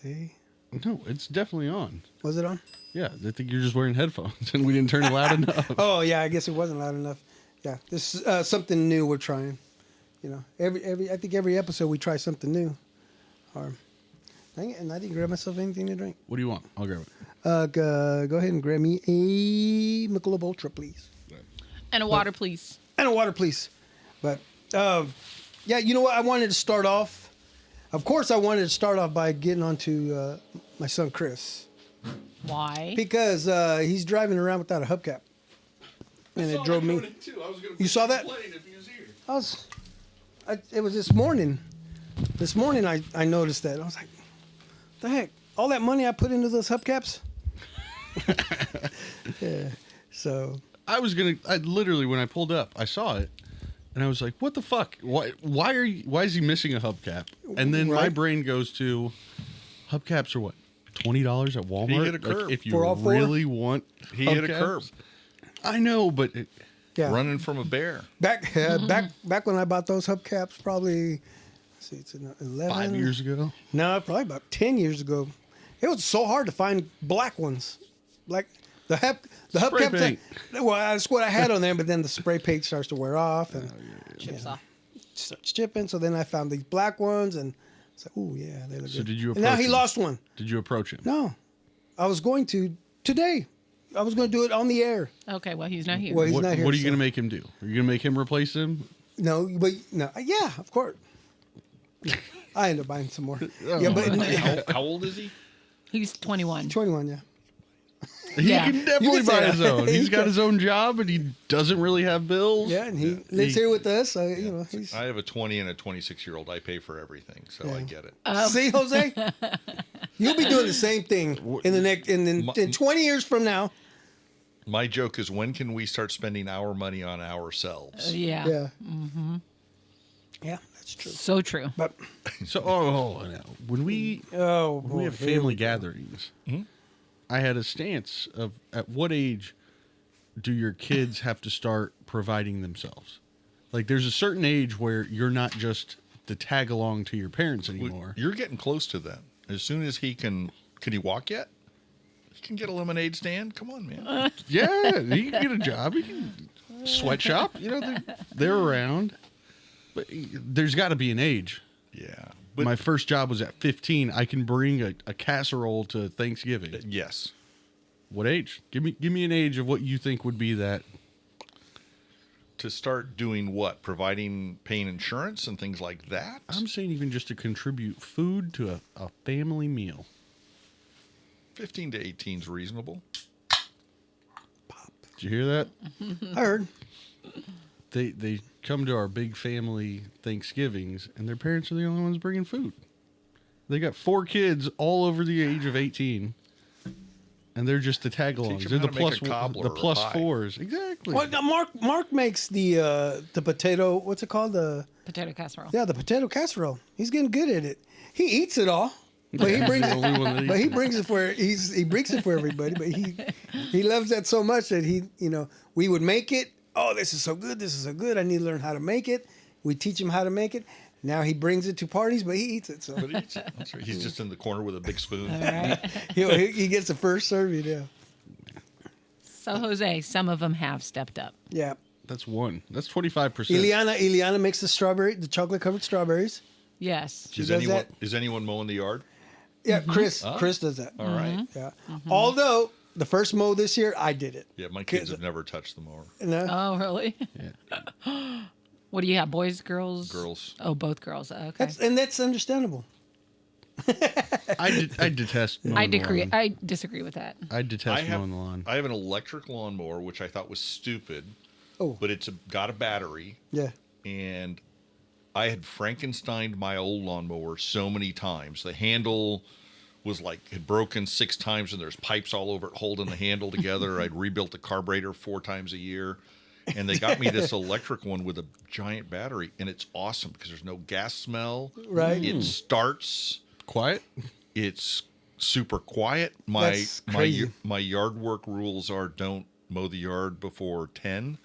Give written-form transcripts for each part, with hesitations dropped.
Okay. No, it's definitely on. Was it on? Yeah, I think you're just wearing headphones and we didn't turn it loud enough. Oh yeah, I guess it wasn't loud enough. Yeah, this is something new we're trying. You know, I think every episode we try something new. Or, dang it, and I didn't grab myself anything to drink. What do you want? I'll grab it. Go ahead and grab me a Michelob Ultra, please. And a water, please. And a water, please. But yeah, you know what? I wanted to start off. Of course, I wanted to start off by getting onto my son Chris. Why? Because he's driving around without a hubcap. And it drove me. You saw that? If he was here. It was this morning. This morning I noticed that. I was like, the heck? All that money I put into those hubcaps? Yeah. So. I literally, when I pulled up, I saw it. And I was like, what the fuck? Why is he missing a hubcap? And then my brain goes to, hubcaps are what? $20 at Walmart? He hit a curb. Like, if you For all four? really want He hubcaps? hit a curb. I know, but Yeah. Running from a bear. Back when I bought those hubcaps, probably, let's see, it's 11. 5 years ago. No, probably about 10 years ago. It was so hard to find black ones. Like the hubcaps. paint. Well, that's what I had on there, but then the spray paint starts to wear off and Chips off. starts chipping. So then I found these black ones and it's like, oh yeah, they look So good. did you And now approach he him? lost one. Did you approach him? No, I was going to today. I was going to do it on the air. Okay, well, he's not here. Well, he's not here. What are you so- going to make him do? Are you going to make him replace him? No, but no, yeah, of course. I end up buying some more. Yeah, but How old is he? He's 21. 21, yeah. He Yeah. can definitely You can say buy that. his own. He's got his own job and he doesn't really have bills. Yeah, and he lives here with us. So, you know, he's. I have a 20 and a 26-year-old. I pay for everything, so I get it. See, Jose, you'll be doing the same thing in the next in 20 years from now. My joke is, when can we start spending our money on ourselves? Yeah. Yeah. Mm-hmm. Yeah, that's true. So true. But So, when we have family gatherings, I had a stance of at what age do your kids have to start providing themselves? Like, there's a certain age where you're not just the tag along to your parents anymore. You're getting close to that. As soon as he can he walk yet? He can get a lemonade stand. Come on, man. Yeah, he can get a job. He can sweatshop. You know, they're around. But there's got to be an age. Yeah. My first job was at 15. I can bring a casserole to Thanksgiving. Yes. What age? Give me an age of what you think would be that. To start doing what? Paying insurance and things like that? I'm saying even just to contribute food to a family meal. 15 to 18 is reasonable. Did you hear that? I heard. They come to our big family Thanksgivings, and their parents are the only ones bringing food. They got 4 kids all over the age of 18, and they're just the tag-alongs. Teach They're them the how to make a cobbler the or a plus pie. 4s. Exactly. Well, now Mark makes the potato. What's it called? The potato casserole. He's getting good at it. He eats it all, but he brings The only one that it. But eats he brings it for he brings it for everybody. But he loves that so much that we would make it. Oh, this is so good. This is so good. I need to learn how to make it. We teach him how to make it. Now he brings it to parties, but he eats it. So But he eats it. That's right. He's just in the corner with a big spoon. All right. he gets the first serving. Yeah, So, Jose, some of them have stepped up. yeah. That's one. That's 25%. Ileana makes the chocolate covered strawberries. Yes. Is does anyone mowing the yard? Yeah, Chris does that. All right. Yeah. Although the first mow this year, I did it. Yeah, my kids have never touched the mower. No. Oh, really? Yeah. What do you have? Boys, girls? Girls. Oh, both girls. Okay. That's understandable. I detest mowing the lawn. I disagree with that. I detest mowing the lawn. I have an electric lawnmower, which I thought was stupid. Oh. But it's got a battery. Yeah. And I had Frankensteined my old lawnmower so many times. The handle was had broken 6 times, and there's pipes all over it holding the handle together. I'd rebuilt the carburetor 4 times a year. And they got me this electric one with a giant battery, and it's awesome because there's no gas smell. Right. It starts Quiet? It's super quiet. My That's crazy. my yard work rules are don't mow the yard before 10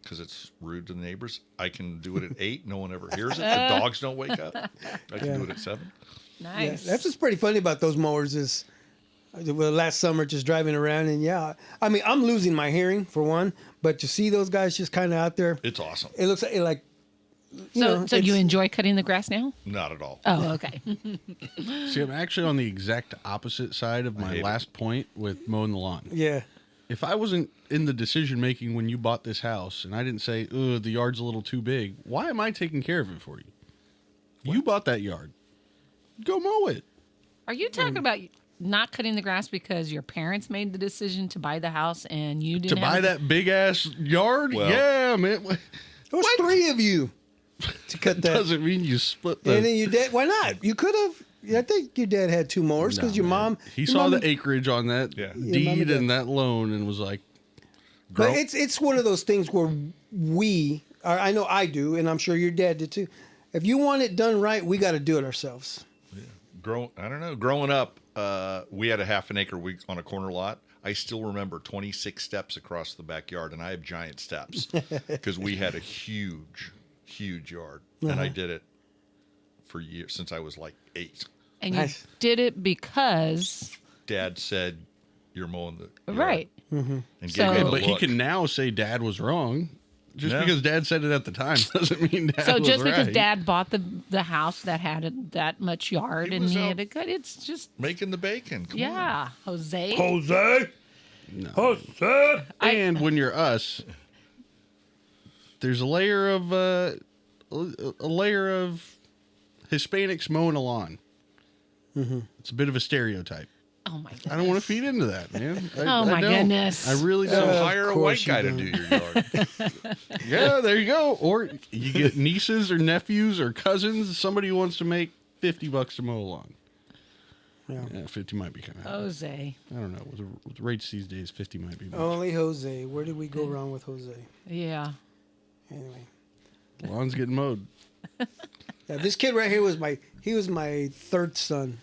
because it's rude to the neighbors. I can do it at 8. No one ever hears it. The dogs don't wake up. I can do it at 7. Nice. That's what's pretty funny about those mowers is, well, last summer just driving around and I mean I'm losing my hearing for one, but to see those guys just kind of out there, It's awesome. it looks like So you enjoy cutting the grass now? Not at all. Oh, okay. See, I'm actually on the exact opposite side of my hate last point with mowing the lawn. Yeah. If I wasn't in the decision making when you bought this house and I didn't say, "Oh, the yard's a little too big," why am I taking care of it for you? You bought that yard. Go mow it. Are you talking about not cutting the grass because your parents made the decision to buy the house and you didn't To buy that big ass yard? Well- Yeah, man. There was 3 of you to cut that. Doesn't mean you split the. And then your dad, why not? You could have. I think your dad had 2 mowers because Nah, your man. mom. He your saw mom- the acreage on that Yeah. Your mom deed and and that loan and was like, But "Grow." it's one of those things where or I know I do, and I'm sure your dad did too. If you want it done right, we got to do it ourselves. I don't know. Growing up, we had a half an acre on a corner lot. I still remember 26 steps across the backyard, and I have giant steps because we had a huge yard, and I did it for years since I was like 8. And Nice. you did it because Dad said, "You're mowing the yard," right. and So- gave me the But he look. can now say Dad was wrong. Just No. because Dad said it at the time doesn't mean Dad So was just because right. Dad bought the house that had that much yard He and was he out had a good, it's just making the bacon. Come on. yeah, Jose. Jose. No. Jose. And when you're us, there's a layer of Hispanics mowing a lawn. It's a bit of a stereotype. Oh my goodness. I don't want to feed into that, man. Oh, my don't. goodness. I really So don't. hire a course white guy you to don't. do your yard. Yeah, there you go. Or you get nieces or nephews or cousins. Somebody who wants to make $50 to mow a lawn. Yeah, 50 might be kind of. Jose. I don't know. With the rates these days, 50 might be much. Only Jose. Where did we go wrong with Jose? Yeah. Anyway. Lawn's getting mowed. Yeah, this kid right here was my 3rd son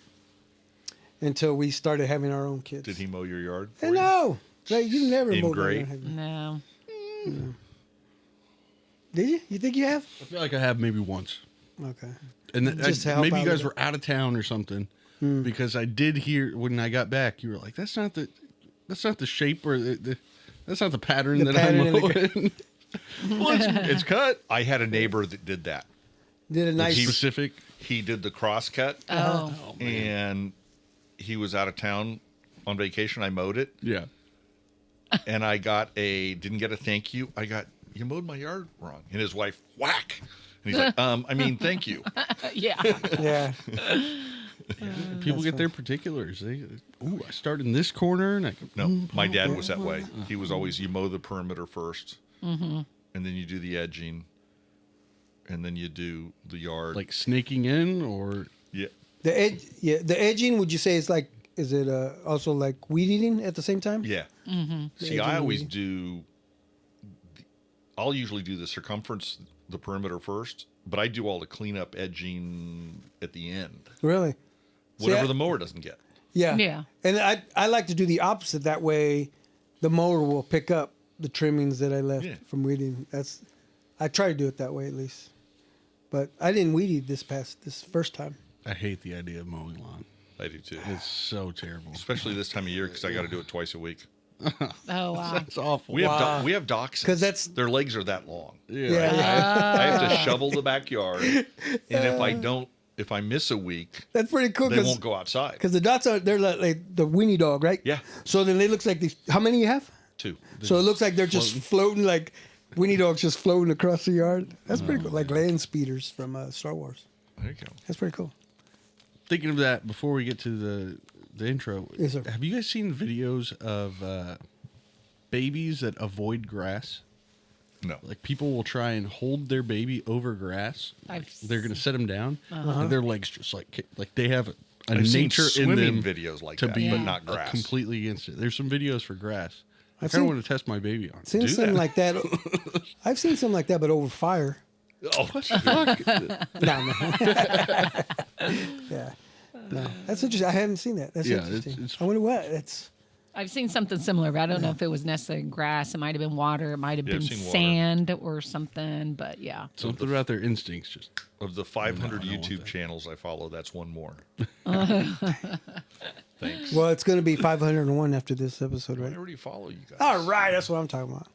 until we started having our own kids. Did he mow your yard? for And you? no. Like, you never In mowed my gray? yard, have you? No. Did you? You think you have? I feel like I have maybe once. Okay. And Just to help maybe out you guys with were out of town or something, because I did hear when I got back, you were like, "That's not the shape or that's not the pattern The that pattern I'm in the mowing." Well, it's cut. I had a neighbor that did that. Did a nice. Specific. He did the cross cut, Oh. and he was out of town on vacation. I mowed it, Yeah. and I didn't get a thank you. You mowed my yard wrong. And his wife, whack. And he's like, I mean, thank you. Yeah. Yeah. People get their particulars. I start in this corner, and I go, No, my dad was that way. He was always, you mow the perimeter first, and then you do the edging, and then you do the yard. like snaking in, or yeah. The edge. Yeah. The edging. Would you say is like? Is it also like weed eating at the same time? Yeah. See, I always do. I'll usually do the circumference, the perimeter first, but I do all the cleanup edging at the end. Really? Whatever I- the mower doesn't get. Yeah. Yeah. And I like to do the opposite. That way, the mower will pick up the trimmings that I left Yeah. from weeding. I try to do it that way at least. But I didn't weed eat this first time. I hate the idea of mowing lawn. I do too. It's so terrible. Especially this time of year because I got to do it twice a week. Oh wow. That's awful. We have dachshunds. 'Cause that's- their legs are that long. Yeah. I have to shovel the backyard, and if I miss a week, That's pretty cool. they won't go outside. Because the dots they're like the weenie dog, right? Yeah. So then it looks like these. How many you have? 2. So it looks like they're just floating like weenie dogs just floating across the yard. That's pretty cool. Like land speeders from Star Wars. There you go. That's pretty cool. Thinking of that before we get to the intro. Yes, sir. Have you guys seen videos of babies that avoid grass? No. Like people will try and hold their baby over grass. They're going to set them down, and their legs just like they have a I've seen nature in swimming them videos like to that, be but not grass. completely against it. There's some videos for grass. I I've kind of seen- want to test my baby on. Seen Do something that. like that. I've seen something like that, but over fire. Oh, What the fuck? No. Yeah. No. That's interesting. I haven't seen that. That's Yeah, interesting. it's- I wonder what. That's. I've seen something similar, but I don't know if it was necessarily grass. It might have been water. It might have Yeah, I've been seen water. sand or something. But yeah. Something about their instincts just. Of the 500 No, I don't want YouTube that. channels I follow, that's one more. Thanks. Well, it's going to be 501 after this episode, I right? already follow you guys. All right, that's what I'm talking about.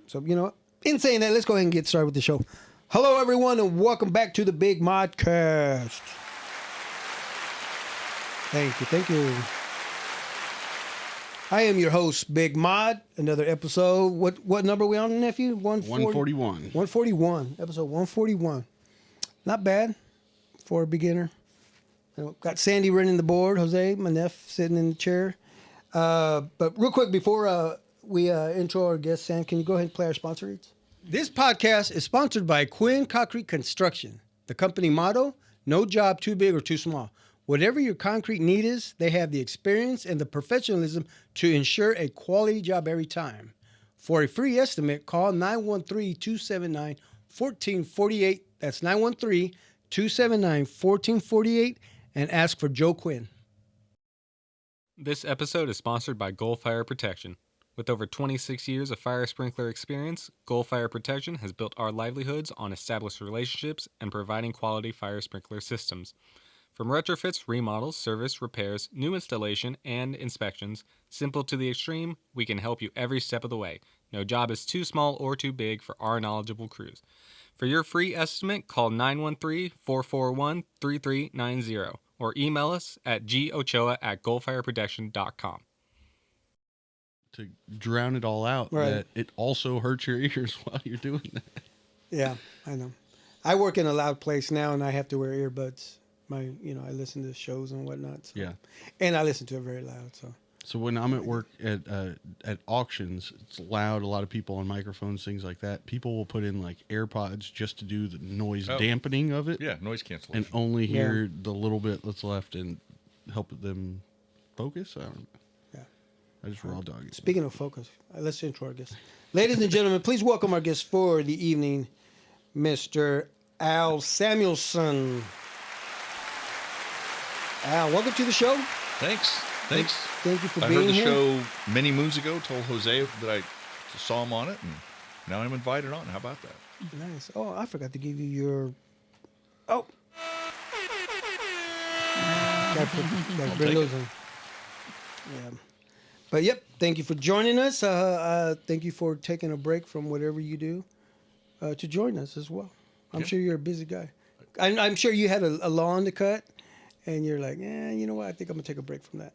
So, you know what? In saying that, let's go ahead and get started with the show. Hello, everyone, and welcome back to the Big Modcast. Thank you. Thank you. I am your host, Big Mod. Another episode. What number are we on, nephew? 141. 141. Episode 141. Not bad for a beginner. You know, got Sandy running the board. Jose, my nephew, sitting in the chair. But real quick, before we intro our guest, Sam, can you go ahead and play our sponsor reads? This podcast is sponsored by Quinn Concrete Construction. The company motto, no job too big or too small. Whatever your concrete need is, they have the experience and the professionalism to ensure a quality job every time. For a free estimate, call 913-279-1448. That's 913-279-1448 and ask for Joe Quinn. This episode is sponsored by Goal Fire Protection. With over 26 years of fire sprinkler experience, Goal Fire Protection has built our livelihoods on established relationships and providing quality fire sprinkler systems. From retrofits, remodels, service, repairs, new installation, and inspections, simple to the extreme, we can help you every step of the way. No job is too small or too big for our knowledgeable crews. For your free estimate, call 913-441-3390 or email us at gochoa@goalfireprotection.com. To drown it all out, Right. that it also hurts your ears while you're doing that. Yeah, I know. I work in a loud place now, and I have to wear earbuds. I listen to shows and whatnot. So. Yeah. And I listen to it very loud. So when I'm at work at auctions, it's loud. A lot of people on microphones, things like that. People will put in like AirPods just to do the noise dampening of it. Yeah, noise cancellation. And only hear the little bit that's left and help them focus. I don't know. Yeah. I just raw dog it. Speaking of focus, let's intro our guest. Ladies and gentlemen, please welcome our guest for the evening, Mr. Al Samuelson. Al, welcome to the show. Thanks. Thank you for I being heard the here. show many moons ago, told Jose that I saw him on it, and now I'm invited on. How about that? Nice. Oh, I forgot to give you your. Oh. Gotta bring those in. Yeah. But yep, thank you for joining us. Thank you for taking a break from whatever you do to join us as well. I'm sure you're a busy guy. I'm sure you had a lawn to cut, and you're like, you know what? I think I'm gonna take a break from that.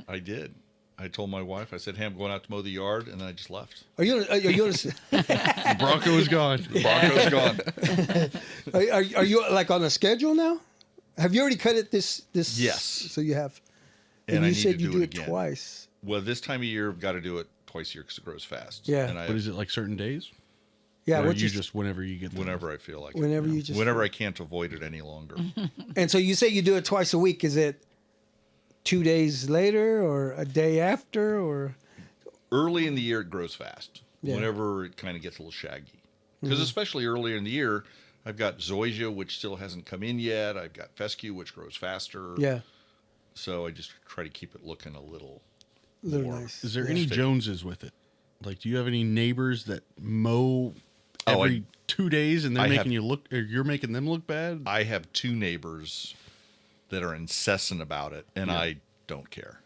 I did. I told my wife, I said, hey, I'm going out to mow the yard, and then I just left. Are you? The Bronco is gone. The Bronco's gone. Are you like on a schedule now? Have you already cut it this? Yes. So you have. And And I you need said to you do do it it again. twice. Well, this time of year, I've got to do it twice a year because it grows fast. Yeah. And But is it like certain days? Yeah. Or What you just whenever you get the whenever I feel like Whenever it. you just- Whenever I can't avoid it any longer. And so you say you do it twice a week. Is it 2 days later or a day after or? Early in the year, it grows fast. Yeah. Whenever it kind of gets a little shaggy. Because especially earlier in the year, I've got zoysia, which still hasn't come in yet. I've got fescue, which grows faster. Yeah. So I just try to keep it looking a little Little more. nice. Is there Yeah. any Joneses with it? Like, do you have any neighbors that mow every 2 days and they're I making have- you look, or you're making them look bad? I have two neighbors that are incessant about it, and I don't care.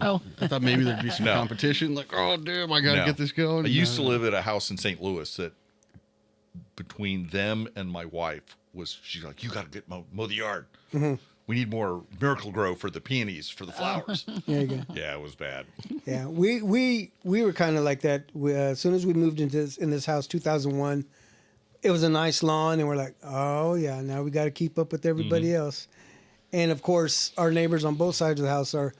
Oh, I thought maybe there'd be some No. competition. Like, oh, damn, I got to No. get this going. I used to live at a house in St. Louis that between them and my wife she's like, you got to get mow the yard. We need more Miracle Grow for the peonies, for the flowers. There you go. Yeah, it was bad. Yeah, we were kind of like that. As soon as we moved into this house, 2001, it was a nice lawn, and we're like, oh yeah, now we got to keep up with everybody else. And of course, our neighbors on both sides of the house are,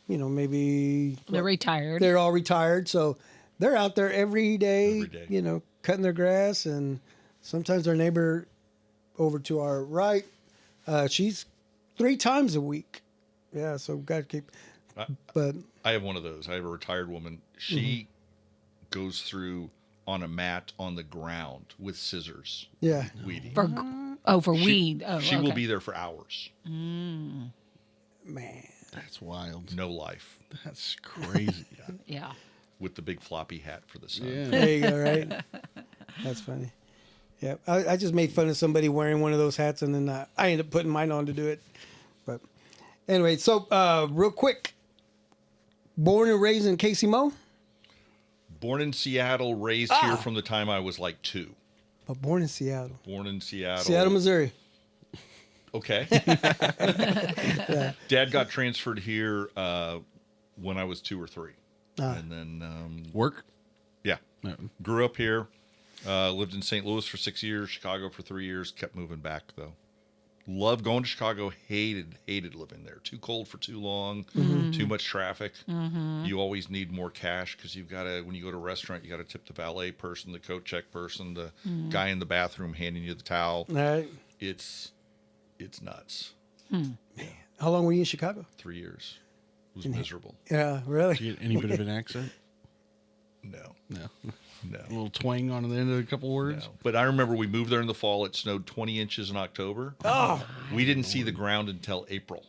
maybe they're retired. they're all retired, so they're out there every day, Every day. cutting their grass. And sometimes our neighbor over to our right, she's 3 times a week. Yeah, so we've got to keep. But I have one of those. I have a retired woman. She goes through on a mat on the ground with scissors, yeah, weeding. for weed. Oh, She will okay. be there for hours. man, That's wild. No life. That's crazy. Yeah. With the big floppy hat for the sun. Yeah. There you go, right? That's funny. Yeah, I just made fun of somebody wearing one of those hats, and then I ended up putting mine on to do it. But anyway, so real quick, born and raised in Casey Mo? Born in Seattle, raised here from the time I was like 2. But born in Seattle. Born in Seattle. Seattle, Missouri. Okay. Dad got transferred here when I was 2 or 3. And then... Work? Yeah. No. Grew up here. Lived in St. Louis for 6 years, Chicago for 3 years. Kept moving back, though. Loved going to Chicago. Hated living there. Too cold for too long. Too much traffic. You always need more cash because you've got to, when you go to a restaurant, you got to tip the valet person, the coat check person, the guy in the bathroom handing you the towel. All right. It's nuts. How long were you in Chicago? 3 years. It was miserable. Yeah, really? Did you get any bit of an accent? No. No. No. A little twang on the end of a couple words? No. But I remember we moved there in the fall. It snowed 20 inches in October. Oh. We didn't see the ground until April.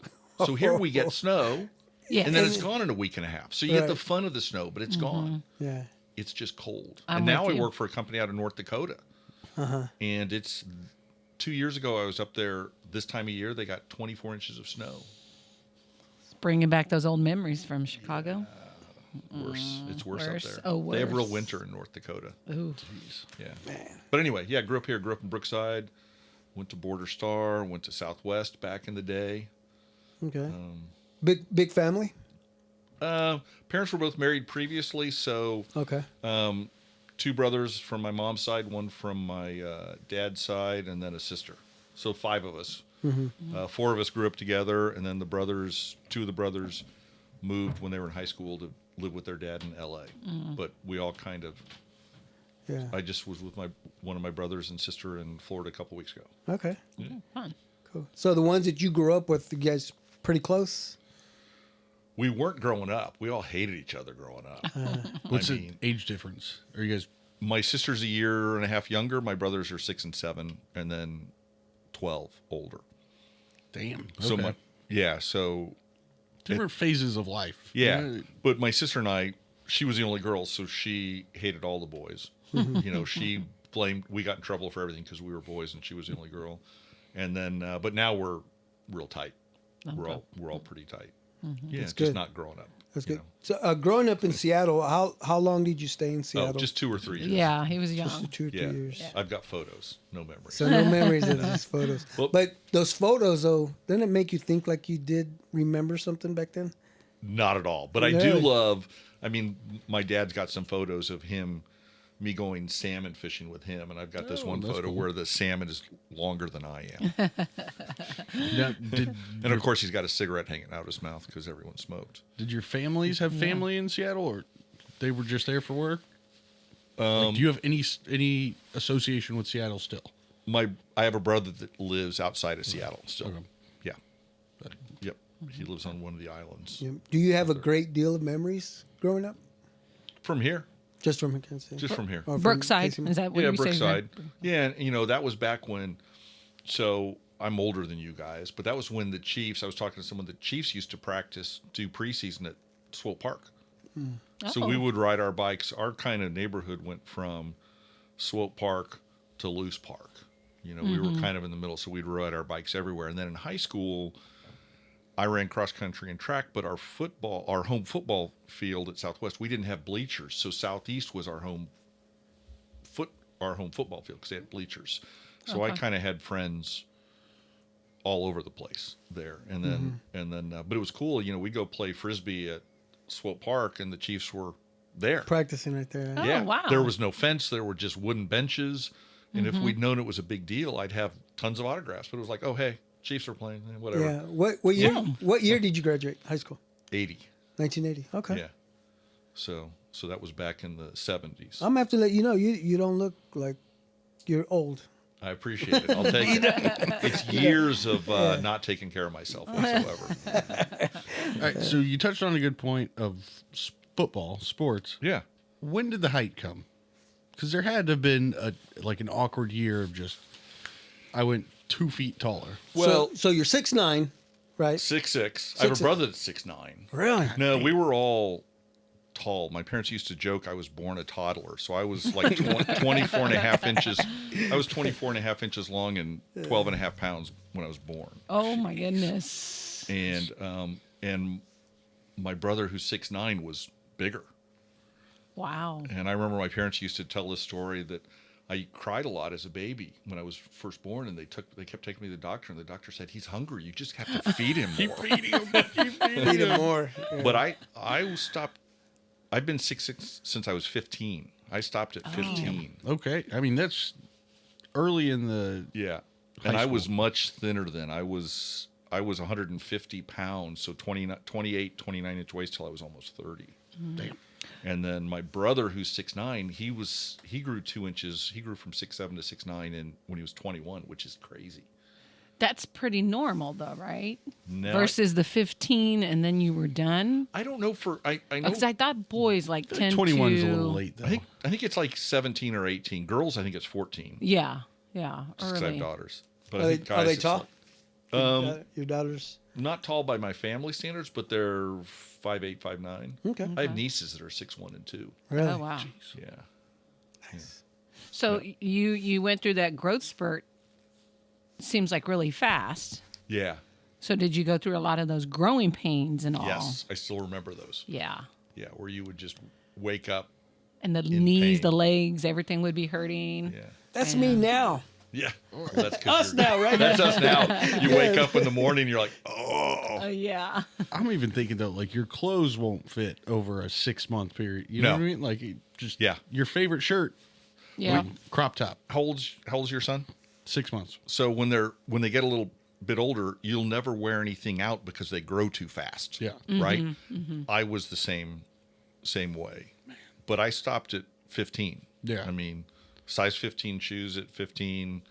So here we get snow, Yeah. and then it's gone in a week and a half. So you get the Right. fun of the snow, but it's gone. Yeah. It's just cold. I'm and now with I you. work for a company out of North Dakota. And it's 2 years ago I was up there. This time of year, they got 24 inches of snow. Bringing back those old memories from Chicago. Worse. It's worse Worse. up there. Oh, They have real worse. winter in North Dakota. Ooh. Yeah. But anyway, yeah, grew up here, grew up in Brookside, went to Border Star, went to Southwest back in the day. Okay. Big family? Parents were both married previously, so Okay. 2 brothers from my mom's side, one from my dad's side, and then a sister. So 5 of us. 4 of us grew up together, and then 2 of the brothers moved when they were in high school to live with their dad in L.A. But we all kind of, Yeah. I just was with one of my brothers and sister in Florida a couple weeks ago. Okay. Fun. Cool. So the ones that you grew up with, you guys pretty close? We weren't growing up. We all hated each other growing up. What's the age difference? Are you guys... My sister's a year and a half younger. My brothers are 6 and 7, and then 12 older. Damn. So Okay. so Different phases of life. yeah. But my sister and I, she was the only girl, so she hated all the boys. She blamed. We got in trouble for everything because we were boys and she was the only girl. And then, but now we're real tight. We're all pretty tight. Yeah, That's just good. not growing up. That's you good. know. So growing up in Seattle, how long did you stay in Seattle? Oh, just 2 or 3 years. Yeah, he was Just young. 2 or 3 Yeah. years. I've got photos, no memories. So no memories of these photos. Well- But those photos, though, doesn't it make you think like you did remember something back then? Not at all. But I do Really? love, I mean, my dad's got some photos of me going salmon fishing with him. And I've got this one that's photo cool. where the salmon is longer than I am. Now, And of course, he's got a cigarette hanging out of his mouth because everyone smoked. did your families have family in Seattle, or they were just there for work? Like, do you have any association with Seattle still? I have a brother that lives outside of Seattle still. Okay. Yeah. Yep. He lives on one of the islands. Yeah. Do you have a great deal of memories growing up? From here. Just from Kansas City? Just from here. Or from Brookside. Casey Mo? Is that what Yeah, you say? Brookside. Yeah, and that was back when. So I'm older than you guys, but that was when the Chiefs. I was talking to someone. The Chiefs used to do preseason at Swope Park. So we Oh. would ride our bikes. Our kind of neighborhood went from Swope Park to Loose Park. We were kind of in the middle, so we'd ride our bikes everywhere. And then in high school, I ran cross country and track, but our home football field at Southwest, we didn't have bleachers. So Southeast was our home football field because they had bleachers. So I kind of had friends all over the place there. And then, but it was cool. We'd go play Frisbee at Swope Park and the Chiefs were there. Practicing right there. Oh, Yeah. wow. There was no fence. There were just wooden benches. And if we'd known it was a big deal, I'd have tons of autographs. But it was like, oh, hey, Chiefs are playing, whatever. Yeah. What year? What year did you graduate high school? 80. 1980. Okay. Yeah. So that was back in the 70s. I'm gonna have to let you know you don't look like you're old. I appreciate it. I'll take it. It's years of not taking care of myself whatsoever. All right, so you touched on a good point of football, sports. Yeah. When did the height come? Because there had to have been an awkward year of just, I went 2 feet taller. Well, so you're 6'9", Right. 6'6". I have a brother that's 6'9". Really? No, we were all tall. My parents used to joke I was born a toddler, so I was like 24 and a half inches. I was 24 and a half inches long and 12 and a half pounds when I was born. Oh my goodness. And my brother, who's 6'9", was bigger. Wow. And I remember my parents used to tell this story that I cried a lot as a baby when I was first born, and they kept taking me to the doctor, and the doctor said, "He's hungry. You just have to feed him more." Feed him more. Yeah. But I stopped. I've been 6'6" since I was 15. I stopped at 15. Okay. I mean, that's early in the. Yeah. High And I school. was much thinner then. I was 150 pounds, so 28, 29 inch waist till I was almost 30. Damn. And then my brother, who's 6'9", he grew 2 inches. He grew from 6'7" to 6'9" when he was 21, which is crazy. That's pretty normal, though, right? No, Versus the 15, and then you were done. I don't know I know. Because I thought boys like 10 21 is to... a little late, though. I think it's like 17 or 18. Girls, I think it's 14. Yeah, Just 'cause I have early. daughters. But Are I they, think guys, are they it's tall? like- Your daughters? not tall by my family standards, but they're 5'8", 5'9". Okay. I have nieces that are 6'1" and 2". Really? Oh, wow. Yeah. So you went through that growth spurt, seems like really fast. Yeah. So did you go through a lot of those growing pains and all? Yes, I still remember those. Yeah. Yeah, where you would just wake up. And the In knees, pain. the legs, everything would be hurting. Yeah. That's me now. Yeah. Well, that's 'cause Us you're- now, right? That's us now. You wake up in the morning, you're like, oh. Yeah. I'm even thinking though, like your clothes won't fit over a 6-month period. You know No. what I mean? Like it just Yeah. your favorite shirt, Yeah. crop top, How old's your son? 6 months. So when they get a little bit older, you'll never wear anything out because they grow too fast. Yeah. Right? I was the same way. But I stopped at 15. Yeah. I mean, size 15 shoes at 15,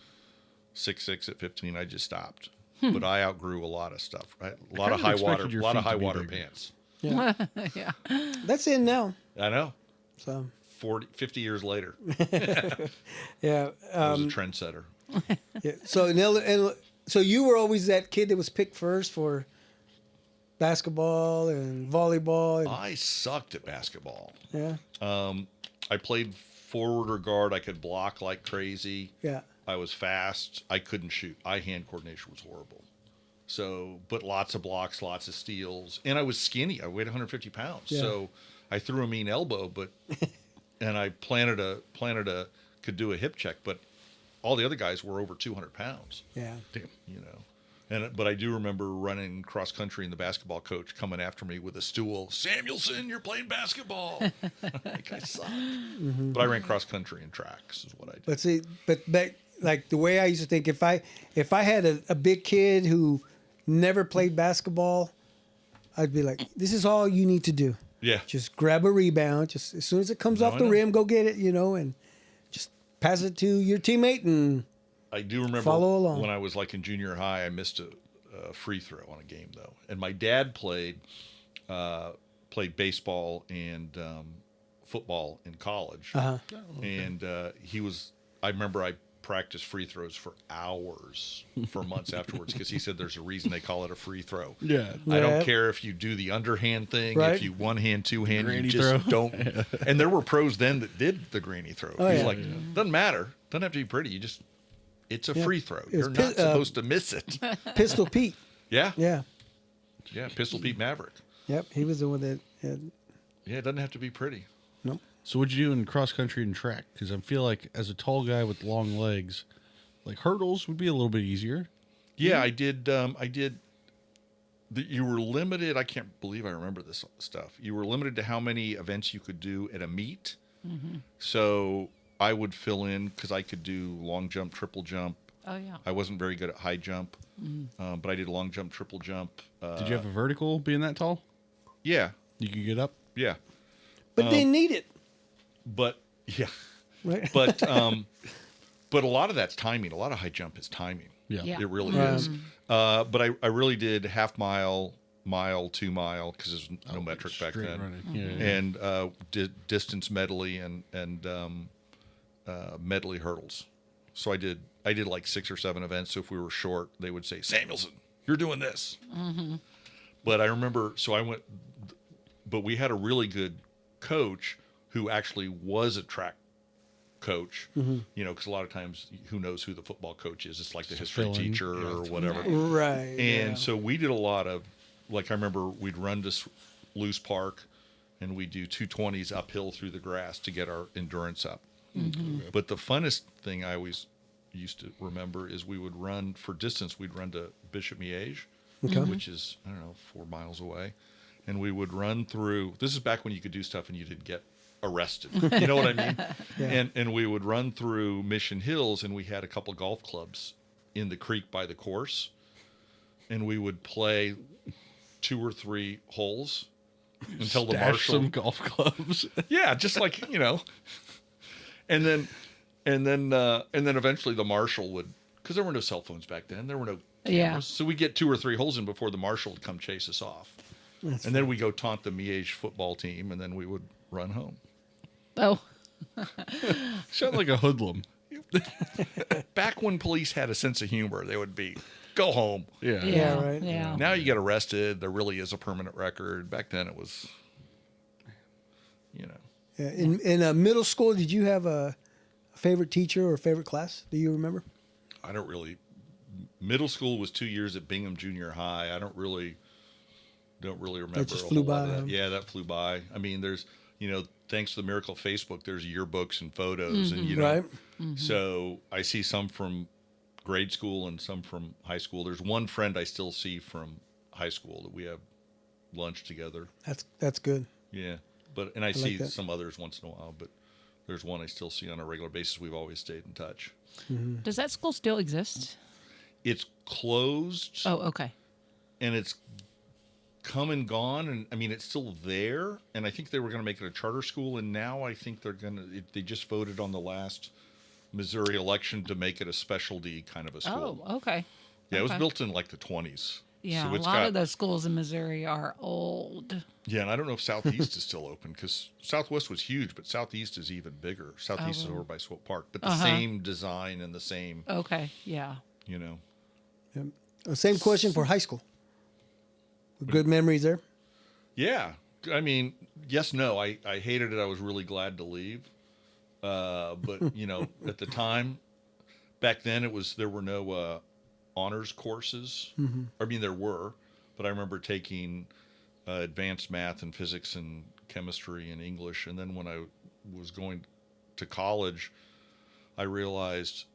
6'6" at 15, I just stopped. But I outgrew a lot of stuff, right? A lot of kind of high expected water, your a lot of feet to high be water bigger. pants. Yeah. Yeah. That's in now. I know. So 50 years later, yeah. I was a trendsetter. Yeah. So you were always that kid that was picked first for basketball and volleyball. And, I sucked at basketball. yeah. I played forward or guard. I could block like crazy. Yeah. I was fast. I couldn't shoot. Eye-hand coordination was horrible. So, but lots of blocks, lots of steals, and I was skinny. I weighed 150 pounds. Yeah. So I threw a mean elbow, but and I could do a hip check, but all the other guys were over 200 pounds. Yeah. Damn. You know, but I do remember running cross country and the basketball coach coming after me with a stool. Samuelson, you're playing basketball. Like I suck. But I ran cross country and tracks is what I did. But see, but like the way I used to think, if I had a big kid who never played basketball, I'd be like, this is all you need to do. Yeah. Just grab a rebound. Just as soon as it comes off I the know. rim, go get it, and just pass it to your teammate. And I do remember Follow along. when I was like in junior high, I missed a free throw on a game though, and my dad played baseball and football in college, and I remember I practiced free throws for hours for months afterwards because he said there's a reason they call it a free throw. Yeah. I don't Yeah. care if you do the underhand thing, Right. if you one hand, two hand, you Granny just throw. don't. And there were pros then that did the granny throw. Oh, He's yeah. like, doesn't matter, doesn't have to be pretty. It's a free throw. It was You're not pi- supposed to miss it. Pistol Pete. Yeah, Yeah. Pistol Pete Maverick. Yep. He was the one that had, Yeah, it doesn't have to be pretty. nope. So what'd you do in cross country and track? Because I feel like as a tall guy with long legs, like hurdles would be a little bit easier. Yeah, I did. You were limited. I can't believe I remember this stuff. You were limited to how many events you could do at a meet. So I would fill in because I could do long jump, triple jump. Oh, yeah. I wasn't very good at high jump, but I did long jump, triple jump. Did you have a vertical being that tall? Yeah, You could get up? yeah. But they need it, But yeah, right? but a lot of that's timing. A lot of high jump is timing. Yeah. Yeah. It really is. But I really did half mile, 2 mile because there's no metric back Straight then. running. Yeah, yeah. And did distance medley and medley hurdles. So I did like 6 or 7 events. So if we were short, they would say Samuelson, You're doing this. But I remember, so I went, but we had a really good coach who actually was a track coach, you know, because a lot of times who knows who the football coach is? It's like the history teacher or whatever. Right. And so we did a lot of, like, I remember we'd run to Loose Park and we'd do 220s uphill through the grass to get our endurance up. But the funnest thing I always used to remember is we would run for distance. We'd run to Bishop Miege, which is, I don't know, 4 miles away. And we would run through, this is back when you could do stuff and you didn't get arrested. You know what I mean? And we would run through Mission Hills, and we had a couple golf clubs in the creek by the course. And we would play 2 or 3 holes until the marshal. Some golf clubs. Yeah, just like, you know. And then eventually the marshal would, because there were no cell phones back then. There were no cameras. So we get 2 or 3 holes in before the marshal would come chase us off. And then we go taunt the Miege football team, and then we would run home. Oh. Sound like a hoodlum. Back when police had a sense of humor, they would be, go home. Yeah, right. Yeah. Now you get arrested. There really is a permanent record. Back then it was, you know. Yeah. In middle school, did you have a favorite teacher or favorite class? Do you remember? I don't really. Middle school was 2 years at Bingham Junior High. I don't really remember. That just a flew whole lot by, of huh? that. Yeah, that flew by. I mean, there's, you know, thanks to the miracle of Facebook, there's yearbooks and photos, and you know, Right. so I see some from grade school and some from high school. There's one friend I still see from high school that we have lunch together. That's good. Yeah, but and I like see that. some others once in a while, but there's one I still see on a regular basis. We've always stayed in touch. Does that school still exist? It's closed. Oh, okay. And it's come and gone, and I mean it's still there, and I think they were going to make it a charter school, and now I think they just voted on the last Missouri election to make it a specialty kind of a school. Oh, okay. Yeah, it was Okay. built in like the 20s. Yeah, So a it's lot of those schools in Missouri are old. Yeah, and I don't know if Southeast is still open, because Southwest was huge, but Southeast is even bigger. Southeast is over by Swope Park, but the same design and the same, Okay, yeah. you know. Same question for high school. Good memories there. Yeah, I mean, yes, no. I hated it. I was really glad to leave. But you know, at the time, back then, there were no honors courses. I mean, there were, but I remember taking advanced math and physics and chemistry and English. And then when I was going to college, I realized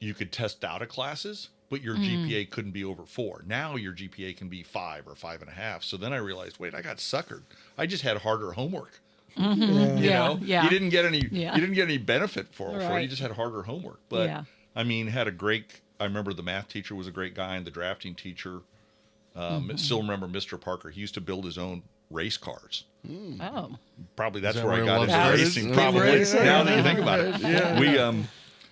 you could test out of classes, but your GPA couldn't be over 4. Now your GPA can be 5 or 5.5. So then I realized, wait, I got suckered. I just had harder homework. Yeah. You know, Yeah. you didn't get any. Yeah. You didn't get any benefit for it. Right. You just had harder homework. But Yeah. I mean, I remember the math teacher was a great guy, and the drafting teacher. Still remember Mr. Parker. He used to build his own race cars. Oh. Probably that's that where I where got love into started? racing. King Probably racing. now that you think about it.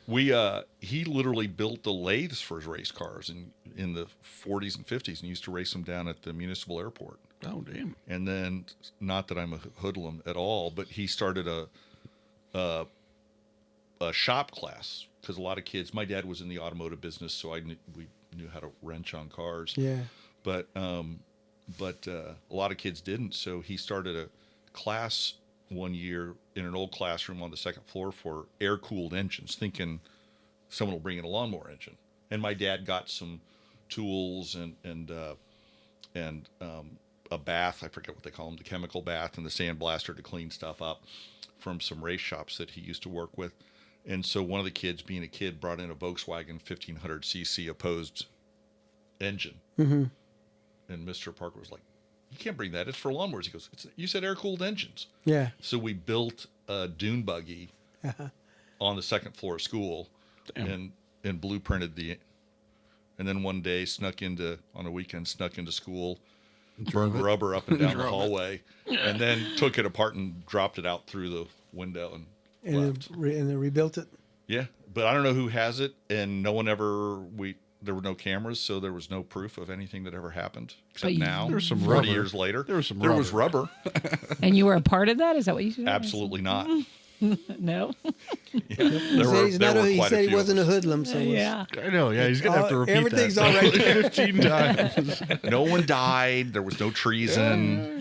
Yeah. He literally built the lathes for his race cars in the 40s and 50s, and used to race them down at the municipal airport. Oh, damn. And then, not that I'm a hoodlum at all, but he started a shop class, because a lot of kids. My dad was in the automotive business, so we knew how to wrench on cars. Yeah. But a lot of kids didn't. So he started a class one year in an old classroom on the second floor for air-cooled engines, thinking someone will bring in a lawnmower engine. And my dad got some tools and a bath, I forget what they call them, the chemical bath and the sandblaster to clean stuff up, from some race shops that he used to work with. And so one of the kids, being a kid, brought in a Volkswagen 1500cc opposed engine. And Mr. Parker was like, you can't bring that. It's for lawnmowers. He goes, you said air-cooled engines. Yeah. So we built a dune buggy on the second floor of school. Damn. and blueprinted and then one day on a weekend snuck into school, Drove it. rubber up and down the Drove it. hallway, and then took it apart and dropped it out through the window and left. And then rebuilt it. Yeah, but I don't know who has it, and no one ever. There were no cameras, so there was no proof of anything that ever happened. Except now, There was some 40 rubber. years later, There was some was rubber. And you were a part of that? Is that what you said? Absolutely not. No. He said he wasn't a hoodlum. So Yeah. I know. Yeah, he's gonna have to repeat everything's that all right there. 15 times. No one died. There was no treason.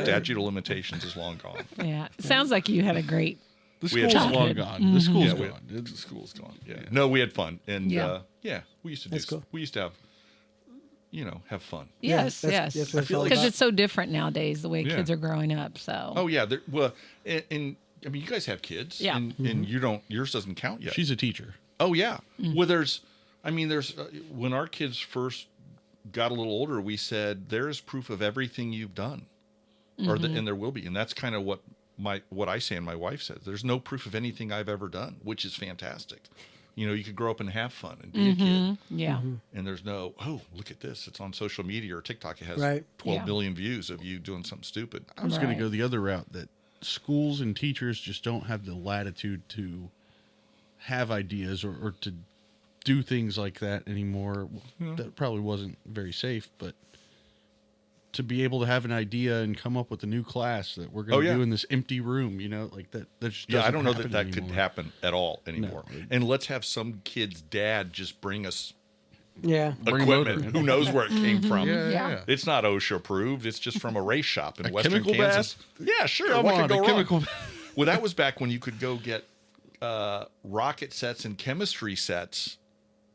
Statute of limitations is long gone. Yeah. It sounds like you had a great. The We had school's fun. long gone. The school's Yeah, gone. the school's gone. Yeah. No, we had fun, and Yeah. we used to That's cool. we used to have, have fun. Yes, that's yes. what it's all Because about. it's so different nowadays, the way Yeah. kids are growing up. So. Oh yeah, well, and I mean, you guys have kids, Yeah. and you don't. Yours doesn't count yet. She's a teacher. Oh yeah. Well, there's when our kids first got a little older, we said there is proof of everything you've done, and there will be, and that's kind of what I say and my wife says. There's no proof of anything I've ever done, which is fantastic. You could grow up and have fun and be a kid, Yeah. and there's no look at this. It's on social media or TikTok. It has Right. 12 Yeah. million views of you doing something stupid. I was going Right. to go the other route that schools and teachers just don't have the latitude to have ideas or to do things like that anymore. That probably wasn't very safe, but to be able to have an idea and come up with a new class that we're going to do in this empty room, like that just Yeah, I doesn't don't know happen that could anymore. happen at all anymore. No. And let's have some kid's dad just bring us Yeah. Bring equipment. motor. Who knows where it came from? Yeah, Yeah. yeah. It's not OSHA approved. It's just from a race shop in A Western chemical Kansas. bath? Yeah, sure. Come what on, could go a wrong? chemical Well, that was back when you could go get rocket sets and chemistry sets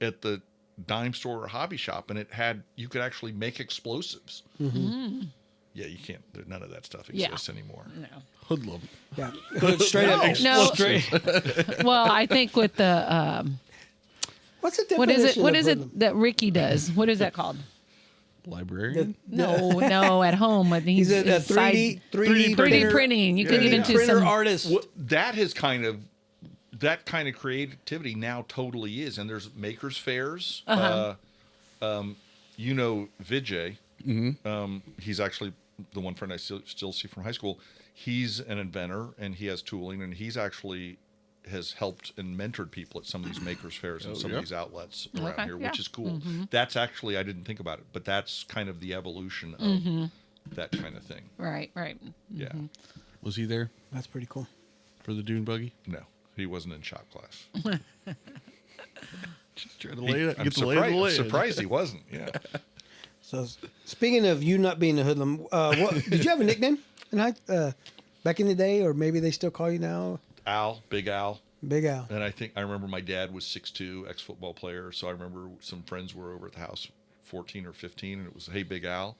at the dime store or hobby shop, and you could actually make explosives. Yeah, you can't. None of that stuff Yeah. exists anymore. No. hoodlum. Yeah. Straight up. No. Straight. Well, I think with the What's the what definition? is of it hoodlum? that Ricky does? What is that called? Librarian. No, at home when He's a 3D 3D printing. You can get into printer some artist. Well, that kind of creativity now totally is, and there's makers fairs. Vijay. He's actually the one friend I still see from high school. He's an inventor and he has tooling, and he's actually has helped and mentored people at some of these makers fairs and some of these outlets around Okay, here, yeah. which is cool. That's actually, I didn't think about it, but that's kind of the evolution of that kind of thing. right. Yeah. Was he there That's pretty cool. for the dune buggy? No, he wasn't in shop class. Just try to lay it. I'm Get the lay of the land. surprised he wasn't. Yeah. So speaking of you not being a hoodlum, did you have a nickname back in the day, or maybe they still call you now? Big Al. Big Al. And I remember my dad was 6'2", ex-football player. So I remember some friends were over at the house, 14 or 15, and it was, hey, Big Al.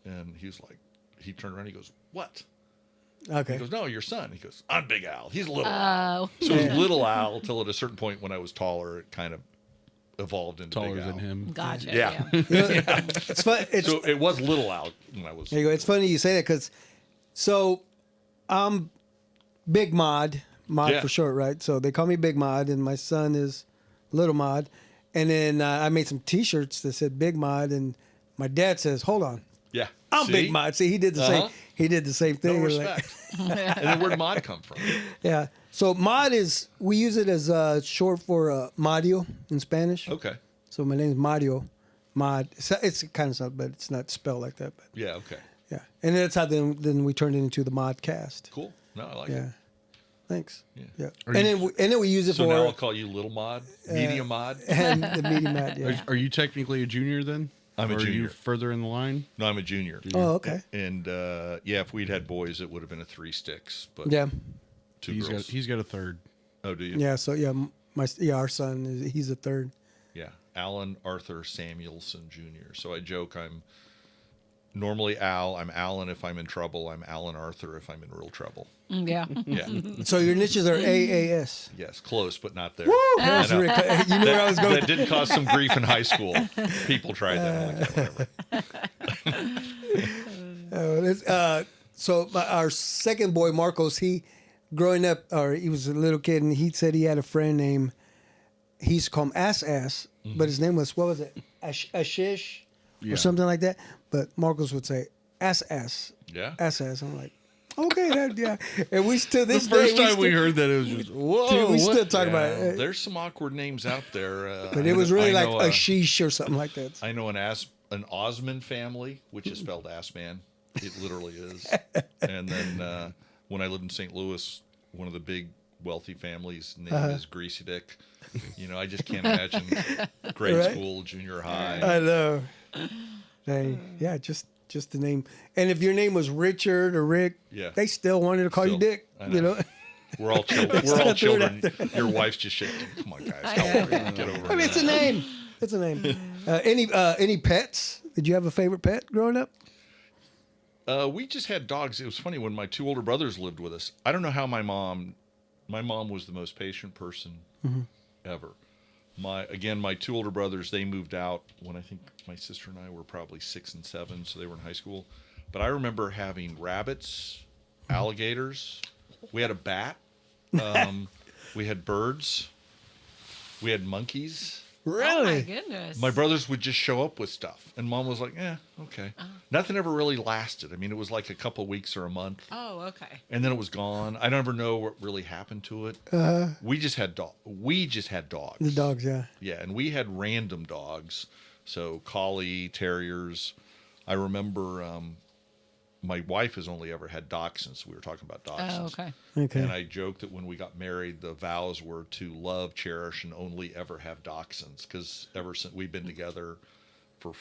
And he turned around, he goes, what? Okay. He goes, no, your son. He goes, I'm Big Al. He's Little Oh. Al. So it was Little Al till at a certain point when I was taller, it kind of evolved into Taller Big than Al. him. Gotcha. Yeah. It's fun. So it was Little Al when I was. There you go. It's funny you say that because, I'm Big Mod Yeah. for short, right? So they call me Big Mod, and my son is Little Mod. And then I made some T-shirts that said Big Mod, and my dad says, "Hold on, Yeah. I'm See? Big Mod." See, he did the same. He did the same No thing. We're like- respect. And then where'd Mod come from? yeah. So Mod we use it as short for Mario in Spanish. Okay. So my name is Mario. Mod. It's kind of something, but it's not spelled like that. But Yeah, okay. yeah, and that's how then we turned it into the Modcast. Cool. No, I like Yeah. it. Thanks. Yeah. Yeah. Are And you- then we use it So for now I'll call you Little Mod, Medium Mod. and the media Mod. Yeah. Are you technically a junior then? I'm a Or Are you junior. further in the line? No, I'm a junior. Oh, okay. And if we'd had boys, it would have been a 3 sticks. But Yeah. 2 He's girls. got a third. Oh, do you? Yeah. So our son he's a third. Yeah. Alan Arthur Samuelson Jr. So I joke I'm normally Al. I'm Alan if I'm in trouble. I'm Alan Arthur if I'm in real trouble. Yeah. Yeah. So your niches are AAS. Yes, close, but not there. That was I know. really- you knew where I was going. That did cause some grief in high school. People tried that. I'm like, yeah, whatever. So our second boy Marcos, growing up, or he was a little kid, and he said he had a friend named, he used to call him Ass, but his name was, what was it, Ashish Yeah. or something like that. But Marcos would say Ass, Yeah. Ass. I'm like, okay, yeah. And we still The this first day time we heard that, it was just, whoa. dude, we what? still talk about Yeah, it. there's some awkward names out there. But it was really like know, Ashish or something like that. I know an Osman family, which is spelled Assman. It literally is. And then when I lived in St. Louis, one of the big wealthy families' name is Greasy Dick. You know, I just can't imagine grade school, junior high. I know. Yeah, just the name. And if your name was Richard or Rick, they still wanted to call you Dick. You know. We're all children. Your wife's just shaking. Come on, guys. Get over it. I mean, it's a name. It's a name. Any pets? Did you have a favorite pet growing up? We just had dogs. It was funny when my two older brothers lived with us. I don't know how my mom was the most patient person ever. My two older brothers, they moved out when I think my sister and I were probably 6 and 7, so they were in high school. But I remember having rabbits, alligators. We had a bat. We had birds. We had monkeys. Really? Oh my goodness. My brothers would just show up with stuff, and Mom was like, okay. Nothing ever really lasted. I mean, it was like a couple weeks or a month. Oh, okay. And then it was gone. I never know what really happened to it. We just had dogs. The dogs, yeah. Yeah, and we had random dogs. So collie, terriers. I remember my wife has only ever had dachshunds. We were talking about dachshunds. Oh, okay. Okay. And I joked that when we got married, the vows were to love, cherish, and only ever have dachshunds. Because ever since we've been together for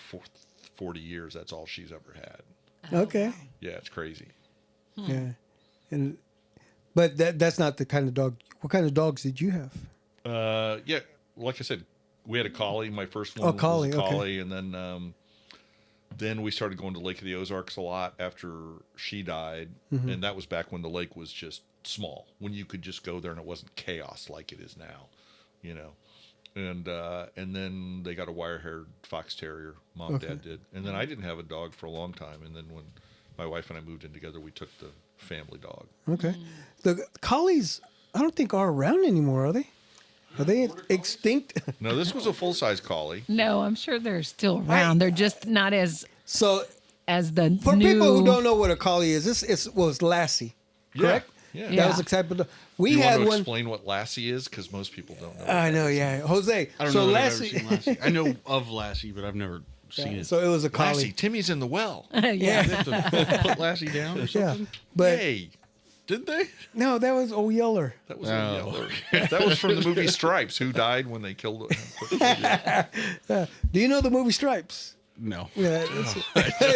40 years, that's all she's ever had. Okay. Yeah, it's crazy. Yeah. But that's not the kind of dog. What kind of dogs did you have? Yeah, like I said, we had a collie. My first one collie, was a collie, okay. and then we started going to Lake of the Ozarks a lot after she died, and that was back when the lake was just small, when you could just go there and it wasn't chaos like it is now, you know. And then they got a wire-haired fox terrier. Mom and Dad did, and then I didn't have a dog for a long time, and then when my wife and I moved in together, we took the family dog. Okay. The collies, I don't think are around anymore, are they? Are they extinct? No, this was a full-size collie. No, I'm sure they're still around. They're just not as the for new... people who don't know what a collie is, this was Lassie, correct? Yeah. That was the type of dog. We you had want to one. explain what Lassie is? Because most people don't know. I know, yeah. Jose. I don't know that I've ever seen Lassie. I know of Lassie, but I've never seen it. So it was a collie. Lassie, Timmy's in the well. Yeah. They have to put Lassie down or something? Yeah. But Yay. Did they? no, that was Old Yeller. That was that was from the movie Stripes. Who died when they killed him? Do you know the movie Stripes? No. Yeah,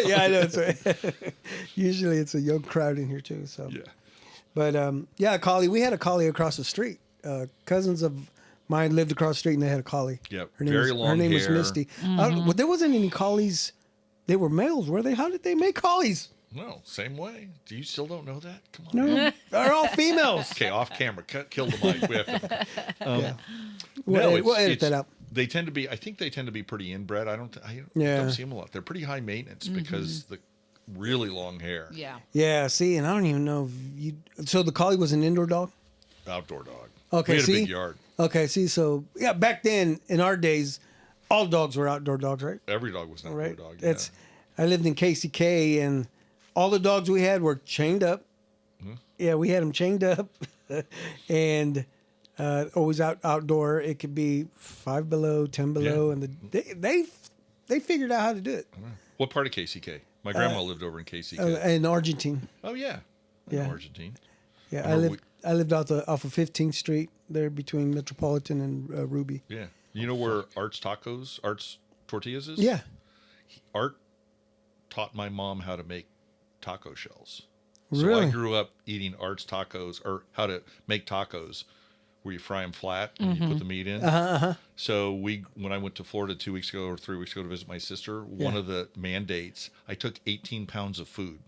yeah, I know. Usually it's a young crowd in here too. So Yeah. But a collie. We had a collie across the street. Cousins of mine lived across the street, and they had a collie. Yep. Her name Very was, long Her name was hair. Misty. Well, there wasn't any collies. They were males, were they? How did they make collies? No, same way. You still don't know that? Come on. No, they're all females. Okay, off camera. Kill the mic. We have to. Yeah. No, We'll edit that out. They tend to be. I think they tend to be pretty inbred. I don't see them a lot. They're pretty high maintenance because the really long hair. Yeah. Yeah. See, and I don't even know if you. So the collie was an indoor dog. Outdoor dog. Okay. We had see? a big yard. Okay. See, so yeah, back then in our days, all dogs were outdoor dogs, right? Every dog was an outdoor Right. dog. That's. I lived in KCK, and all the dogs we had were chained up. Yeah, we had them chained up, and always outdoor. It could be 5 below, 10 below, and they figured out how to do it. What part of KCK? My grandma lived over in KCK. In Argentine. Oh yeah. Yeah. Argentine. Yeah, Remember I lived off of 15th Street there between Metropolitan and Ruby. Yeah. You know where Art's Tortillas is? Yeah. Art taught my mom how to make taco shells. Really? So I grew up eating Art's tacos, or how to make tacos, where you fry them flat and you put the meat in. So when I went to Florida 2 weeks ago or 3 weeks ago to visit my sister, one of the mandates, I took 18 pounds of food.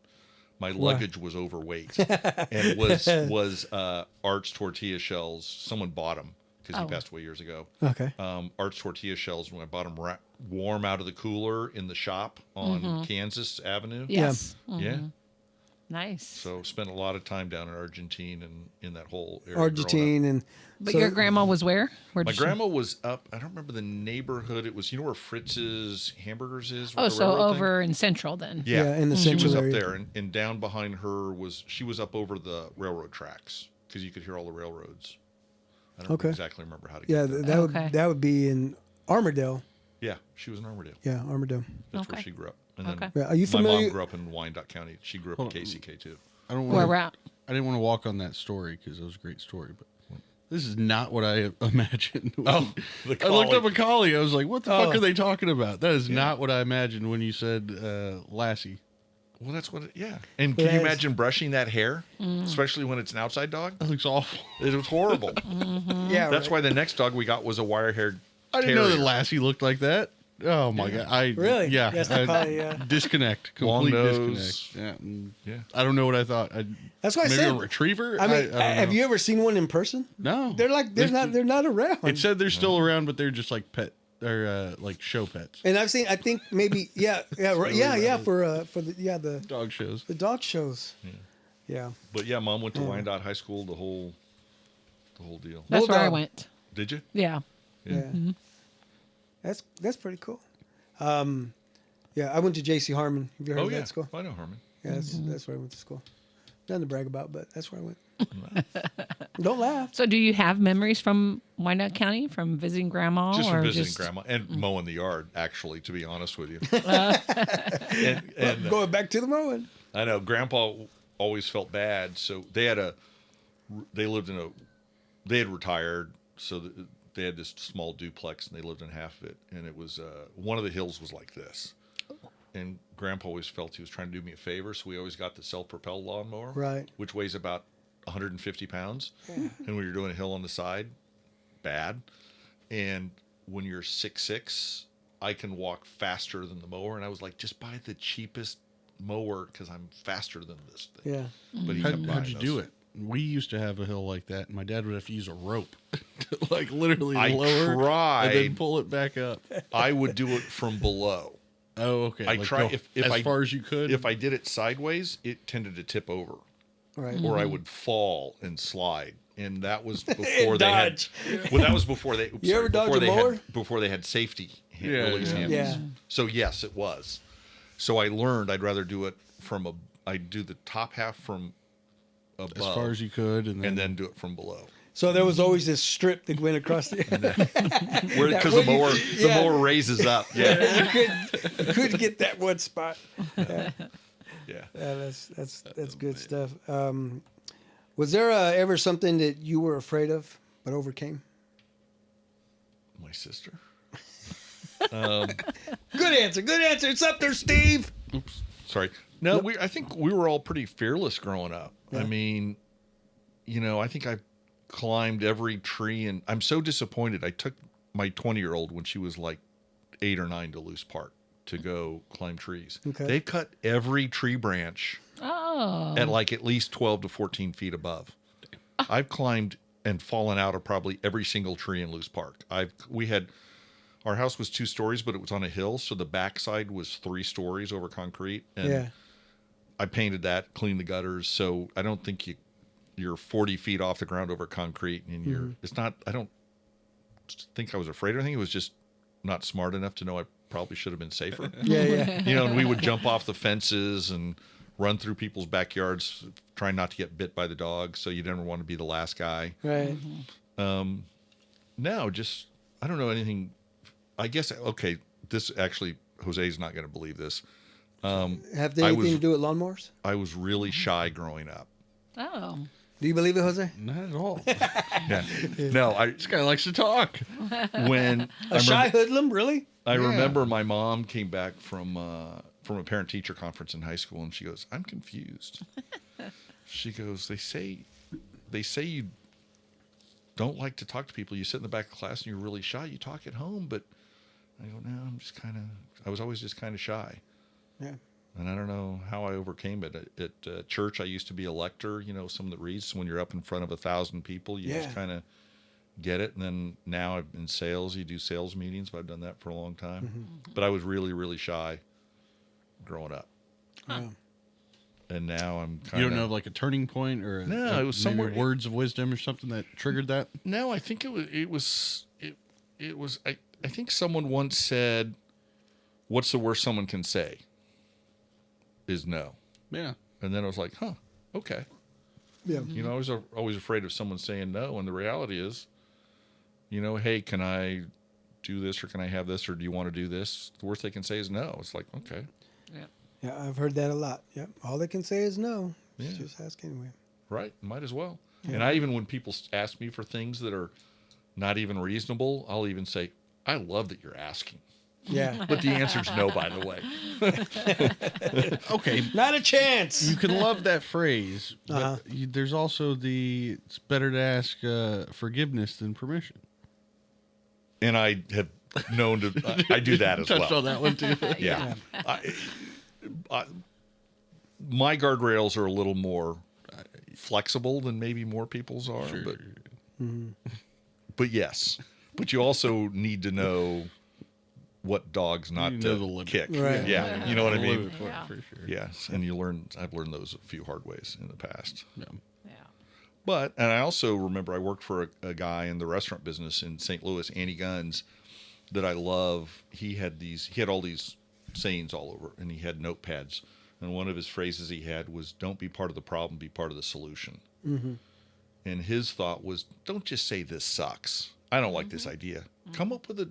My luggage was overweight, and it was Art's tortilla shells. Someone bought them because he passed away years ago. Okay. Art's tortilla shells, when I bought them warm out of the cooler in the shop on Kansas Avenue. Yes. Yeah. Nice. So spent a lot of time down in Argentine and in that whole area. Argentine and. But your grandma was where? My grandma was up. I don't remember the neighborhood. It was, where Fritz's Hamburgers is. Oh, the so railroad over in Central then. thing? Yeah, in the She was Central up area. there, and down behind her she was up over the railroad tracks because you could hear all the railroads. I don't exactly remember how to get Yeah, there. that would be in Armourdale. Yeah, she was in Armourdale. Yeah, Armourdale. That's where she grew up. And then Yeah, are you my familiar? mom grew up in Wyandotte County. She grew up in KCK too. I don't Where want we're at. I didn't want to walk on that story because it was a great story, but this is not what I imagined. Oh, the I looked collie. up a collie. I was like, what the fuck are they talking about? That is not what I imagined when you said Lassie. Well, that's what. And can you imagine brushing that hair, especially when it's an outside dog? That looks awful. It was horrible. Yeah, That's why the next dog we got was a wire-haired. I didn't know that terrier. Lassie looked like that. Oh my god! Really? Yeah. Yes, the collie, yeah. Disconnect. Long Complete nose. disconnect. Yeah. Yeah. I don't know what I thought. That's why I maybe said. a retriever. I mean, don't know. have you ever seen one in person? No. They're like they're not around. It said they're still around, but they're just like pet or like show pets. And I've seen. I think maybe for the Dog shows. the dog shows. Yeah. But yeah, Mom went to Wyandotte High School. The whole deal. That's where I Bulldog. went. Did you? Yeah. Yeah. That's pretty cool. Yeah, I went to J.C. Harmon. Have you heard Oh of yeah. that school? I know Herman. Yeah, that's where I went to school. Nothing to brag about, but that's where I went. Don't laugh. So, do you have memories from Wyandotte County from visiting Grandma, Just or from visiting just Grandma and mowing the yard. Actually, to be honest with you. and Going back to the mowing. I know Grandpa always felt bad, so they had retired, so they had this small duplex, and they lived in half of it, and it was one of the hills was like this, and Grandpa always felt he was trying to do me a favor, so we always got the self-propelled lawnmower, Right. which weighs about 150 pounds, and when you're doing a hill on the side, bad, and when you're 6'6", I can walk faster than the mower, and I was like, just buy the cheapest mower because I'm faster than this thing. Yeah. But he How'd you do it? We used to have a hill like that, and my dad would have to use a rope to like literally I lower tried. and then pull it back up. I would do it from below. Oh, okay. I tried if as I, far as you could. If I did it sideways, it tended to tip over, Right. or I would fall and slide. And that was before they dodge. had. Well, that was before they. You ever dodge a mower? Before they had safety Yeah, release yeah. handles. Yeah. So yes, it was. So I learned I'd rather do it from I'd do the top half from above, as far as you could, and then do it from below. So there was always this strip that went across the. Because the mower raises up. Yeah. you couldn't get that one spot. Yeah, Yeah. that's good stuff. Was there ever something that you were afraid of but overcame? My sister. Good answer. Good answer. It's up there, Steve. Oops. Sorry. No, I think we were all pretty fearless growing up. Yeah. I mean, I think I climbed every tree, and I'm so disappointed. I took my 20-year-old when she was like 8 or 9 to Loose Park to go climb trees. Okay. They've cut every tree branch at least 12 to 14 feet above. I've climbed and fallen out of probably every single tree in Loose Park. Our house was 2 stories, but it was on a hill, so the backside was 3 stories over concrete. And Yeah. I painted that, cleaned the gutters, so I don't think you're 40 feet off the ground over concrete, and it's not. I don't think I was afraid or anything. It was just not smart enough to know I probably should have been safer. Yeah. And we would jump off the fences and run through people's backyards, trying not to get bit by the dog. So you never want to be the last guy. Right. No, just I don't know anything. I guess this actually Jose's not going to believe this. Have they anything to do with lawnmowers? I was really shy growing up. Oh. Do you believe it, Jose? not at all. Yeah. No, This guy likes to talk. when A shy hoodlum, really? I remember my mom came back from a parent-teacher conference in high school, and she goes, "I'm confused." She goes, "They say you don't like to talk to people. You sit in the back of class and you're really shy. You talk at home." But I go, "No, I was always just kind of shy." Yeah. And I don't know how I overcame it. At church, I used to be a lector, someone that reads. So when you're up in front of 1,000 people, you just kind of get it. And then now I'm in sales. You do sales meetings, but I've done that for a long time. Mm-hmm. But I was really, really shy growing up. Yeah. And now I'm kind of... You don't know like a turning point or No, it was maybe somewhere... words of wisdom or something that triggered that? No, I think it was. I think someone once said, "What's the worst someone can say?" Is no. Yeah. And then I was like, huh, okay. Yeah. I was always afraid of someone saying no. And the reality is, hey, can I do this, or can I have this, or do you want to do this? The worst they can say is no. It's like, okay. Yeah, I've heard that a lot. Yep. All they can say is no. Yeah. Just ask anyway. Right. Might as well. Yeah. And I even, when people ask me for things that are not even reasonable, I'll even say, I love that you're asking. Yeah. But the answer's no, by the way. Okay. Not a chance. You can love that phrase, but there's also it's better to ask forgiveness than permission. And I have known to, I do that as well. Touched on that one too. Yeah. My guardrails are a little more flexible than maybe more people's are, Sure. But yes. But you also need to know what dogs not to kick. Right. Yeah. You know what I mean? For sure. Yes. And I've learned those a few hard ways in the past. Yeah. But, and I also remember I worked for a guy in the restaurant business in St. Louis, Andy Guns, that I love. He had all these sayings all over, and he had notepads. And one of his phrases he had was, don't be part of the problem, be part of the solution. Mm-hmm. And his thought was, don't just say this sucks. I don't like this idea. Come up with a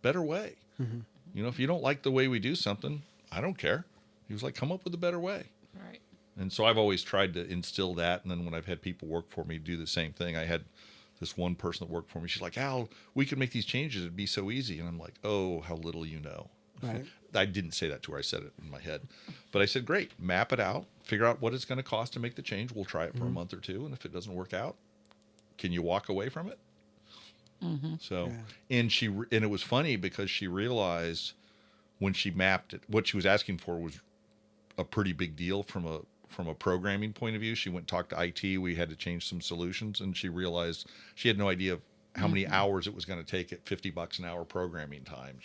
better way. Mm-hmm. You know, if you don't like the way we do something, I don't care. He was like, come up with a better way. Right. And so I've always tried to instill that. And then when I've had people work for me do the same thing, I had this one person that worked for me. She's like, Al, we can make these changes. It'd be so easy. And I'm like, oh, how little you know. Right. I didn't say that to her. I said it in my head. But I said, great, map it out. Figure out what it's going to cost to make the change. We'll try it for a month or two. And if it doesn't work out, can you walk away from it? Mm-hmm. So, and it was funny because she realized when she mapped it, what she was asking for was a pretty big deal from a programming point of view. She went and talked to IT. We had to change some solutions, and she realized she had no idea how many hours it was going to take at $50 an hour programming time.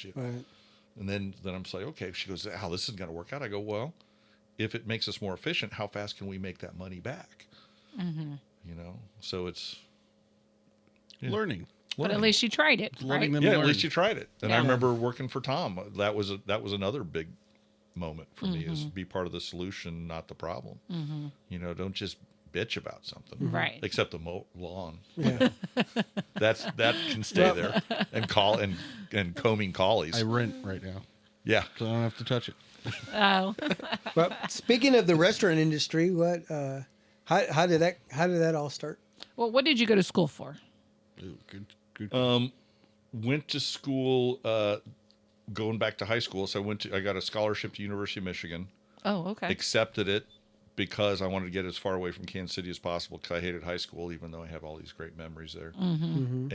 And then I'm just like, okay. She goes, Al, this isn't going to work out. I go, well, if it makes us more efficient, how fast can we make that money back? Mm-hmm. You know, so it's learning. But at least you tried it, right? At least you tried it. And I remember working for Tom. That was another big moment for me, is be part of the solution, not the problem. Mm-hmm. You know, don't just bitch about something, right? Except the lawn. Yeah. that can stay there, and combing collies. I rent right now. Yeah, so I don't have to touch it. Oh. Well, speaking of the restaurant industry, what? How did that all start? Well, what did you go to school for? Ooh, good. Went to school. Going back to high school, so I got a scholarship to University of Michigan. Oh, okay. Accepted it because I wanted to get as far away from Kansas City as possible, because I hated high school, even though I have all these great memories there. Mm-hmm.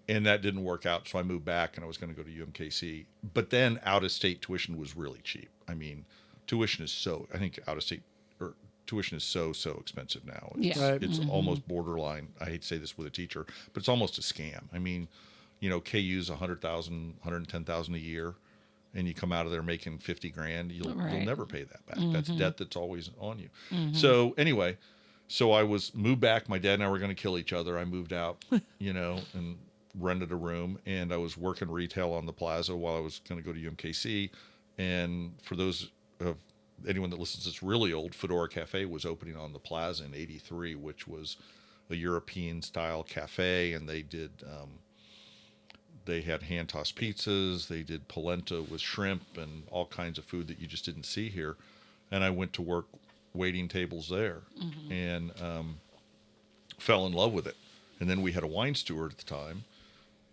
And that didn't work out, so I moved back, and I was going to go to UMKC. But then out-of-state tuition was really cheap. I mean, tuition is so expensive now. It's almost borderline. I hate to say this with a teacher, but it's almost a scam. I mean, you know, KU's $100,000, $110,000 a year, and you come out of there making $50,000, you'll never pay that back. Mm-hmm. That's debt that's always on you. Mm-hmm. So anyway, I moved back. My dad and I were going to kill each other. I moved out, you know, and rented a room, and I was working retail on the plaza while I was going to go to UMKC. And for anyone that listens that's really old, Fedora Cafe was opening on the plaza in '83, which was a European style cafe, and they did they had hand tossed pizzas, they did polenta with shrimp and all kinds of food that you just didn't see here. And I went to work waiting tables there, and fell in love with it. And then we had a wine steward at the time,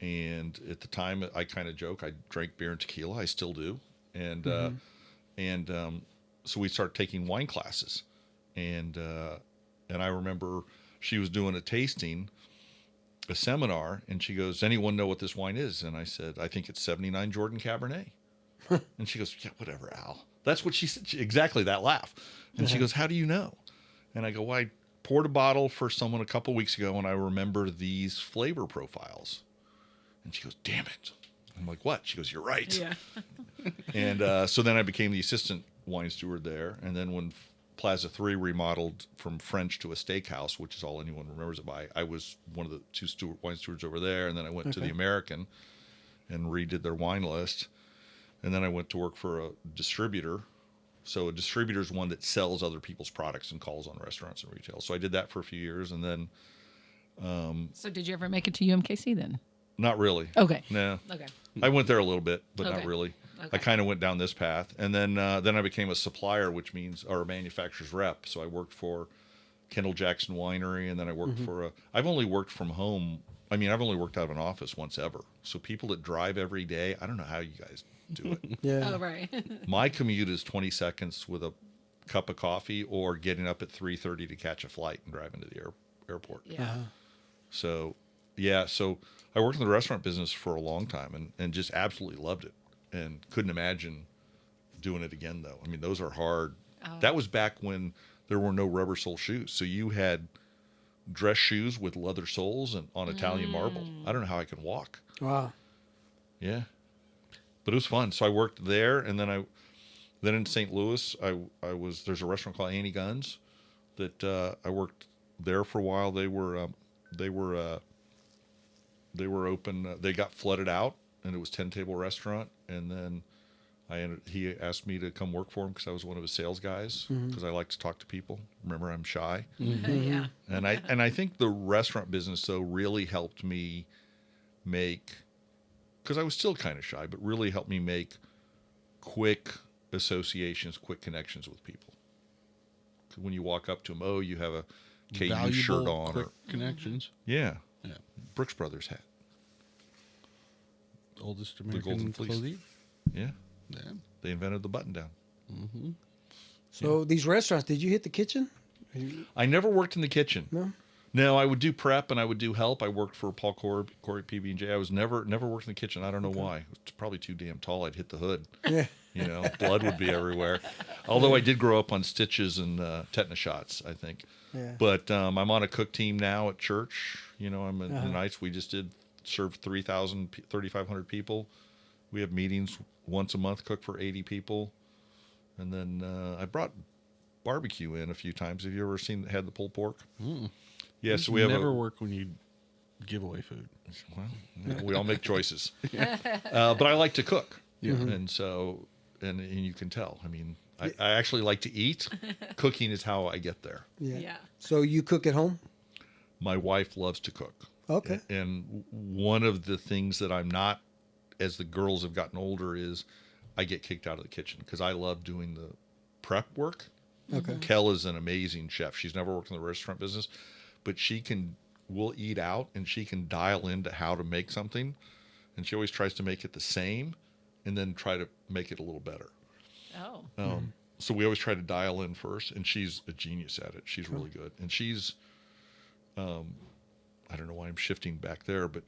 and at the time I kind of joke, I drank beer and tequila. I still do. And so we started taking wine classes, and I remember she was doing a seminar, and she goes, anyone know what this wine is? And I said, I think it's 79 Jordan Cabernet. And she goes, yeah, whatever, Al. That's what she said. Exactly that laugh. And she goes, how do you know? And I go, well, I poured a bottle for someone a couple weeks ago, and I remember these flavor profiles. And she goes, damn it. I'm like, what? She goes, you're right. Yeah. And so then I became the assistant wine steward there. And then when Plaza 3 remodeled from French to a steakhouse, which is all anyone remembers it by, I was one of the two wine stewards over there. And then I went to the American and redid their wine list. And then I went to work for a distributor. So a distributor is one that sells other people's products and calls on restaurants and retail. So I did that for a few years. And then... so did you ever make it to UMKC then? Not really. Okay. No. Okay. I went there a little bit, but not really. Okay. I kind of went down this path. And then I became a supplier, which means, or a manufacturer's rep. So I worked for Kendall Jackson Winery, and then I worked for I've only worked from home. I mean, I've only worked out of an office once ever. So people that drive every day, I don't know how you guys do it. Yeah. Oh, right. My commute is 20 seconds with a cup of coffee or getting up at 3:30 to catch a flight and drive into the airport. Yeah. So, yeah, so I worked in the restaurant business for a long time and just absolutely loved it and couldn't imagine doing it again, though. I mean, those are hard. Oh. That was back when there were no rubber sole shoes. So you had dress shoes with leather soles and on Italian marble. I don't know how I could walk. Wow. Yeah. But it was fun. So I worked there, and then in St. Louis, there's a restaurant called Annie Gunn's that I worked there for a while. They were open. They got flooded out, and it was 10-table restaurant. And then he asked me to come work for him because I was one of his sales guys because I like to talk to people. Remember, I'm shy. Yeah. And I think the restaurant business though really helped me make, because I was still kind of shy, but really helped me make quick associations, quick connections with people. When you walk up to them, oh, you have a KU Valuable, shirt on, quick or connections. yeah, Yeah. Brooks Brothers hat, Oldest Golden American Fleece. clothing. yeah, Yeah. they invented the button down. So these restaurants, did you hit the kitchen? I never worked in the kitchen. No. No, I would do prep and I would do help. I worked for Paul Corey PB&J. I was never worked in the kitchen. I don't know why. It's probably too damn tall. I'd hit the hood. Yeah. You know, blood would be everywhere. Although I did grow up on stitches and tetanus shots, I think. Yeah. But I'm on a cook team now at church. You know, I'm in the nights. We just served 3,500 people. We have meetings once a month, cook for 80 people. And then I brought barbecue in a few times. Have you ever had the pulled pork? Yeah, so we have never work when you give away food. Well, yeah, we all make choices. But I like to cook. Yeah. And so, and you can tell. I mean, I actually like to eat. Cooking is how I get there. Yeah. Yeah. So you cook at home? My wife loves to cook. Okay. And one of the things that I'm not, as the girls have gotten older, is I get kicked out of the kitchen because I love doing the prep work. Okay. Kel is an amazing chef. She's never worked in the restaurant business, but we'll eat out and she can dial into how to make something. And she always tries to make it the same and then try to make it a little better. Oh. So we always try to dial in first, and she's a genius at it. She's really good. And she's, I don't know why I'm shifting back there, but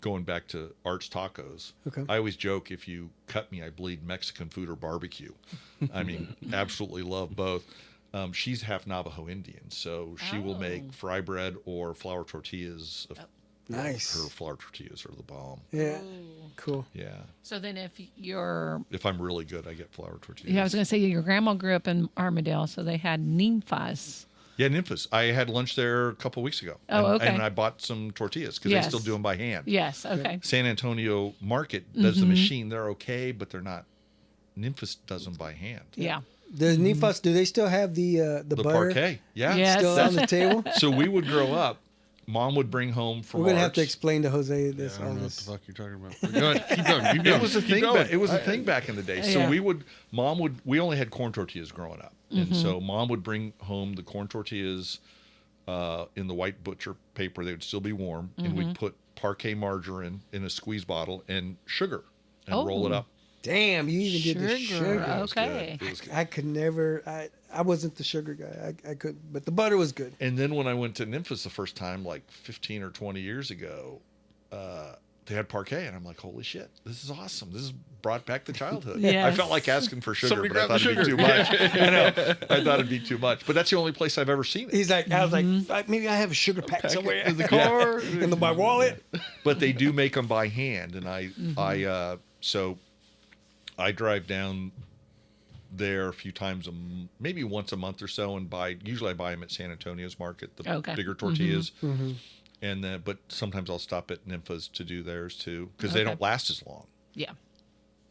going back to Art's Tacos, Okay. I always joke, if you cut me, I bleed Mexican food or barbecue. I mean, absolutely love both. She's half Navajo Indian, so she will make fry bread or flour tortillas. Nice. Her flour tortillas are the bomb. Yeah. Cool. Yeah. So then if you're, If I'm really good, I get flour tortillas. yeah, I was going to say your grandma grew up in Armadale, so they had ninfas. Yeah, Nymphas. I had lunch there a couple of weeks ago. Oh, and, okay. And I bought some tortillas because Yes. they still do them by hand. Yes. Okay. San Antonio Market does the machine. They're okay, but they're not. Nymphas does them by hand. Yeah. The Nifas, do they still have the The butter parquet. Yeah. Yes. still on the table? So we would grow up. Mom would bring home from We're gonna have Arts. to explain to Jose this. I all don't know what this. the fuck you're talking about. Go ahead. Keep going. Keep going. It was a Keep thing. going. It was a thing back in the day. So Yeah. Mom would. We only had corn tortillas growing up, and so Mom would bring home the corn tortillas in the white butcher paper. They would still be warm, and we'd put parquet margarine in a squeeze bottle and sugar, and roll it Oh. up. Damn, you even did the sugar. It was good. Okay. It was good. I could never. I wasn't the sugar guy. I couldn't. But the butter was good. And then when I went to Nymphas the first time, like 15 or 20 years ago, they had parquet, and I'm like, holy shit, this is awesome. This has brought back the childhood. Yes. I felt like asking for sugar, Somebody but I grab thought the it'd be too sugar. much. I know. I thought it'd be too much. But that's the only place I've ever seen it. He's like, I was like, maybe I have a sugar pack somewhere in the Yeah. car, in my wallet. But they do make them by hand, and so I drive down there a few times, maybe once a month or so, and usually I buy them at San Antonio's market, the Okay. bigger tortillas. And then, but sometimes I'll stop at Nymphas to do theirs too, because they Okay. don't last as long. Yeah.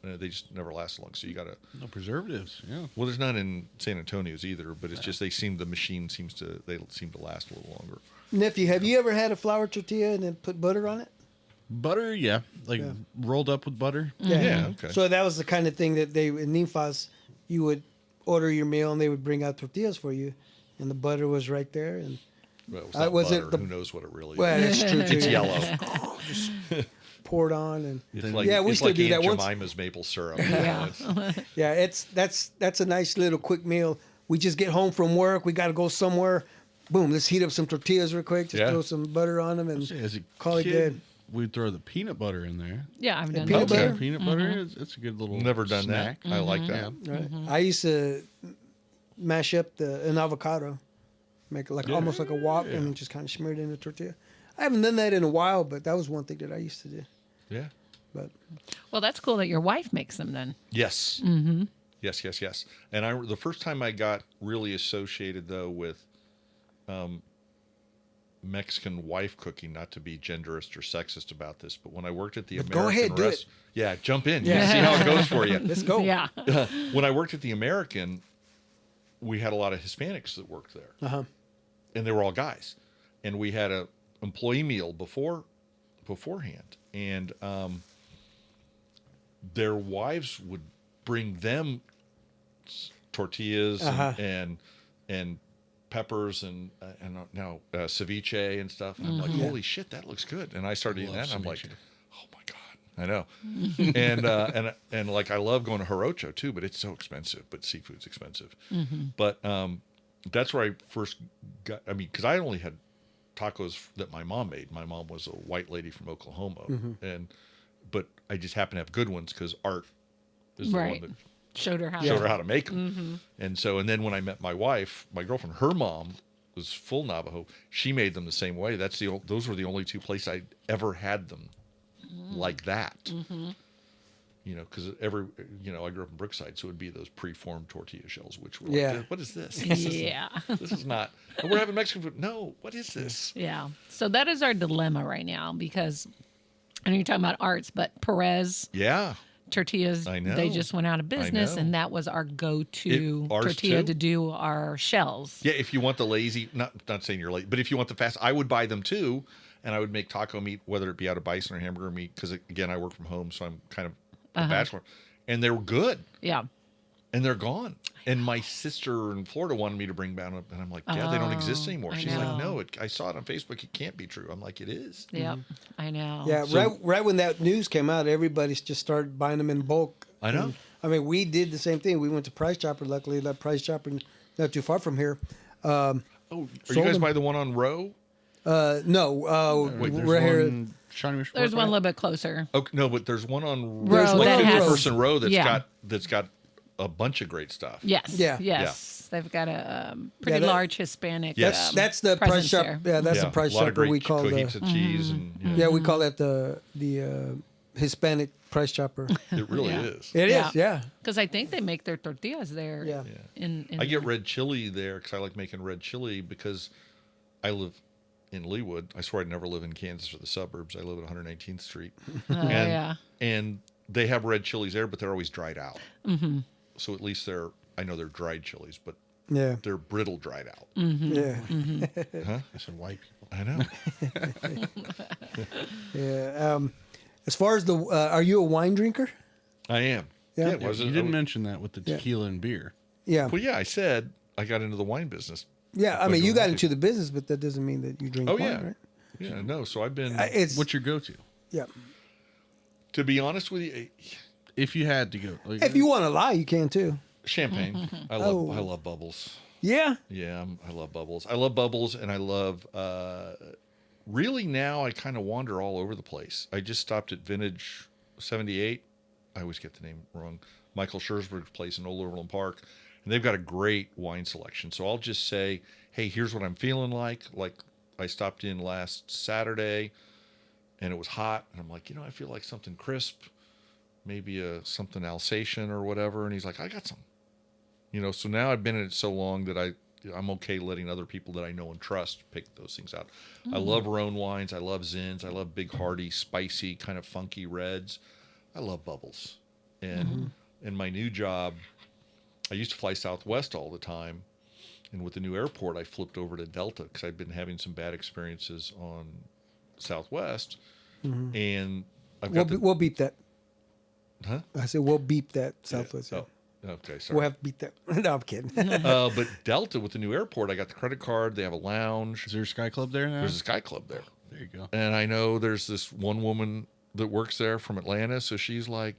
They just never last as long. So you gotta. No preservatives. Yeah. Well, there's none in San Antonio's either, but it's just the machine seems to last a little longer. Nephew, have you ever had a flour tortilla and then put butter on it? Butter, yeah. Like rolled up with butter. Yeah, okay. So that was the kind of thing that in Ninfas, you would order your meal and they would bring out tortillas for you, and the butter was right there. And Well, it was, was butter. it the- Who knows what it really well, is? it's true. It's too. yellow. Poured on, and It's like, yeah, we it's still like do Aunt that once. Jemima's maple syrup. Yeah. Yeah, that's a nice little quick meal. We just get home from work. We got to go somewhere. Boom, let's heat up some tortillas real quick. Just Yeah. throw some butter on them and As a call it kid, good. we'd throw the peanut butter in there. Yeah, I've done peanut that. butter? too. Peanut butter, it's a good little Never done snack. that. I like that. Right. I used to mash up an avocado, make it like almost like a wok, and then just kind of smear it in the tortilla. I haven't done that in a while, but that was one thing that I used to do. Yeah. But Well, that's cool that your wife makes them then. Yes. Yes, yes, yes. And the first time I got really associated though with Mexican wife cooking, not to be genderist or sexist about this, but when I worked at the But American go ahead, do it. Yeah, jump in. Yeah. See how it goes for you. let's go. Yeah. When I worked at the American, we had a lot of Hispanics that worked there. Uh-huh. And they were all guys. And we had a employee meal beforehand. And their wives would bring them tortillas and peppers and now ceviche and stuff. And I'm like, holy shit, that looks good. And I started eating that, and I'm like, ceviche. oh my god, I know. and like I love going to Jarocho too, but it's so expensive. But seafood's expensive. But that's where I first got. I mean, because I only had tacos that my mom made. My mom was a white lady from Oklahoma, but I just happened to have good ones because Art is the Right. one that Showed her how. showed her how to make them. And then when I met my wife, my girlfriend, her mom was full Navajo. She made them the same way. Those were the only two places I ever had them like that. You know, because I grew up in Brookside, so it would be those preformed tortilla shells, which were like, what is this? Yeah. This is not. We're having Mexican food. No, what is this? Yeah. So that is our dilemma right now because I know you're talking about Arts, but Perez Yeah. tortillas, I know. they just went out of business, know. and that was our go-to Ours tortilla too? to do our shells. Yeah, if you want the lazy, not saying you're late, but if you want the fast, I would buy them too, and I would make taco meat, whether it be out of bison or hamburger meat, because again, I work from home, so I'm kind of a bachelor, and they were good, Yeah. and they're gone. And my sister in Florida wanted me to bring down, and I'm like, yeah, they don't exist anymore. I She's know. like, no, I saw it on Facebook. It can't be true. I'm like, it is. Yep. I know. Yeah, right when that news came out, everybody just started buying them in bulk. I know. And, I mean, we did the same thing. We went to Price Chopper. Luckily, that Price Chopper not too far from here. Oh, are you Sold guys them. by the one on Row? No, Wait, there's we're here. one Shawnee Mission There's Park, one a right? little bit closer. Oh no, but there's one on Row one that on has 50-person row yeah. that's got a bunch of great stuff. Yes. Yeah. Yes. They've got a pretty that- large Hispanic. Yes. That's the Price presence Shopper. there. Yeah, that's Yeah, the Price a lot of Chopper great we call heaps the. of cheese and Yeah, we call that the Hispanic Price Chopper. it really Yeah. is. It Yeah. is, yeah. Because I think they make their tortillas there. Yeah. In I get red chili there because I like making red chili because I live in Leawood. I swear I'd never live in Kansas or the suburbs. I live at 119th Street. yeah. And they have red chilies there, but they're always dried out. So at least I know they're dried chilies, but Yeah, they're brittle dried out. yeah, I said white people. I know. yeah. As far as are you a wine drinker? I am. Yeah. was You it? didn't mention that with the Yeah. tequila and beer. Yeah, Well, yeah, I said I got into the wine business. yeah. I Like mean, a you got wine. into the business, but that doesn't mean that you drink Oh, wine, yeah. right? Yeah, no. So I've been, It's What's your go-to? yeah. to be honest with you, If you had to go, like, If you want to lie, you can too. champagne. I love bubbles. Yeah, Yeah, I love bubbles. I love bubbles, and I love. Really, now I kind of wander all over the place. I just stopped at Vintage 78. I always get the name wrong. Michael Scherzberg's place in Old Overland Park, and they've got a great wine selection. So I'll just say, hey, here's what I'm feeling like. Like I stopped in last Saturday, and it was hot, and I'm like, I feel like something crisp, maybe something Alsatian or whatever. And he's like, I got some. So now I've been in it so long that I'm okay letting other people that I know and trust pick those things out. I love Rhone wines. I love Zins. I love big, hearty, spicy, kind of funky reds. I love bubbles. And in my new job, I used to fly Southwest all the time. And with the new airport, I flipped over to Delta because I'd been having some bad experiences on Southwest. And I've got we'll beep that. Huh? I said we'll beep that Southwest. Oh. Okay, sorry. We'll have to beat that. No, I'm kidding. But Delta with the new airport, I got the credit card. They have a lounge. Is there a Sky Club there now? There's a Sky Club there. There you go. And I know there's this one woman that works there from Atlanta. So she's like,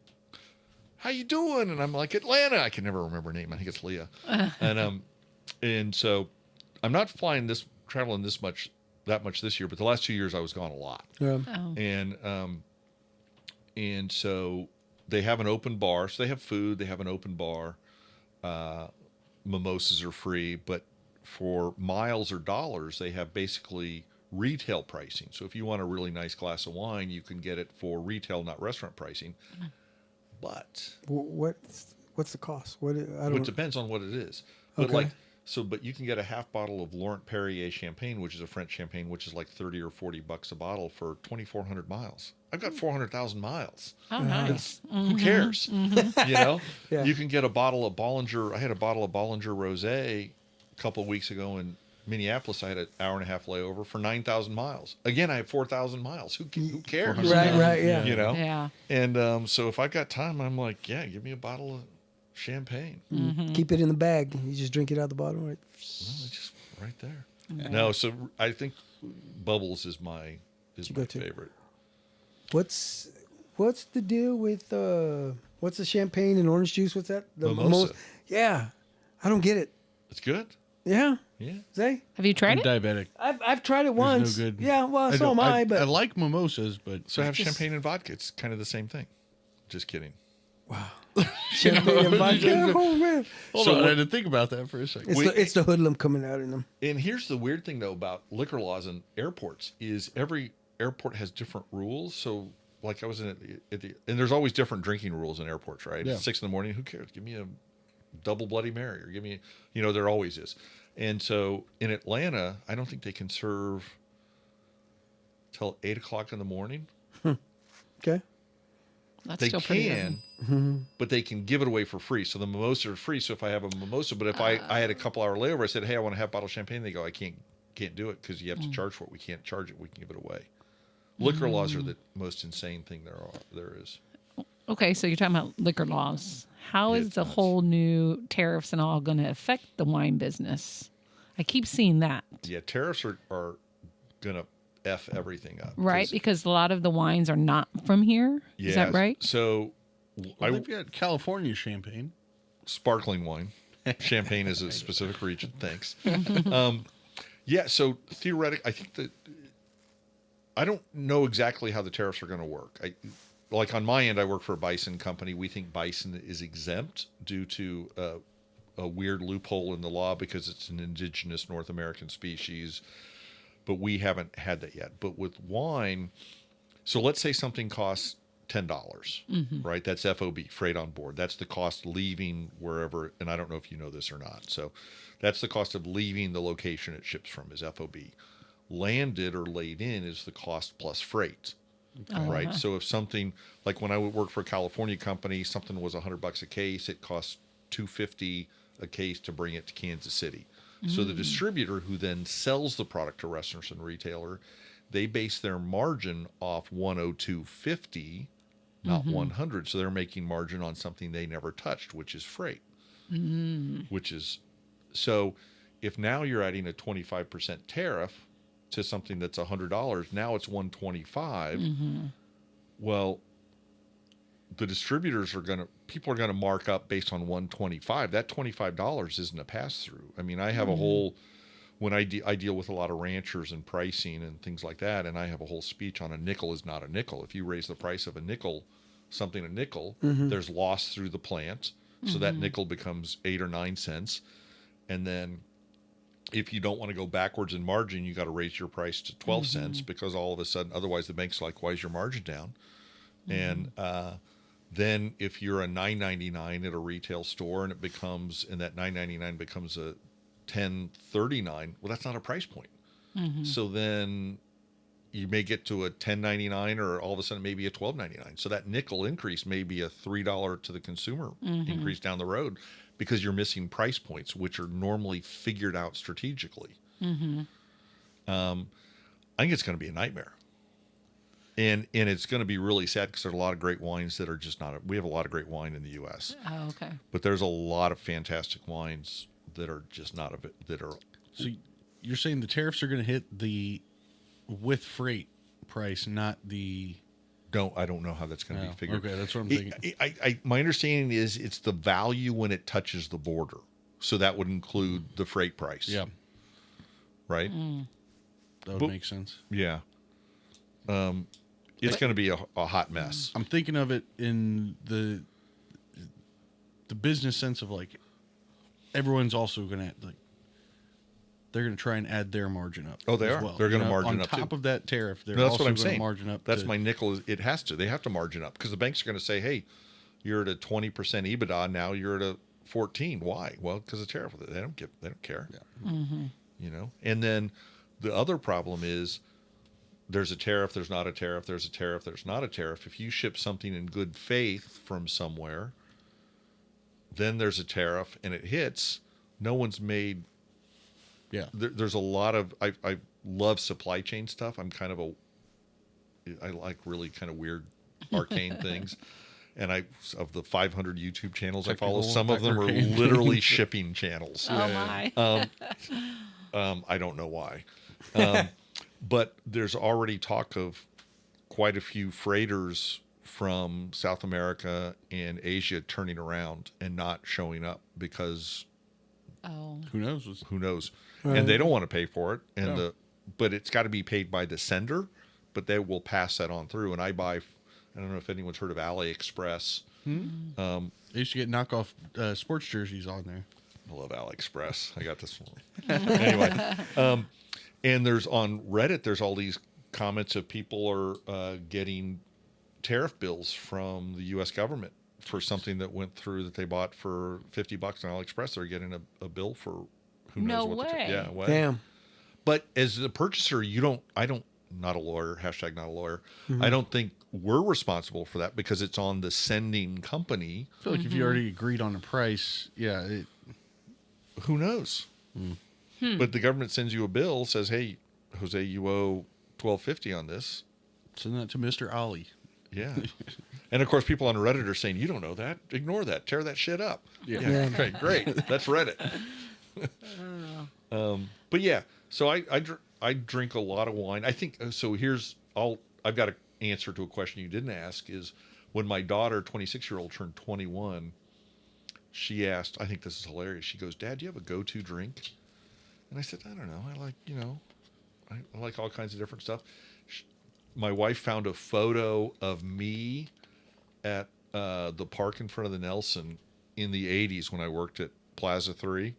how you doing? And I'm like, Atlanta. I can never remember her name. I think it's Leah. And so I'm not traveling that much this year, but the last 2 years I was gone a lot. And so they have an open bar. So they have food. They have an open bar. Mimosas are free, but for miles or dollars, they have basically retail pricing. So if you want a really nice glass of wine, you can get it for retail, not restaurant pricing. But what's the cost? it depends on what it is. But Okay. but you can get a half bottle of Laurent Perrier champagne, which is a French champagne, which is like $30 or $40 a bottle for 2,400 miles. I've got 400,000 miles. Oh, nice. Who cares? You know, Yeah. you can get a bottle of Bollinger. I had a bottle of Bollinger Rosé a couple of weeks ago in Minneapolis. I had an hour and a half layover for 9,000 miles. Again, I have 4,000 miles. Who cares? Right, yeah. You know? Yeah. And so if I've got time, I'm like, yeah, give me a bottle of champagne. Keep it in the bag. You just drink it out the bottom, right? Well, it's just right there. No, so I think Bubbles is my go-to. favorite. What's the deal with what's the champagne and orange juice? What's that? The Mimosa. Yeah, I don't get it. It's good. Yeah, Yeah. Zay, Have you tried I'm it? diabetic. I've tried it There's once. no good. Yeah, well, so am I. But I like mimosas, but So have just- champagne and vodka. It's kind of the same thing. Just kidding. champagne and vodka. Oh man, hold So on, I what- had to think about that for a second. it's the hoodlum coming out in them. And here's the weird thing though about liquor laws in airports is every airport has different rules. So like I was and there's always different drinking rules in airports, right? Yeah. At 6 a.m, who cares? Give me a double Bloody Mary or give me, there always is. And so in Atlanta, I don't think they can serve till 8 o'clock in the morning. Okay. That's They still pretty good. can, but they can give it away for free. So the mimosa are free. So if I have a mimosa, but if I had a couple hour layover, I said, hey, I want to have a bottle of champagne. They go, I can't do it because you have to charge for it. We can't charge it. We can give it away. Liquor laws are the most insane thing there is. Okay, so you're talking about liquor laws. How is It's the nuts. whole new tariffs and all going to affect the wine business? I keep seeing that. Yeah, tariffs are going to F everything up. Right, 'Cause- because a lot of the wines are not from here. Is that yeah, right? So Well, they've got California champagne. sparkling wine. Champagne is a specific region. Thanks. Yeah, so theoretically, I think that I don't know exactly how the tariffs are going to work. Like on my end, I work for a Bison company. We think Bison is exempt due to a weird loophole in the law because it's an indigenous North American species, but we haven't had that yet. But with wine, so let's say something costs $10, right? That's FOB, freight on board. That's the cost leaving wherever, and I don't know if you know this or not. So that's the cost of leaving the location it ships from is FOB. Landed or laid in is the cost plus freight, right? So if something, like when I would work for a California company, something was $100 a case, it costs $250 a case to bring it to Kansas City. So the distributor who then sells the product to restaurants and retailer, they base their margin off 102.50, not 100. So they're making margin on something they never touched, which is freight. Which is, so if now you're adding a 25% tariff to something that's $100, now it's 125. Well, the distributors people are going to mark up based on 125. That $25 isn't a pass through. I mean, I have a whole, when I deal with a lot of ranchers and pricing and things like that, and I have a whole speech on a nickel is not a nickel. If you raise the price of a nickel, there's loss through the plant. So that nickel becomes 8 or 9 cents. And then if you don't want to go backwards in margin, you got to raise your price to 12 cents because all of a sudden, otherwise the bank's like, why is your margin down? And then if you're a $9.99 at a retail store and that $9.99 becomes a $10.39, well, that's not a price point. So then you may get to a $10.99 or all of a sudden maybe a $12.99. So that nickel increase may be a $3 to the consumer increase down the road because you're missing price points, which are normally figured out strategically. I think it's going to be a nightmare. And it's going to be really sad because there's a lot of great wines that are just not. We have a lot of great wine in the U.S. Oh, okay. But there's a lot of fantastic wines that are just not of it. That are. So you're saying the tariffs are going to hit the with freight price, not the. I don't know how that's going to be figured. Okay, that's what I'm thinking. My understanding is it's the value when it touches the border. So that would include the freight price. Yeah. Right? That would make sense. Yeah. It's going to be a hot mess. I'm thinking of it in the business sense of like everyone's also going to like they're going to try and add their margin up. Oh, they are. Well. They're going to margin up on top of that tariff. They're that's also what I'm going saying. to margin up. That's my nickel. It has to. They have to margin up because the banks are going to say, "Hey, you're at a 20% EBITDA now. You're at a 14. Why? Well, because of tariff. They don't care. Yeah. You know. And then the other problem is there's a tariff. There's not a tariff. There's a tariff. There's not a tariff. If you ship something in good faith from somewhere, then there's a tariff and it hits. No one's made. Yeah. There's a lot of I love supply chain stuff. I like really kind of weird arcane things. And of the 500 YouTube channels I follow, some of them are literally shipping channels. Oh my. I don't know why. But there's already talk of quite a few freighters from South America and Asia turning around and not showing up because who knows? who knows? Right. And they don't want to pay for it. And No. but it's got to be paid by the sender, but they will pass that on through. And I don't know if anyone's heard of AliExpress. They used to get knockoff sports jerseys on there. I love AliExpress. I got this one. Anyway, and there's on Reddit, there's all these comments of people are getting tariff bills from the U.S. government for something that went through that they bought for $50 on AliExpress. They're getting a bill for who knows No what. way. Yeah, way. Damn. But as the purchaser, not a lawyer, hashtag not a lawyer. I don't think we're responsible for that because it's on the sending company. I feel like if you already agreed on a price, Who knows? But the government sends you a bill, says, "Hey, Jose, you owe $12.50 on this." send that to Mr. Ali. Yeah. And of course, people on Reddit are saying, "You don't know that. Ignore that. Tear that shit up." Yeah. Okay, great. That's Reddit. But yeah, so I drink a lot of wine. I think so. I've got an answer to a question you didn't ask. Is when my daughter, 26-year-old, turned 21. She asked, I think this is hilarious. She goes, "Dad, do you have a go-to drink?" And I said, "I don't know. I like all kinds of different stuff." My wife found a photo of me at the park in front of the Nelson in the 80s when I worked at Plaza 3.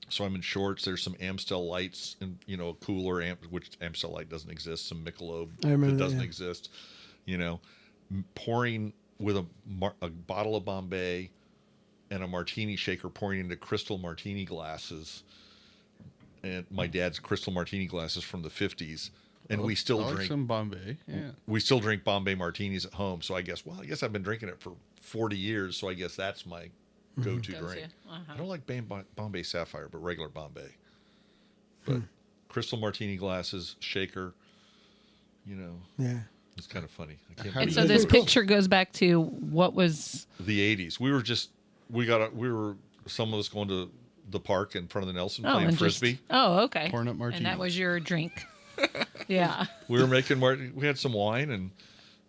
So I'm in shorts. There's some Amstel lights and, a cooler, which Amstel light doesn't exist. Some Michelob that doesn't exist. Pouring with a bottle of Bombay and a martini shaker, pouring into crystal martini glasses. And my dad's crystal martini glasses from the 50s. And we still I like drink some Bombay. Yeah. We still drink Bombay martinis at home. So I guess I've been drinking it for 40 years. So I guess that's my go-to drink. I don't like Bombay Sapphire, but regular Bombay. But crystal martini glasses, shaker, Yeah. it's kind of funny. And so this picture goes back to what was the 80s. We were some of us going to the park in front of the Nelson playing and Frisbee. Okay. Pouring up martinis. And that was your drink. Yeah. We were we had some wine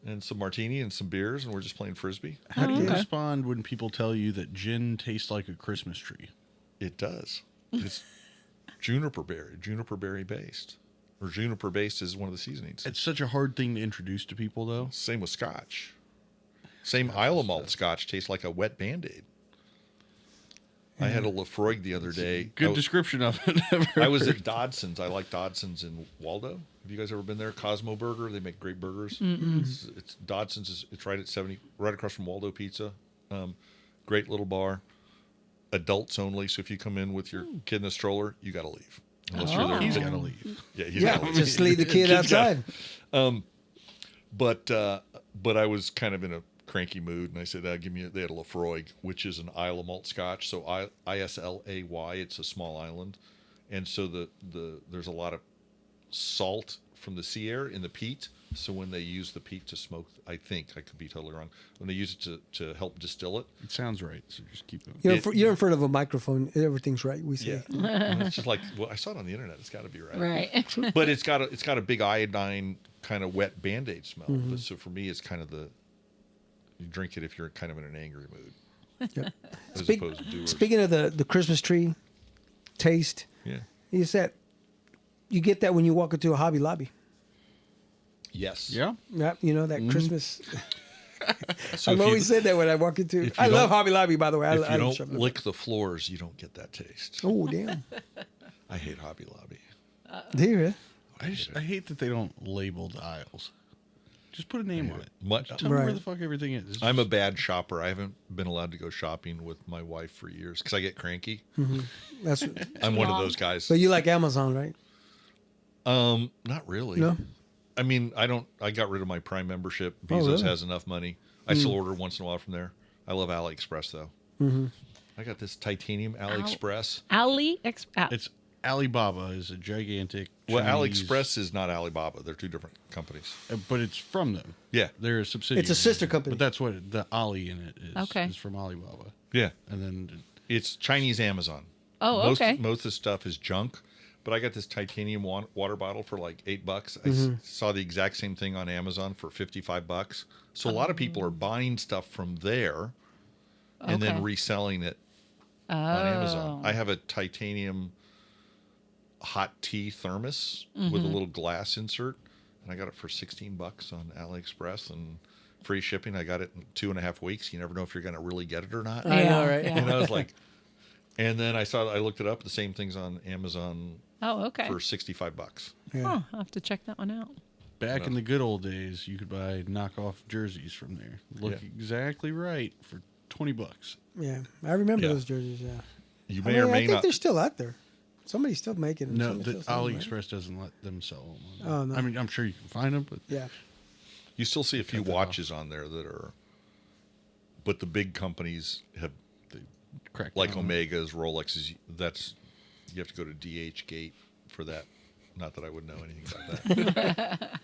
and some martini and some beers, and we're just playing Frisbee. How do you respond when people tell you that gin tastes like a Christmas tree? It does. It's juniper berry based. Or juniper based is one of the seasonings. It's such a hard thing to introduce to people, though. Same with Scotch. Same Isle of Malt Scotch tastes like a wet Band-Aid. I had a Lafroig the other day. Good description of it. I was at Dodson's. I like Dodson's in Waldo. Have you guys ever been there? Cosmo Burger. They make great burgers. It's Dodson's. It's right at right across from Waldo Pizza. Great little bar. Adults only. So if you come in with your kid in a stroller, you got to leave. Unless you're there. He's got to leave. Yeah, he's got to leave. Just leave the kid outside. But I was kind of in a cranky mood, and I said, "Give me." They had a Lafroig, which is an Isle of Malt Scotch. So Islay. It's a small island, and so there's a lot of salt from the sea air in the peat. So when they use the peat to smoke, I think I could be totally wrong. When they use it to help distill it, It sounds right, so just keep going. You're in front of a microphone. Everything's right. We say. and it's just like, well, I saw it on the internet. It's got to be right. Right. But it's got a big iodine kind of wet Band-Aid smell. But so for me, it's kind of you drink it if you're kind of in an angry mood. Yep. As opposed to doers. Speaking of the Christmas tree taste, Yeah. you said you get that when you walk into a Hobby Lobby. Yes. Yeah. Yep, you know that Christmas. So I've always said that when I walk into. if you I love don't- Hobby Lobby, by the way. If I you love don't shopping. lick the floors, you don't get that taste. Oh damn! I hate Hobby Lobby. Do you? I hate that they don't label the aisles. Just put a name on it. What? Tell me where Right. the fuck everything is. It's I'm a just- bad shopper. I haven't been allowed to go shopping with my wife for years because I get cranky. That's. I'm one of Long. those guys. So you like Amazon, right? Not really. No. I mean, I don't. I got rid of my Prime membership. Oh, Bezos really? has enough money. I still order once in a while from there. I love AliExpress though. I got this titanium AliExpress. It's Alibaba is a gigantic. Well, Chinese- AliExpress is not Alibaba. They're two different companies. but it's from them. Yeah. They're a subsidiary. It's a sister company. But that's what the Ali in it is. Okay. Is from Alibaba, Yeah. and then It's Chinese Amazon. Oh, okay. Most of the stuff is junk, but I got this titanium water bottle for like $8. I saw the exact same thing on Amazon for $55. So a lot of people are buying stuff from there and then Okay. reselling it on Amazon. I have a titanium hot tea thermos with a little glass insert, and I got it for $16 on AliExpress and free shipping. I got it in 2.5 weeks. You never know if you're going to really get it or not. I know, right? Yeah. And I was like, and then I looked it up. The same thing's on Amazon Oh, okay. for $65. Yeah. Huh, I'll have to check that one out. back in the good old days, you could buy knockoff jerseys from there. Look Yeah. exactly right for $20. Yeah, I remember Yeah. those jerseys. Yeah, You I may mean, or I may think not. they're still out there. Somebody's still making them. No, Somebody's the still selling them, right? AliExpress doesn't let them sell them. Oh, no. I mean, I'm sure you can find them, but Yeah, You still see a few Cut that watches on there that are, but the big companies have, crack like down. Omegas, Rolexes. You have to go to DH Gate for that. Not that I would know anything about that.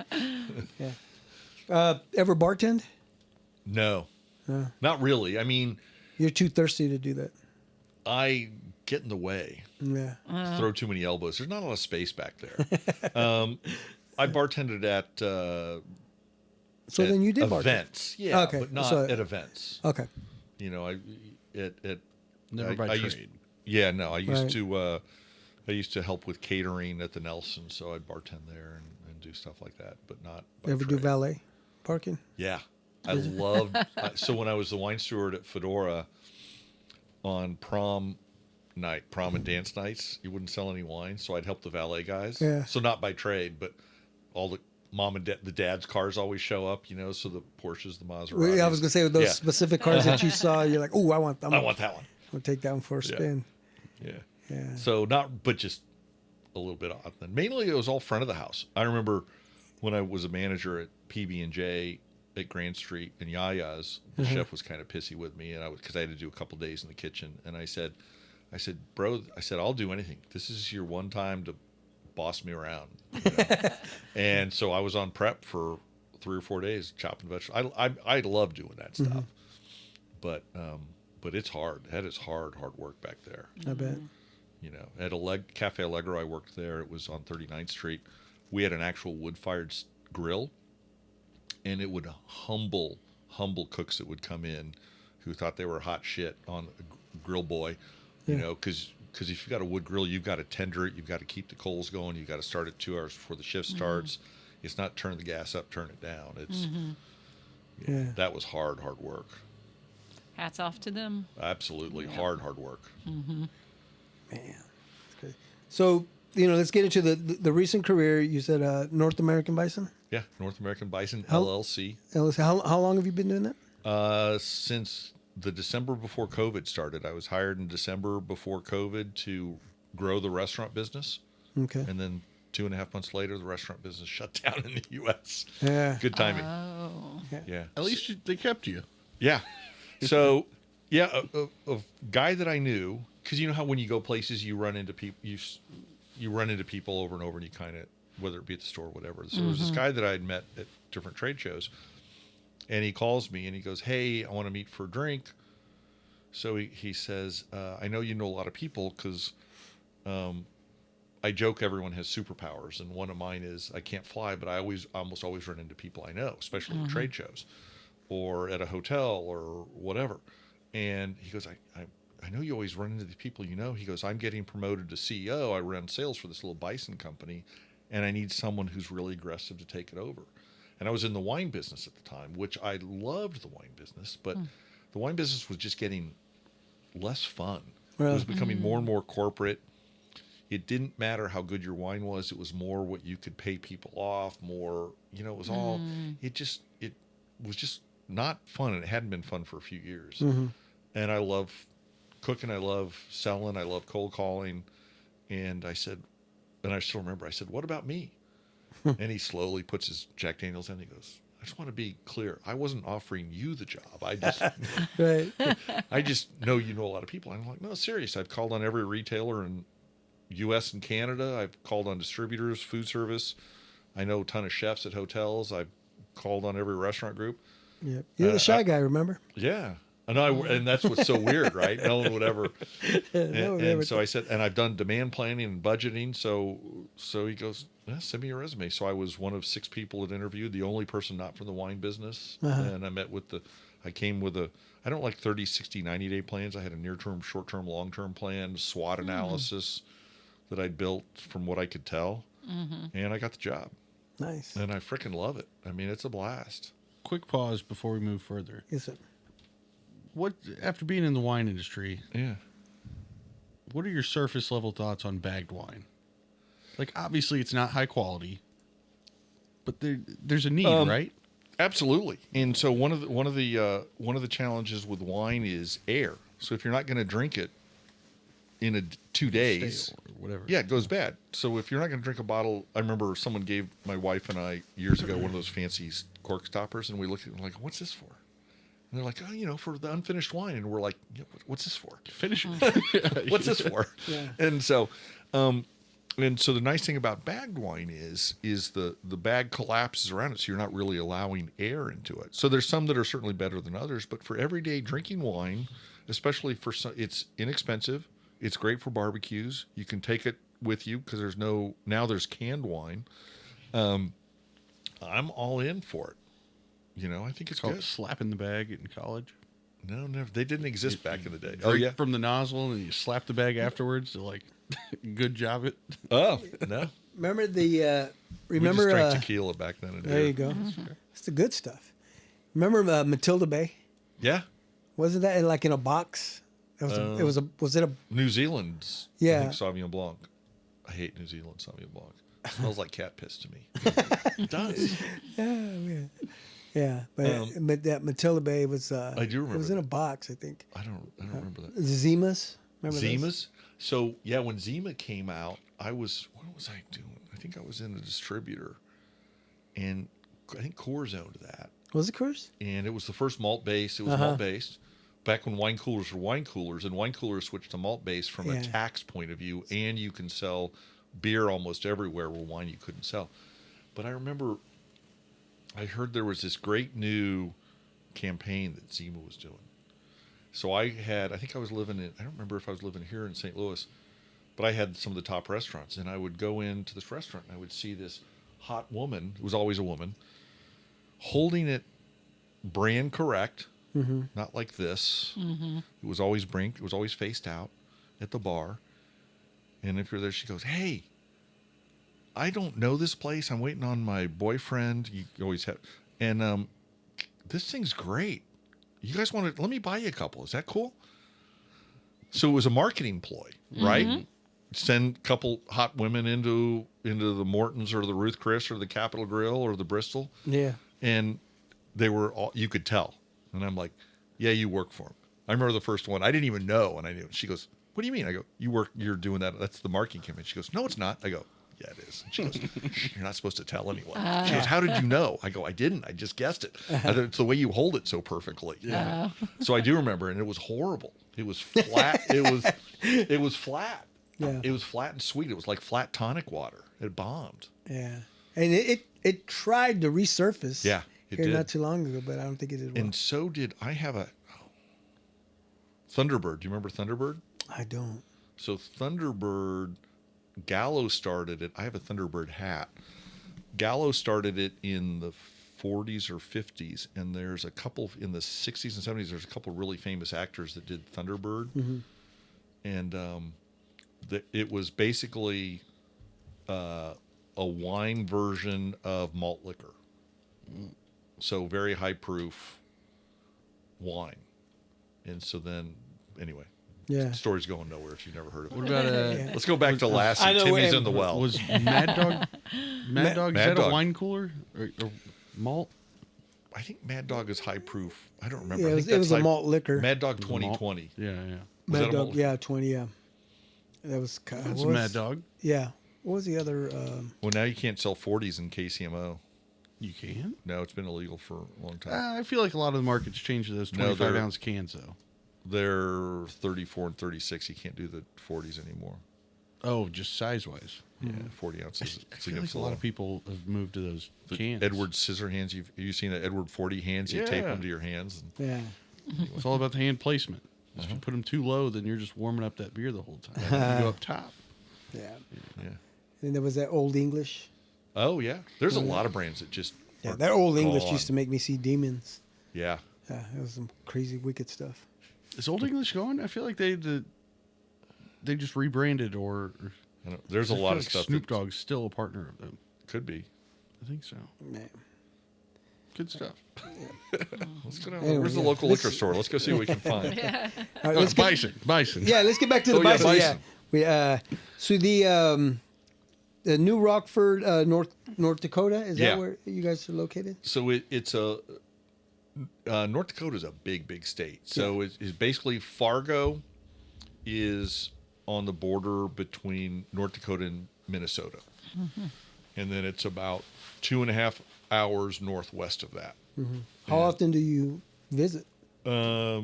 yeah. Ever bartend? No, No. not really. I mean, You're too thirsty to do that. I get in the way. Yeah. Throw too many elbows. There's not a lot of space back there. I bartended at So then you did bartend. events, yeah, Okay, but not so- at events. Okay. You know, Never by I trade. used, yeah, no, I used Right. to. I used to help with catering at the Nelson, so I'd bartend there and do stuff like that, but not. by Ever do trade. valet parking? Yeah, I loved. So when I was the wine steward at Fedora, on prom night, prom and dance nights, you wouldn't sell any wine, so I'd help the valet guys. Yeah. So not by trade, but all the mom and the dad's cars always show up, you know. So the Porsches, the Maseratis. Well, I was gonna say with those Yeah. specific cars that you saw, you're like, oh, I want that I want that one. I'll take that one for a Yeah. spin. Yeah. Yeah. So not, but just a little bit odd. Then mainly it was all front of the house. I remember when I was a manager at PB&J at Grand Street and Yaya's, the chef was kind of pissy with me, and because I had to do a couple days in the kitchen, and I said, bro, I'll do anything. This is your one time to boss me around. You know? And so I was on prep for 3 or 4 days chopping vegetables. I love doing that stuff, but it's hard. That is hard work back there. I bet. You know, at Cafe Allegro, I worked there. It was on 39th Street. We had an actual wood-fired grill, and it would humble cooks that would come in who thought they were hot shit on a grill boy, you know, because if you've got a wood grill, you've got to tender it, you've got to keep the coals going, you've got to start it 2 hours before the shift starts. It's not turn the gas up, turn it down. It's Yeah. that was hard work. Hats off to them. Absolutely hard work. Man. That's crazy. So, let's get into the recent career. You said North American Bison? Yeah, North American Bison How- LLC. How long have you been doing that? Since the December before COVID started. I was hired in December before COVID to grow the restaurant business. Okay. And then 2.5 months later, the restaurant business shut down in the U.S. Yeah. Good timing. Oh. Yeah. At least they kept you. Yeah. So, yeah, a guy that I knew, because you know how when you go places, you run into people, you run into people over and over, and you kind of whether it be at the store or whatever. So there was this guy that I had met at different trade shows, and he calls me and he goes, "Hey, I want to meet for a drink." So he says, "I know you know a lot of people because I joke everyone has superpowers, and one of mine is I can't fly, but I almost always run into people I know, especially at trade shows or at a hotel or whatever." And he goes, I know you always run into the people you know. He goes, "I'm getting promoted to CEO. I run sales for this little Bison company, and I need someone who's really aggressive to take it over." And I was in the wine business at the time, which I loved the wine business, but the wine business was just getting less fun. It was becoming more and more corporate. It didn't matter how good your wine was. It was more what you could pay people off, more, it was all, it was just not fun. And it hadn't been fun for a few years. And I love cooking. I love selling. I love cold calling. And I said, and I still remember, I said, "What about me?" And he slowly puts his Jack Daniels in. He goes, "I just want to be clear. I wasn't offering you the job. I just, I just know you know a lot of people." I'm like, "No, serious. I've called on every retailer in U.S. and Canada. I've called on distributors, food service. I know a ton of chefs at hotels. I've called on every restaurant group." Yeah, you're the shy guy, remember? Yeah. And that's what's so weird, right? No one would ever. And so I said, and I've done demand planning and budgeting. So he goes, "Send me your resume." So I was one of 6 people that interviewed, the only person not from the wine business. And I met with I came with I don't like 30, 60, 90-day plans. I had a near-term, short-term, long-term plan, SWOT analysis that I built from what I could tell. And I got the job. Nice. And I freaking love it. I mean, it's a blast. Quick pause before we move further. Yes, sir. What, after being in the wine industry, Yeah. what are your surface level thoughts on bagged wine? Like, obviously it's not high quality, but there's a need, right? Absolutely. And so one of the challenges with wine is air. So if you're not going to drink it in 2 days, Stale or whatever. Yeah, it goes bad. So if you're not going to drink a bottle, I remember someone gave my wife and I years ago one of those fancy cork stoppers, and we looked at it like, "What's this for?" And they're like, "Oh, for the unfinished wine." And we're like, "Yeah, what's this for? Finish it. What's this for?" Yeah. And so the nice thing about bagged wine is the bag collapses around it, so you're not really allowing air into it. So there's some that are certainly better than others, but for everyday drinking wine, especially for some, it's inexpensive. It's great for barbecues. You can take it with you because there's canned wine. I'm all in for it. I think it's Called good. slap in the bag in college. No, never. They didn't exist back in the day. Drink from the nozzle and you slap the bag afterwards. They're like, "Good job it." Oh, no. Remember We just drank tequila back then. there you go. It's the good stuff. Remember Matilda Bay? Yeah. Wasn't that like in a box? Was it a New Zealand's, Yeah. I think, Sauvignon Blanc. I hate New Zealand Sauvignon Blanc. It smells like cat piss to me. It does. Yeah, but that Matilda Bay was. I do remember It was in a box, I think. I don't remember that. Zimas. Remember those? Zima's? So, yeah, when Zima came out, what was I doing? I think I was in a distributor, and I think Coors owned that. Was it Coors? And it was the first malt base. It was malt based. Back when wine coolers were wine coolers, and wine coolers switched to malt base from a tax point of view, and you can sell beer almost everywhere where wine you couldn't sell. But I remember I heard there was this great new campaign that Zima was doing. So I think I was living I don't remember if I was living here in St. Louis, but I had some of the top restaurants, and I would go into this restaurant and I would see this hot woman, it was always a woman, holding it brand correct, not like this. It was always Brink. It was always faced out at the bar. And if you're there, she goes, "Hey, I don't know this place. I'm waiting on my boyfriend." You always have. And this thing's great. You guys want to, let me buy you a couple. Is that cool? So it was a marketing ploy, right? Send a couple hot women into the Morton's or the Ruth Chris or the Capitol Grill or the Bristol. Yeah. And they were all, you could tell. And I'm like, "Yeah, you work for them." I remember the first one. I didn't even know. And I knew. She goes, "What do you mean?" I go, "You're doing that. That's the marketing campaign." She goes, "No, it's not." I go, "Yeah, it is." And she goes, "You're not supposed to tell anyone." She goes, "How did you know?" I go, "I didn't. I just guessed it. It's the way you hold it so perfectly." So I do remember, and it was horrible. It was flat. It was flat. Yeah. It was flat and sweet. It was like flat tonic water. It bombed. Yeah, and it tried to resurface. Yeah, it here did. not too long ago, but I don't think it did well. And so did I have a Thunderbird. Do you remember Thunderbird? I don't. So Thunderbird, Gallo started it. I have a Thunderbird hat. Gallo started it in the 40s or 50s, and there's a couple in the 60s and 70s. There's a couple really famous actors that did Thunderbird, and it was basically a wine version of malt liquor. So very high proof wine, and so then anyway. Yeah. Story's going nowhere if you've never heard of it. What about Let's go back to Lassie. I know Timmy's where- in the well. was Mad Dog? Mad Dog, is Mad that Dog. a wine cooler or malt? I think Mad Dog is high proof. I don't remember. Yeah, I it think was that's a malt liquor. Mad Dog Was it malt? 2020. Yeah, yeah. Was that Mad a Dog, malt? yeah, 20, yeah. That was That's what was- Mad Dog. Yeah. What was the other? Well, now you can't sell 40s in KCMO. You can. No, it's been illegal for a long time. I feel like a lot of the markets changed to those No, 25-ounce cans, though. They're 34 and 36. You can't do the 40s anymore. Oh, just size-wise. Yeah, 40 ounces. I feel like a lot of people have moved to those cans. Edward scissor hands. Have you seen the Edward 40 hands? You tape Yeah. them to your hands. And Yeah. It's all about the hand placement. If you put them too low, then you're just warming up that beer the whole time. You go up top. Yeah. yeah. And there was that Old English. Oh yeah. There's a lot of brands that just. Yeah, are that Old English gone. used to make me see demons. Yeah. Yeah, it was some crazy, wicked stuff. Is Old English going? I feel like they just rebranded or I don't- There's a I feel lot of like stuff. Snoop that Dogg's still a partner of them. could be. I think so. Man. Good stuff. Let's go down. Anyway, Where's the yeah. local Let's- liquor store? Let's go see what we can find. All right, let's get, Bison. yeah, let's get back to the Oh, yeah, Bison. Bison. Yeah. So the New Rockford, North Dakota, is Yeah. that where you guys are located? So it's a North Dakota is a big state. So it's basically Fargo is on the border between North Dakota and Minnesota, and then it's about 2.5 hours northwest of that. How often do you visit? A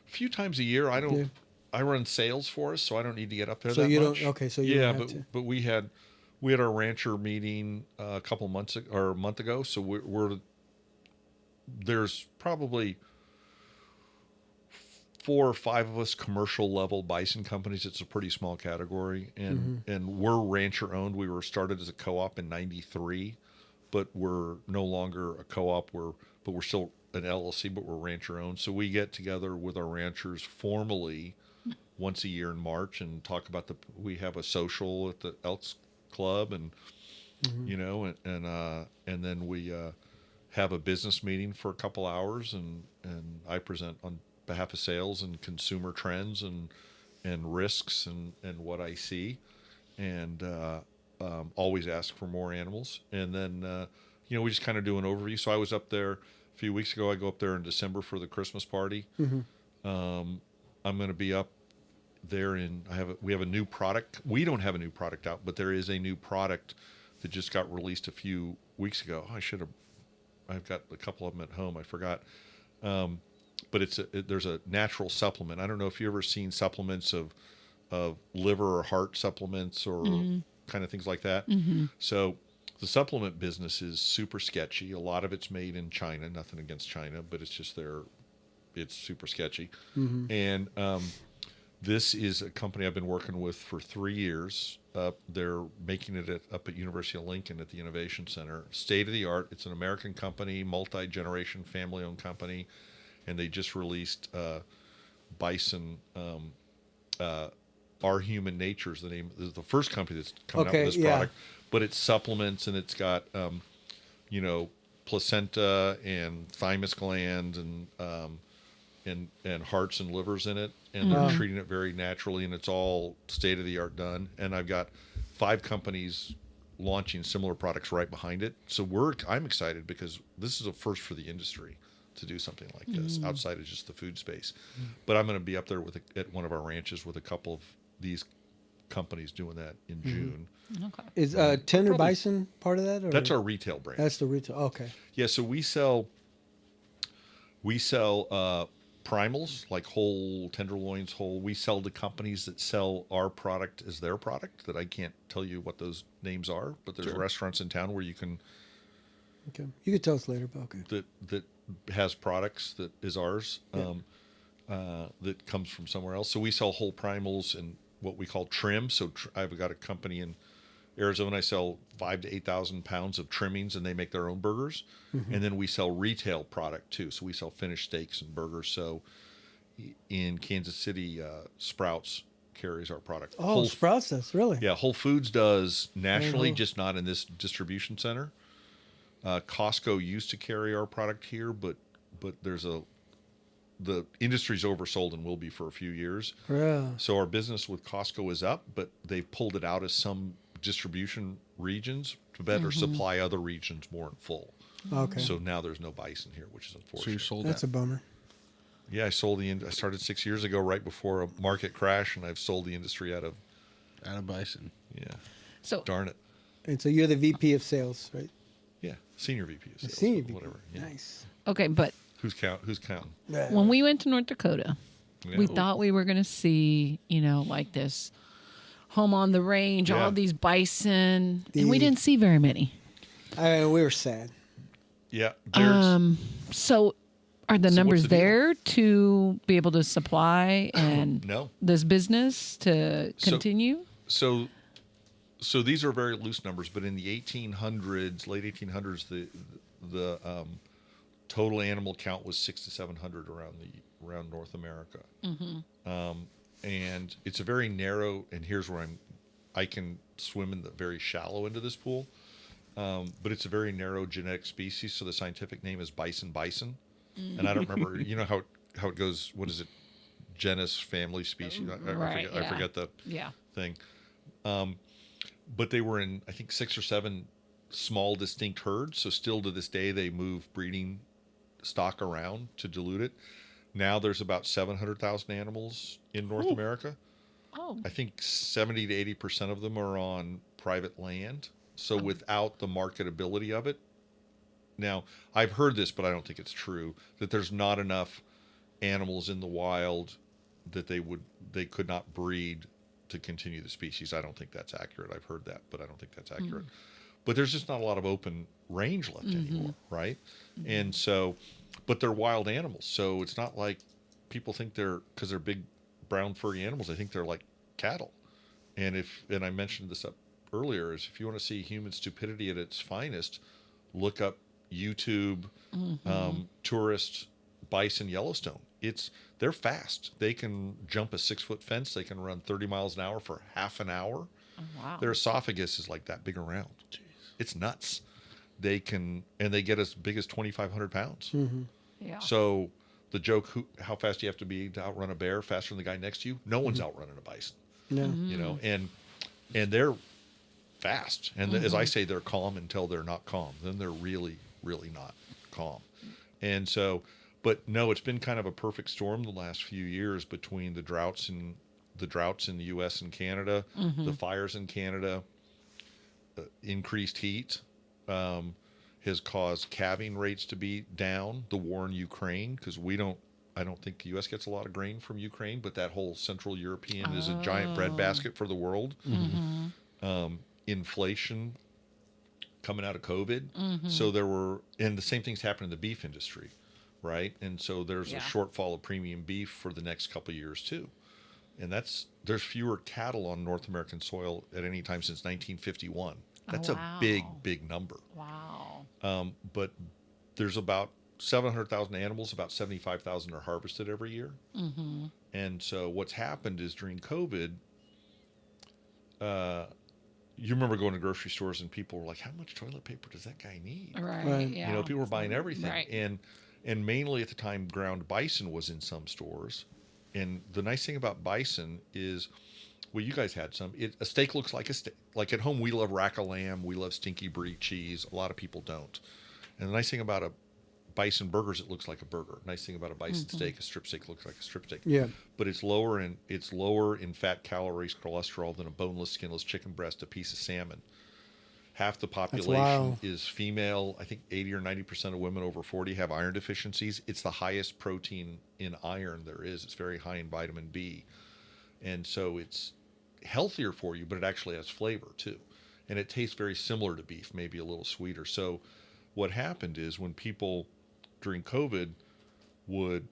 few times a year. I don't. Yeah. I run sales for us, so I don't need to get up there So that you don't- much. okay, so you yeah, don't have to. but we had our rancher meeting a couple months or a month ago. So we're there's probably 4 or 5 of us commercial level bison companies. It's a pretty small category, and we're rancher owned. We were started as a co-op in '93, but we're no longer a co-op. But we're still an LLC, but we're rancher owned. So we get together with our ranchers formally once a year in March and talk about we have a social at the Elks Club, and you know, and then we have a business meeting for a couple hours, and I present on behalf of sales and consumer trends and risks and what I see, and always ask for more animals, and then you know, we just kind of do an overview. So I was up there a few weeks ago. I go up there in December for the Christmas party. I'm going to be up there we have a new product. We don't have a new product out, but there is a new product that just got released a few weeks ago. I've got a couple of them at home. I forgot. But there's a natural supplement. I don't know if you've ever seen supplements of liver or heart supplements or kind of things like that. So the supplement business is super sketchy. A lot of it's made in China. Nothing against China, but it's just it's super sketchy. And this is a company I've been working with for 3 years. They're making it up at University of Lincoln at the Innovation Center. State of the art. It's an American company, multi-generation, family-owned company, and they just released Bison. Our Human Nature is the name. This is the first company that's coming out with this product, but it's supplements, and it's got you know, placenta and thymus glands and hearts and livers in it, and they're treating it very naturally, and it's all state of the art done. And I've got 5 companies launching similar products right behind it. So I'm excited because this is a first for the industry to do something like this outside of just the food space. But I'm going to be up there at one of our ranches with a couple of these companies doing that in June. Okay. Is Tender Bison part of that? Or? That's our retail brand. That's the retail. Okay. Yeah, so we sell primals, like whole tenderloins, whole. We sell to companies that sell our product as their product. That I can't tell you what those names are, but there's restaurants in town where you can. Okay, you can tell us later, but okay. That has products that is ours. Yeah. That comes from somewhere else. So we sell whole primals and what we call trim. So I've got a company in Arizona. I sell 5,000 to 8,000 pounds of trimmings, and they make their own burgers. And then we sell retail product too. So we sell finished steaks and burgers. So in Kansas City, Sprouts carries our product. Oh, Sprouts does, really? Yeah, Whole Foods does nationally, cool. just not in this distribution center. Costco used to carry our product here, but the industry's oversold and will be for a few years. Yeah. So our business with Costco is up, but they've pulled it out of some distribution regions to better supply other regions more in full. Okay. So now there's no Bison here, which is So you unfortunate. sold That's that. a bummer. Yeah, I started 6 years ago, right before a market crash, and I've sold the industry out of. Out of Bison. Yeah. So Darn it. And so you're the VP of sales, right? Yeah, senior VP of sales. Senior VP. Whatever. Yeah. Nice. okay, but Who's counting? when we went to North Dakota, Yeah. we thought we were going to see, like this home on the range, Yeah. all these bison, and we The- didn't see very many. We were sad. Yeah. There's. So are the So what's numbers the deal? there to be able to supply and No. this business to continue? So these are very loose numbers, but in the 1800s, late 1800s, the total animal count was 600 to 700 around North America. And it's a very narrow. And here's where I can swim in the very shallow end of this pool, but it's a very narrow genetic species. So the scientific name is bison. And I don't remember. You know how it goes. What is it? Genus, family, species. Right, I forget the Yeah. thing. But they were in, I think, 6 or 7 small, distinct herds. So still to this day, they move breeding stock around to dilute it. Now there's about 700,000 animals in North America. Oh, I think 70 to 80% of them are on private land. So without the marketability of it. Now, I've heard this, but I don't think it's true, that there's not enough animals in the wild that they could not breed to continue the species. I don't think that's accurate. I've heard that, but I don't think that's accurate. But there's just not a lot of open range left anymore, right? And so, but they're wild animals. So it's not like people think because they're big brown furry animals, I think they're like cattle. And I mentioned this up earlier, is if you want to see human stupidity at its finest, look up YouTube tourist bison Yellowstone. They're fast. They can jump a 6-foot fence. They can run 30 miles an hour for half an hour. oh wow. Their esophagus is like that big around. It's nuts. They get as big as 2,500 pounds. Yeah. So the joke, how fast do you have to be to outrun a bear faster than the guy next to you? No one's outrunning a bison, No. you know, and they're fast. And as I say, they're calm until they're not calm. Then they're really, really not calm. And so, but no, it's been kind of a perfect storm the last few years between the droughts in the U.S. and Canada, the fires in Canada, increased heat has caused calving rates to be down. The war in Ukraine, because I don't think the U.S. gets a lot of grain from Ukraine, but that whole Central European is a giant breadbasket for the world. Inflation coming out of COVID. So and the same things happened in the beef industry, right? And so there's a shortfall of premium beef for the next couple of years too. And there's fewer cattle on North American soil at any time since 1951. That's a big number. Wow. But there's about 700,000 animals, about 75,000 are harvested every year. And so what's happened is during COVID, you remember going to grocery stores and people were like, how much toilet paper does that guy need? Right. Yeah. You know, people were buying everything. Right. And mainly at the time, ground bison was in some stores. And the nice thing about bison is, well, you guys had some. A steak looks like a steak. Like at home, we love rack of lamb. We love stinky brie cheese. A lot of people don't. And the nice thing about a bison burger is it looks like a burger. Nice thing about a bison steak, a strip steak looks like a strip steak. Yeah. But it's lower in fat, calories, cholesterol than a boneless, skinless chicken breast, a piece of salmon. half the population wild. is female. I think 80 or 90% of women over 40 have iron deficiencies. It's the highest protein in iron there is. It's very high in vitamin B. And so it's healthier for you, but it actually has flavor too. And it tastes very similar to beef, maybe a little sweeter. So what happened is when people during COVID would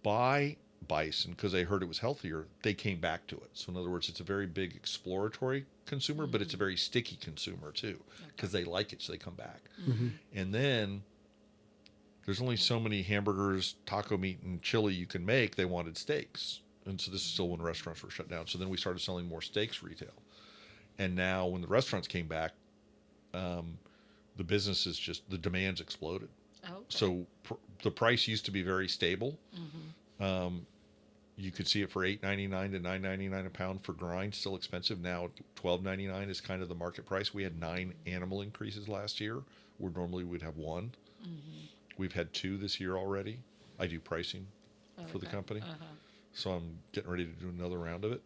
buy bison because they heard it was healthier, they came back to it. So in other words, it's a very big exploratory consumer, but it's a very sticky consumer too, because they like it, so they come back. And then there's only so many hamburgers, taco meat, and chili you can make. They wanted steaks. And so this is still when restaurants were shut down. So then we started selling more steaks retail. And now when the restaurants came back, the business is just, the demand's exploded. Okay. So the price used to be very stable. You could see it for $8.99 to $9.99 a pound for grind, still expensive. Now $12.99 is kind of the market price. We had 9 animal increases last year, where normally we'd have 1. We've had 2 this year already. I do pricing for the company, so I'm getting ready to do another round of it.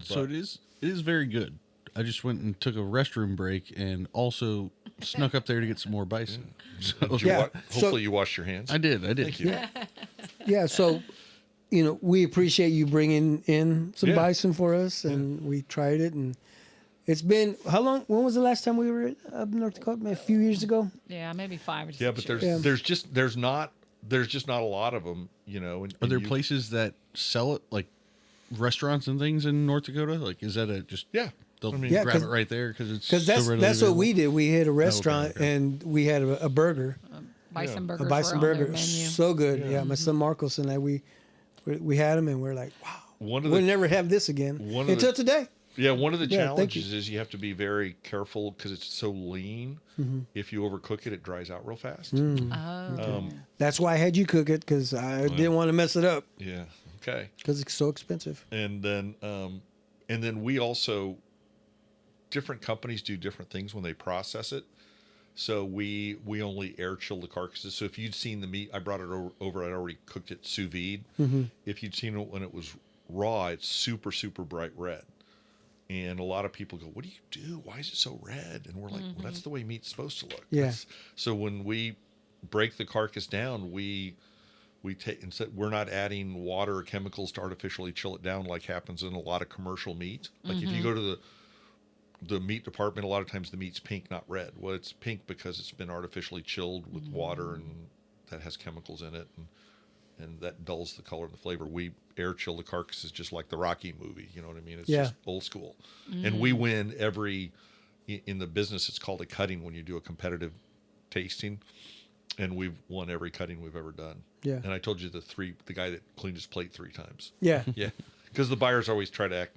So it is very good. I just went and took a restroom break and also snuck up there to get some more bison. So, Hopefully you washed your hands. I did. Thank you. Yeah, so, we appreciate you bringing in some bison for us, and we tried it, and it's been, how long, when was the last time we were up in North Dakota? Maybe a few years ago? Yeah, maybe 5 or 6 Yeah, but years. there's just not a lot of them, And, are there places that sell it, like restaurants and things in North Dakota? Like, is that they'll grab it right there because that's what we did. We hit a restaurant and we had a burger, Bison burgers. a bison were on their burger, menu. so good. Yeah, my son Marcos and I, we had them and we're like, wow, we'll never have this again until today. Yeah, one of the thank challenges is you have to be very careful because it's so lean. If you overcook it, it dries out real fast. That's why I had you cook it, because I didn't want to mess it up. Yeah. Okay. Because it's so expensive. And then we also, different companies do different things when they process it. So we only air chill the carcasses. So if you'd seen the meat, I brought it over. I'd already cooked it sous vide. If you'd seen it when it was raw, it's super, super bright red. And a lot of people go, "What do you do? Why is it so red?" And we're like, "Well, that's the way meat's supposed to look." Yeah. So when we break the carcass down, we take, instead, we're not adding water or chemicals to artificially chill it down like happens in a lot of commercial meat. Like if you go to the meat department, a lot of times the meat's pink, not red. Well, it's pink because it's been artificially chilled with water, and that has chemicals in it, and that dulls the color and the flavor. We air chill the carcasses just like the Rocky movie. You know what I mean? It's just old school. And we win in the business, it's called a cutting when you do a competitive tasting. And we've won every cutting we've ever done. Yeah. And I told you the guy that cleaned his plate 3 times. Yeah. Yeah. Because the buyers always try to act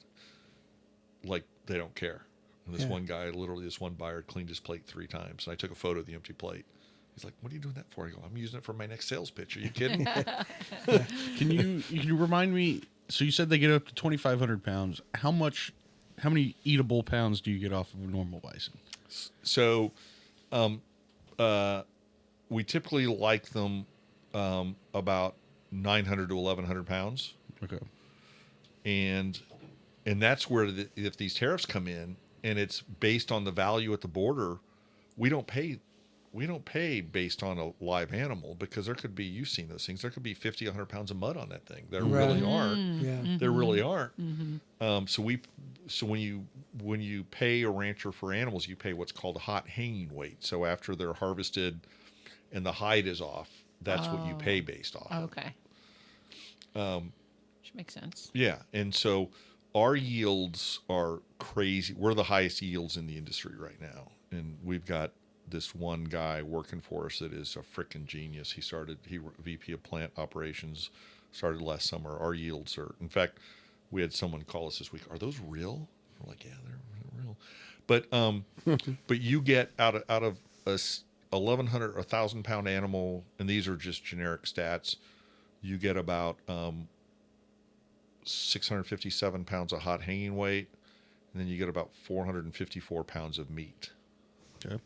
like they don't care. And this one buyer cleaned his plate 3 times. And I took a photo of the empty plate. How "What are you doing that for?" I go, "I'm using it for my next sales pitch. Are you kidding?" Can you remind me? So you said they get up to 2,500 pounds. How many eatable pounds do you get off of a normal bison? So, we typically like them about 900 to 1,100 pounds. Okay. And that's where if these tariffs come in and it's based on the value at the border, we don't pay based on a live animal, because there could be, you've seen those things, there could be 50, 100 pounds of mud on that thing. There really aren't. Yeah. There really aren't. So when you pay a rancher for animals, you pay what's called a hot hanging weight. So after they're harvested and the hide is off, that's what you pay based off. Okay. Which makes sense. Yeah. And so our yields are crazy. We're the highest yields in the industry right now. And we've got this one guy working for us that is a frickin' genius. He VP of plant operations, started last summer. Our yields are, in fact, we had someone call us this week. "Are those real?" We're like, "Yeah, they're real." But you get out of a 1,100 or 1,000 pound animal, and these are just generic stats, you get about 657 pounds of hot hanging weight, and then you get about 454 pounds of meat. Okay.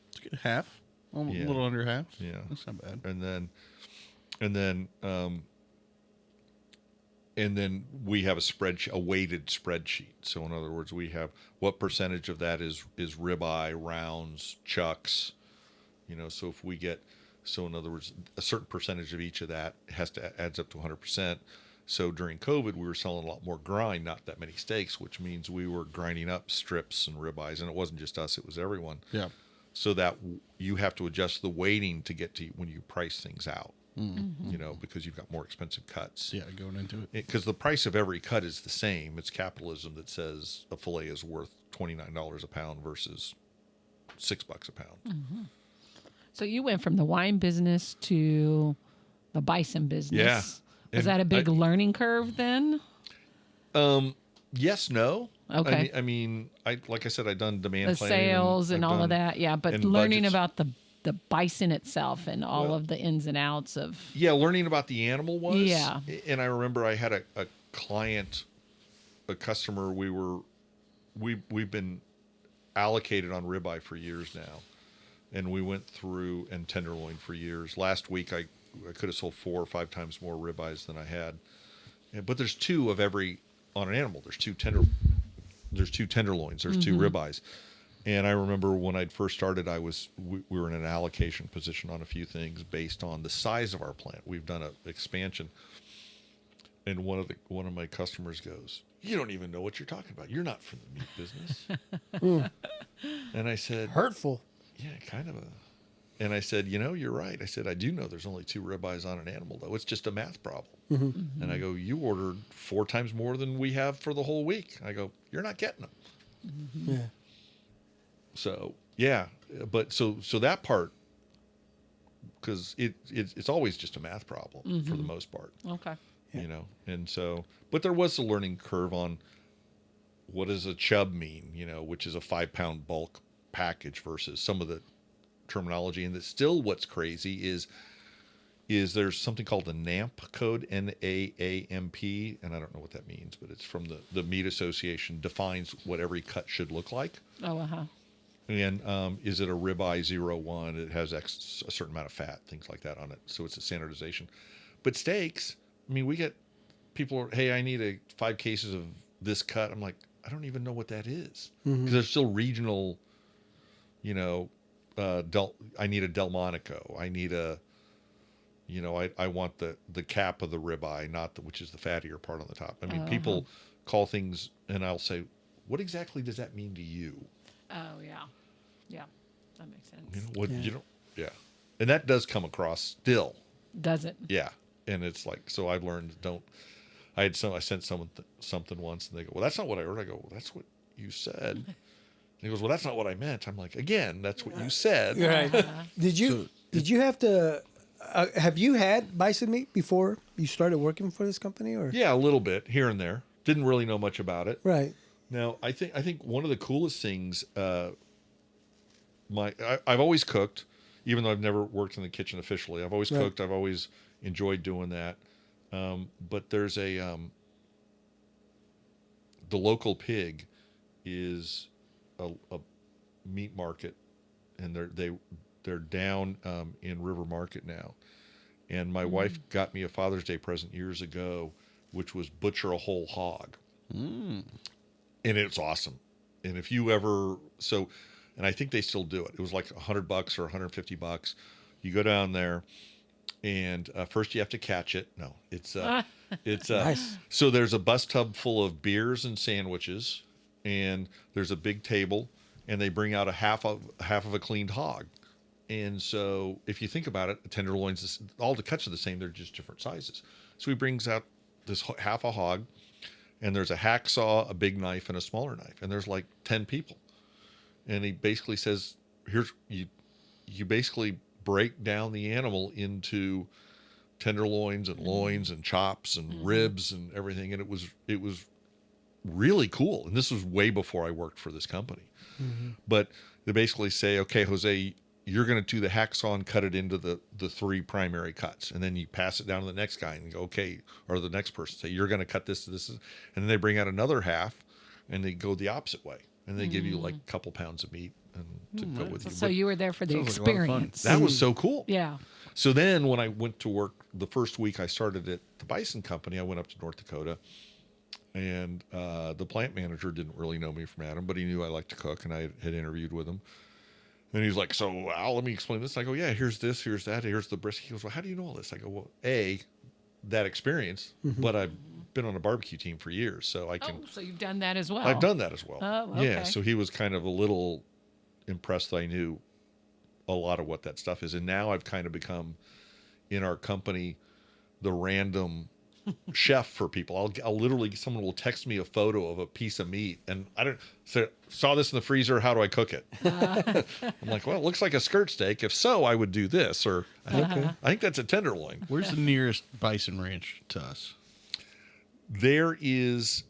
Let's get half. A little under half. Yeah. That's not bad. And then and then we have a weighted spreadsheet. So in other words, we have what percentage of that is ribeye, rounds, chucks. So if we get, so in other words, a certain percentage of each of that adds up to 100%. So during COVID, we were selling a lot more grind, not that many steaks, which means we were grinding up strips and ribeyes, and it wasn't just us; it was everyone. Yeah. So that you have to adjust the weighting to get to when you price things out. Because you've got more expensive cuts. Yeah, going into it. Because the price of every cut is the same. It's capitalism that says a fillet is worth $29 a pound versus $6 a pound. So you went from the wine business to the bison business. Yeah. Was that a big learning curve then? Yes, no. Okay. I mean, like I said, I've done demand The planning sales and I've all done- of that. Yeah. But and learning budgets. about the bison itself and all of the ins and outs of. Yeah, learning about the animal was. Yeah. And I remember I had a client, a customer. We've been allocated on ribeye for years now, and we went through and tenderloin for years. Last week I could have sold 4 or 5 times more ribeyes than I had, but there's 2 of every on an animal. There's 2 tenderloins. There's 2 ribeyes. And I remember when I'd first started, we were in an allocation position on a few things based on the size of our plant. We've done an expansion, and one of my customers goes, "You don't even know what you're talking about. You're not from the meat business." And I said, Hurtful. "Yeah, kind of a." And I said, "You're right." I said, "I do know there's only 2 ribeyes on an animal, though. It's just a math problem." And I go, "You ordered 4 times more than we have for the whole week." I go, "You're not getting them." Yeah. So yeah, but so that part, because it's always just a math problem for the most part, Okay. and so, but there was a learning curve on what does a chub mean, which is a 5-pound bulk package versus some of the terminology, and that's still what's crazy is there's something called the NAMP code, NAAMP, and I don't know what that means, but it's from the Meat Association, defines what every cut should look like. Oh, And is it a ribeye 01? It has a certain amount of fat, things like that on it. So it's a standardization. But steaks, I mean, we get people, hey, I need 5 cases of this cut. I'm like, I don't even know what that is. Because there's still regional, I need a Delmonico. I need I want the cap of the ribeye, which is the fattier part on the top. I mean, people call things, and I'll say, what exactly does that mean to you? Oh, yeah. Yeah. That makes sense. Yeah. And that does come across still. Does it? Yeah. And it's like, so I've learned, I sent someone something once, and they go, well, that's not what I heard. I go, well, that's what you said. And he goes, well, that's not what I meant. I'm like, again, that's what you said. Right. Did you have to, have you had bison meat before you started working for this company, or? Yeah, a little bit here and there. Didn't really know much about it. Right. Now, I think one of the coolest things, I've always cooked, even though I've never worked in the kitchen officially. I've always cooked. I've always enjoyed doing that. But there's the local pig is a meat market, and they're down in River Market now. And my wife got me a Father's Day present years ago, which was butcher a whole hog. And it's awesome. And if you ever, and I think they still do it. It was like $100 or $150. You go down there, and first you have to catch it. No, it's Nice. So there's a bus tub full of beers and sandwiches, and there's a big table, and they bring out a half of a cleaned hog. And so if you think about it, the tenderloins, all the cuts are the same. They're just different sizes. So he brings out this half a hog, and there's a hacksaw, a big knife, and a smaller knife. And there's like 10 people. And he basically says, you basically break down the animal into tenderloins and loins and chops and ribs and everything. And it was really cool. And this was way before I worked for this company. But they basically say, okay, Jose, you're going to do the hacksaw and cut it into the 3 primary cuts. And then you pass it down to the next guy and go, okay, or the next person say, you're going to cut this to this. And then they bring out another half, and they go the opposite way. And they give you like a couple pounds of meat and to go with you. So you were there for the Sounds like a lot of fun. experience. That was so cool. Yeah. So then when I went to work the first week I started at the Bison company, I went up to North Dakota, and the plant manager didn't really know me from Adam, but he knew I liked to cook, and I had interviewed with him. And he's like, so Al, let me explain this. I go, yeah, here's this, here's that, here's the brisket. He goes, well, how do you know all this? I go, well, that experience, but I've been on a barbecue team for years, so I can. Oh, so you've done that as well. I've done that as well. Oh, okay. Yeah, so he was kind of a little impressed that I knew a lot of what that stuff is. And now I've kind of become, in our company, the random chef for people. I'll literally, someone will text me a photo of a piece of meat, and I don't say, saw this in the freezer, how do I cook it? I'm like, well, it looks like a skirt steak. If so, I would do this, or I think that's a tenderloin. Where's the nearest bison ranch to us? There is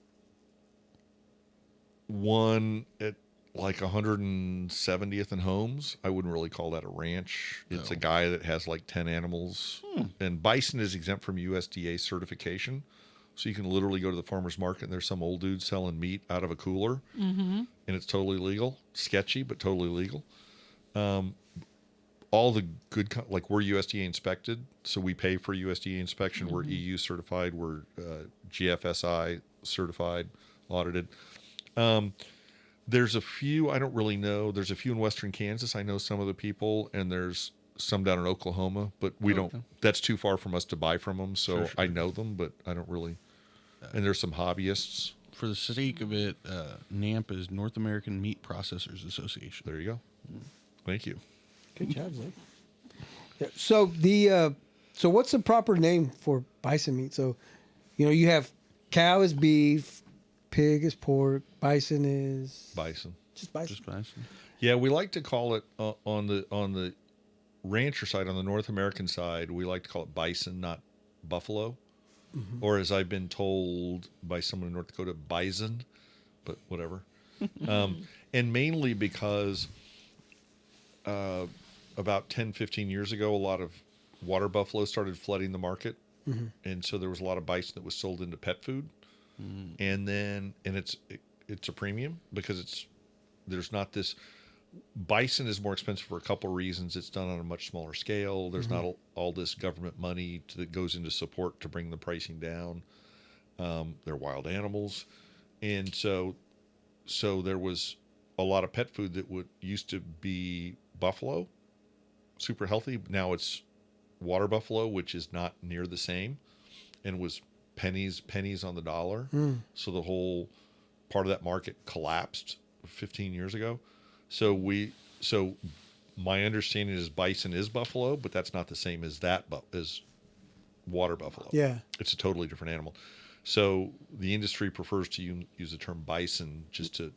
one at like 170th and Holmes. I wouldn't really call that a ranch. It's a guy that has like 10 animals. And bison is exempt from USDA certification. So you can literally go to the farmer's market and there's some old dude selling meat out of a cooler. And it's totally legal. Sketchy, but totally legal. All the good, like we're USDA inspected. So we pay for USDA inspection. We're EU certified. We're GFSI certified, audited. There's a few, I don't really know. There's a few in Western Kansas. I know some of the people, and there's some down in Oklahoma, but we don't, that's too far from us to buy from them. So I know them, but I don't really, and there's some hobbyists. For the sake of it, NAMP is North American Meat Processors Association. There you go. Thank you. Good job, Zach. Yeah, so what's the proper name for bison meat? So, you have cow is beef, pig is pork, bison is Bison. just bison. Just bison. Yeah, we like to call it on the rancher side, on the North American side, we like to call it bison, not buffalo. Or as I've been told by someone in North Dakota, bison, but whatever. And mainly because about 10, 15 years ago, a lot of water buffalo started flooding the market. And so there was a lot of bison that was sold into pet food. And then, it's a premium because there's not this, bison is more expensive for a couple of reasons. It's done on a much smaller scale. There's not all this government money that goes into support to bring the pricing down. They're wild animals. And so there was a lot of pet food that used to be buffalo, super healthy. Now it's water buffalo, which is not near the same, and was pennies on the dollar. So the whole part of that market collapsed 15 years ago. So my understanding is bison is buffalo, but that's not the same as as water buffalo. Yeah. It's a totally different animal. So the industry prefers to use the term bison just to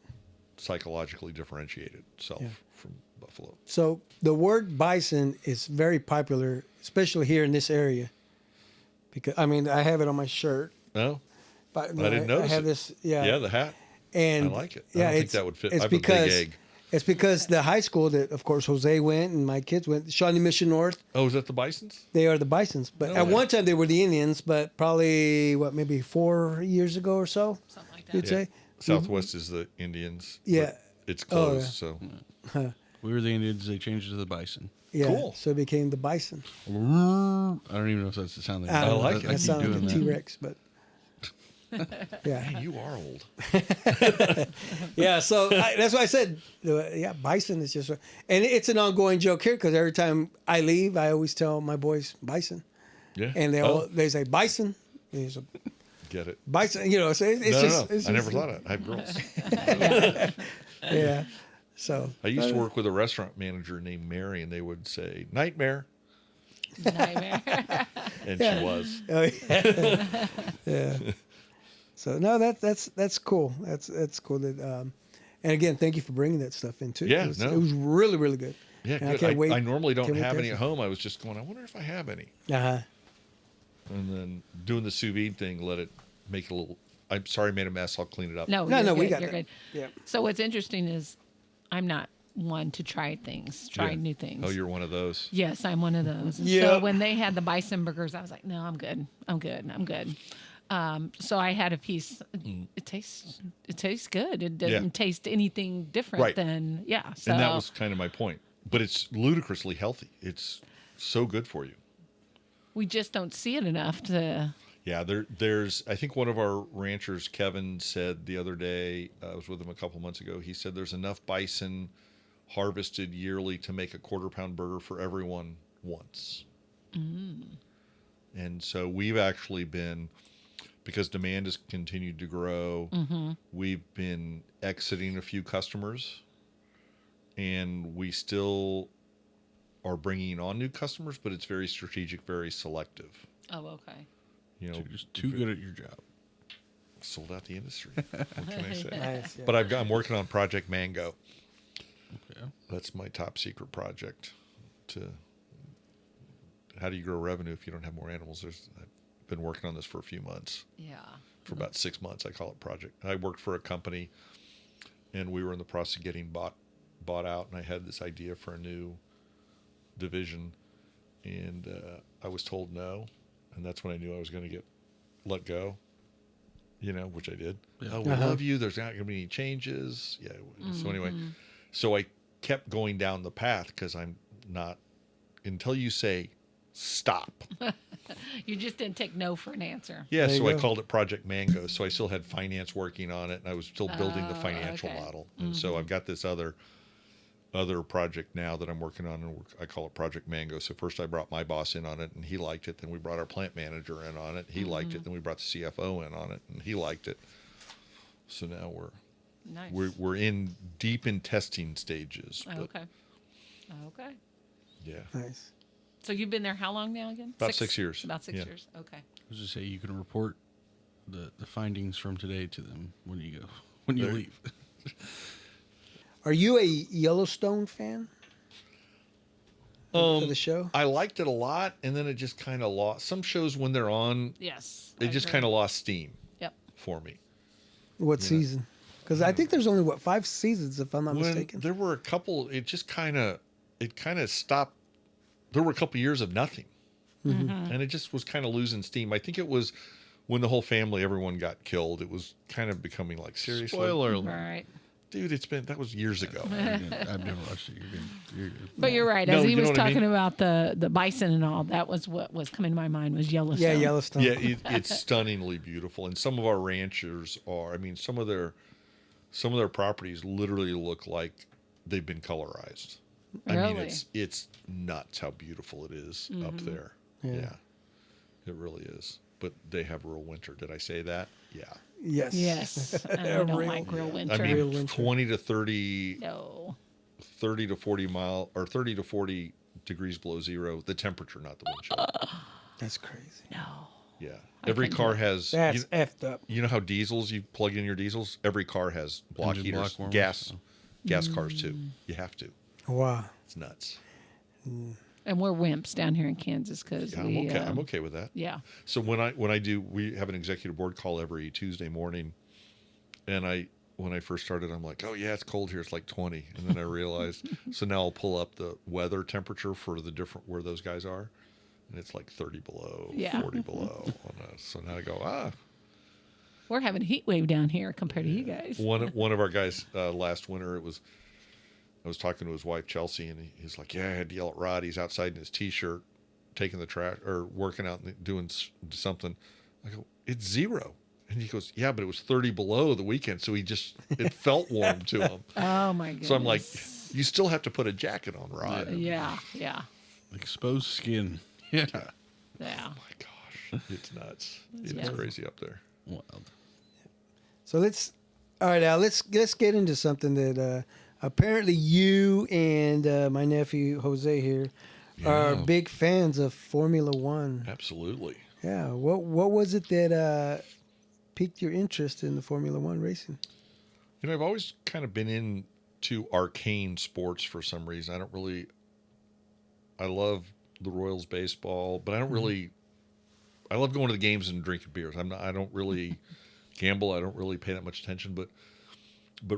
psychologically differentiate itself from buffalo. So the word bison is very popular, especially here in this area. Because I have it on my shirt. No, But I didn't notice I have it. this. Yeah. Yeah, the hat. And I like it. I don't think that would fit. I have a big egg. It's because the high school that, of course, Jose went and my kids went, Shawnee Mission North. Oh, is that the Bisons? They are the Bisons. But at one time they were the Indians, but probably, maybe 4 years ago or so? Something like that. You'd say? Southwest is the Indians. Yeah. But it's closed, so. We were the Indians. They changed it to the bison. Yeah. Cool. So it became the Bison. I don't even know if that's the sound that I like it. That keep sounds like doing a that. T-Rex, but yeah. Man, you are old. Yeah, so that's why I said, Bison is just, and it's an ongoing joke here because every time I leave, I always tell my boys Bison, Yeah. and they say Bison. There's a Get it. Bison, so it's No. just. I never thought of it. I have girls. Yeah. So I used to work with a restaurant manager named Mary, and they would say, Nightmare. Nightmare. And she was. Oh, yeah. So no, that's cool. That's cool. That and again, thank you for bringing that stuff in too. Yeah, it was really, really good. Yeah, And good. I can't wait. I normally don't can't wait have to any at home. I was just going, I wonder if I have any. Uh-huh. And then doing the sous vide thing, let it make a little. I'm sorry, I made a mess. I'll clean it up. No, you're we good, got you're that. good. Yeah. So what's interesting is I'm not one to try Yeah. new things. Oh, you're one of those. Yes, I'm one of those. And Yeah. So when they had the bison burgers, I was like, no, I'm good. So I had a piece. It tastes good. It doesn't taste anything different Right. than So And that was kind of my point. But it's ludicrously healthy. It's so good for you. We just don't see it enough to. Yeah, there's. I think one of our ranchers, Kevin, said the other day. I was with him a couple months ago. He said there's enough bison harvested yearly to make a quarter-pound burger for everyone once. And so we've actually been, because demand has continued to grow, we've been exiting a few customers, and we still are bringing on new customers, but it's very strategic, very selective. Oh, okay. You're just too good at your job. Sold out the industry. What can I say? Nice, yeah. But I'm working on Project Mango. Okay. That's my top secret project. How do you grow revenue if you don't have more animals? I've been working on this for a few months. Yeah. For about 6 months, I call it Project. I worked for a company, and we were in the process of getting bought out, and I had this idea for a new division, and I was told no, and that's when I knew I was going to get let go. Which I did. Yeah. Oh, we love you. There's not going to be any changes. Yeah. So anyway, so I kept going down the path because I'm not, until you say stop. You just didn't take no for an answer. Yeah. There you So I go. called it Project Mango. So I still had finance working on it, and I was still building the financial okay. model. And so I've got this other project now that I'm working on, and I call it Project Mango. So first I brought my boss in on it, and he liked it. Then we brought our plant manager in on it. He liked it. Then we brought the CFO in on it, and he liked it. So now Nice. we're deep in testing stages. Oh, But okay. Okay. yeah. Nice. So you've been there how long now again? About 6 years. About 6 Yeah. years. Okay. I was just say you can report the findings from today to them when you There- leave. Are you a Yellowstone fan of the show? I liked it a lot, and then it just kind of lost. Some shows when they're on, Yes. it just kind of lost steam Yep. for me. What season? Because I think there's only 5 seasons, if I'm not When mistaken. there were a couple, it kind of stopped. There were a couple years of nothing, and it just was kind of losing steam. I think it was when the whole family, everyone got killed. It was kind of becoming like, seriously, Spoiler All alert. right. dude, that was years ago. I've never watched it. You're good. But you're right. No, As he you know was what I talking mean? about the bison and all, that was what was coming to my mind was Yellowstone. Yeah, Yellowstone. Yeah, it's stunningly beautiful, and some of our ranchers are. I mean, some of their properties literally look like they've been colorized. I mean, Really? it's nuts how beautiful it is up there. Yeah, it really is. But they have real winter. Did I say that? Yeah. Yes. Yes. And I don't Real- like real winter. I mean, Real winter. 20 to 30, no. 30 to 40 or 30 to 40 degrees below zero. The temperature, not the wind chill. That's crazy. No. Yeah. Every couldn't car do has. That's effed up. You know how diesels, you plug in your diesels? Every car has block Engine heaters. block warmers? Gas cars too. You have to. Wow. It's nuts. And we're wimps down here in Kansas because Yeah, we. I'm okay with that. Yeah. So when I do, we have an executive board call every Tuesday morning, and when I first started, I'm like, oh yeah, it's cold here. It's like 20, and then I realized. So now I'll pull up the weather temperature for the different where those guys are, and it's like 30 below, Yeah. 40 below on us. So now I go, We're having a heat wave down here compared to you guys. One of our guys last winter, I was talking to his wife Chelsea, and he's like, "Yeah, I had to yell at Rod. He's outside in his t-shirt, taking the trash or working out and doing something." I go, "It's 0," and he goes, "Yeah, but it was 30 below the weekend, so it felt warm to him." Oh my goodness. So I'm like, "You still have to put a jacket on, Rod." Yeah. Yeah. Exposed skin. Yeah. Yeah. My gosh, it's nuts. It's Yeah. crazy up there. Wild. So all right, Al, let's get into something that apparently you and my nephew Jose here are Yeah. big fans of Formula One. Absolutely. Yeah. What was it that piqued your interest in the Formula One racing? You know, I've always kind of been into arcane sports for some reason. I love the Royals baseball, but I don't really. I love going to the games and drinking beers. I don't really gamble. I don't really pay that much attention. But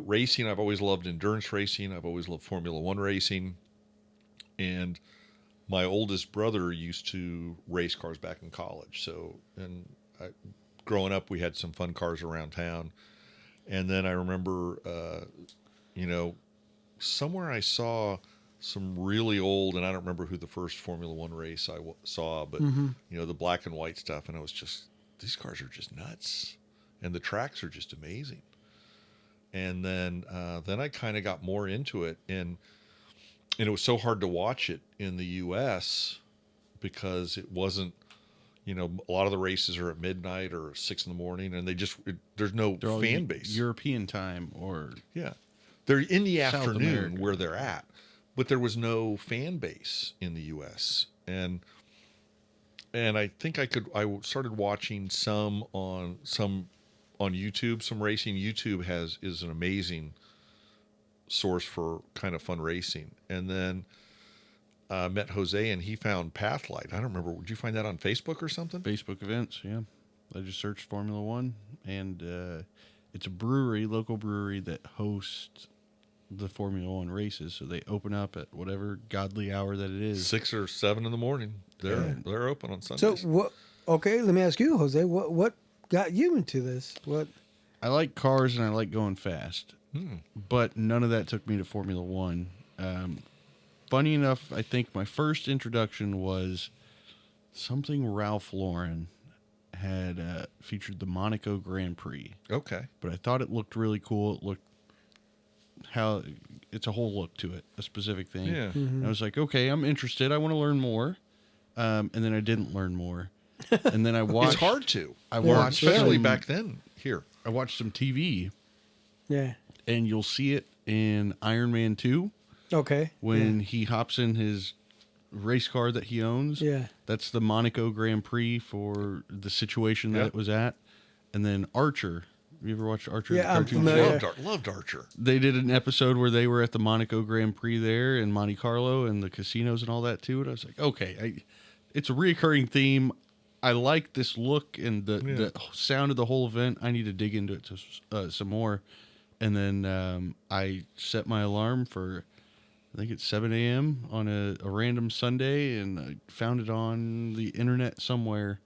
racing, I've always loved endurance racing. I've always loved Formula One racing. And my oldest brother used to race cars back in college. So, growing up, we had some fun cars around town. And then I remember, somewhere I saw some really old, and I don't remember who the first Formula One race I saw, but the black and white stuff, and I was just, these cars are just nuts, and the tracks are just amazing. And then I kind of got more into it, and it was so hard to watch it in the U.S. because it wasn't, a lot of the races are at midnight or 6 in the morning, and there's no fan base. European time or they're in the South afternoon America. where they're at, but there was no fan base in the U.S. and I think I started watching some on YouTube, some racing. YouTube is an amazing source for kind of fun racing. And then met Jose, and he found Pathlight. I don't remember. Did you find that on Facebook or something? Facebook events, yeah. I just searched Formula One, and it's a local brewery that hosts the Formula One races. So they open up at whatever godly hour that it is. 6 or 7 in the morning. They're open on So Sundays. what? Okay, let me ask you, Jose. What got you into this? What? I like cars and I like going fast, but none of that took me to Formula One. Funny enough, I think my first introduction was something Ralph Lauren had featured the Monaco Grand Prix. Okay. But I thought it looked really cool. It looked it's a whole look to it, a specific thing. Yeah. And I was like, okay, I'm interested. I want to learn more. And then I didn't learn more. And then I watched. It's hard to. I watched, especially some- back then. Here. I watched some TV, Yeah. and you'll see it in Iron Man 2 Okay. when he hops in his race car that he owns. Yeah. That's the Monaco Grand Prix for the situation that Yeah. it was at. And then Archer. Have you ever watched Archer? Yeah, the I'm cartoon familiar. show? Loved Archer. They did an episode where they were at the Monaco Grand Prix there in Monte Carlo and the casinos and all that too. And I was like, okay, it's a reoccurring theme. I like this look and the sound of the whole event. I need to dig into it some more. And then I set my alarm for, I think it's 7 a.m. on a random Sunday, and I found it on the internet somewhere,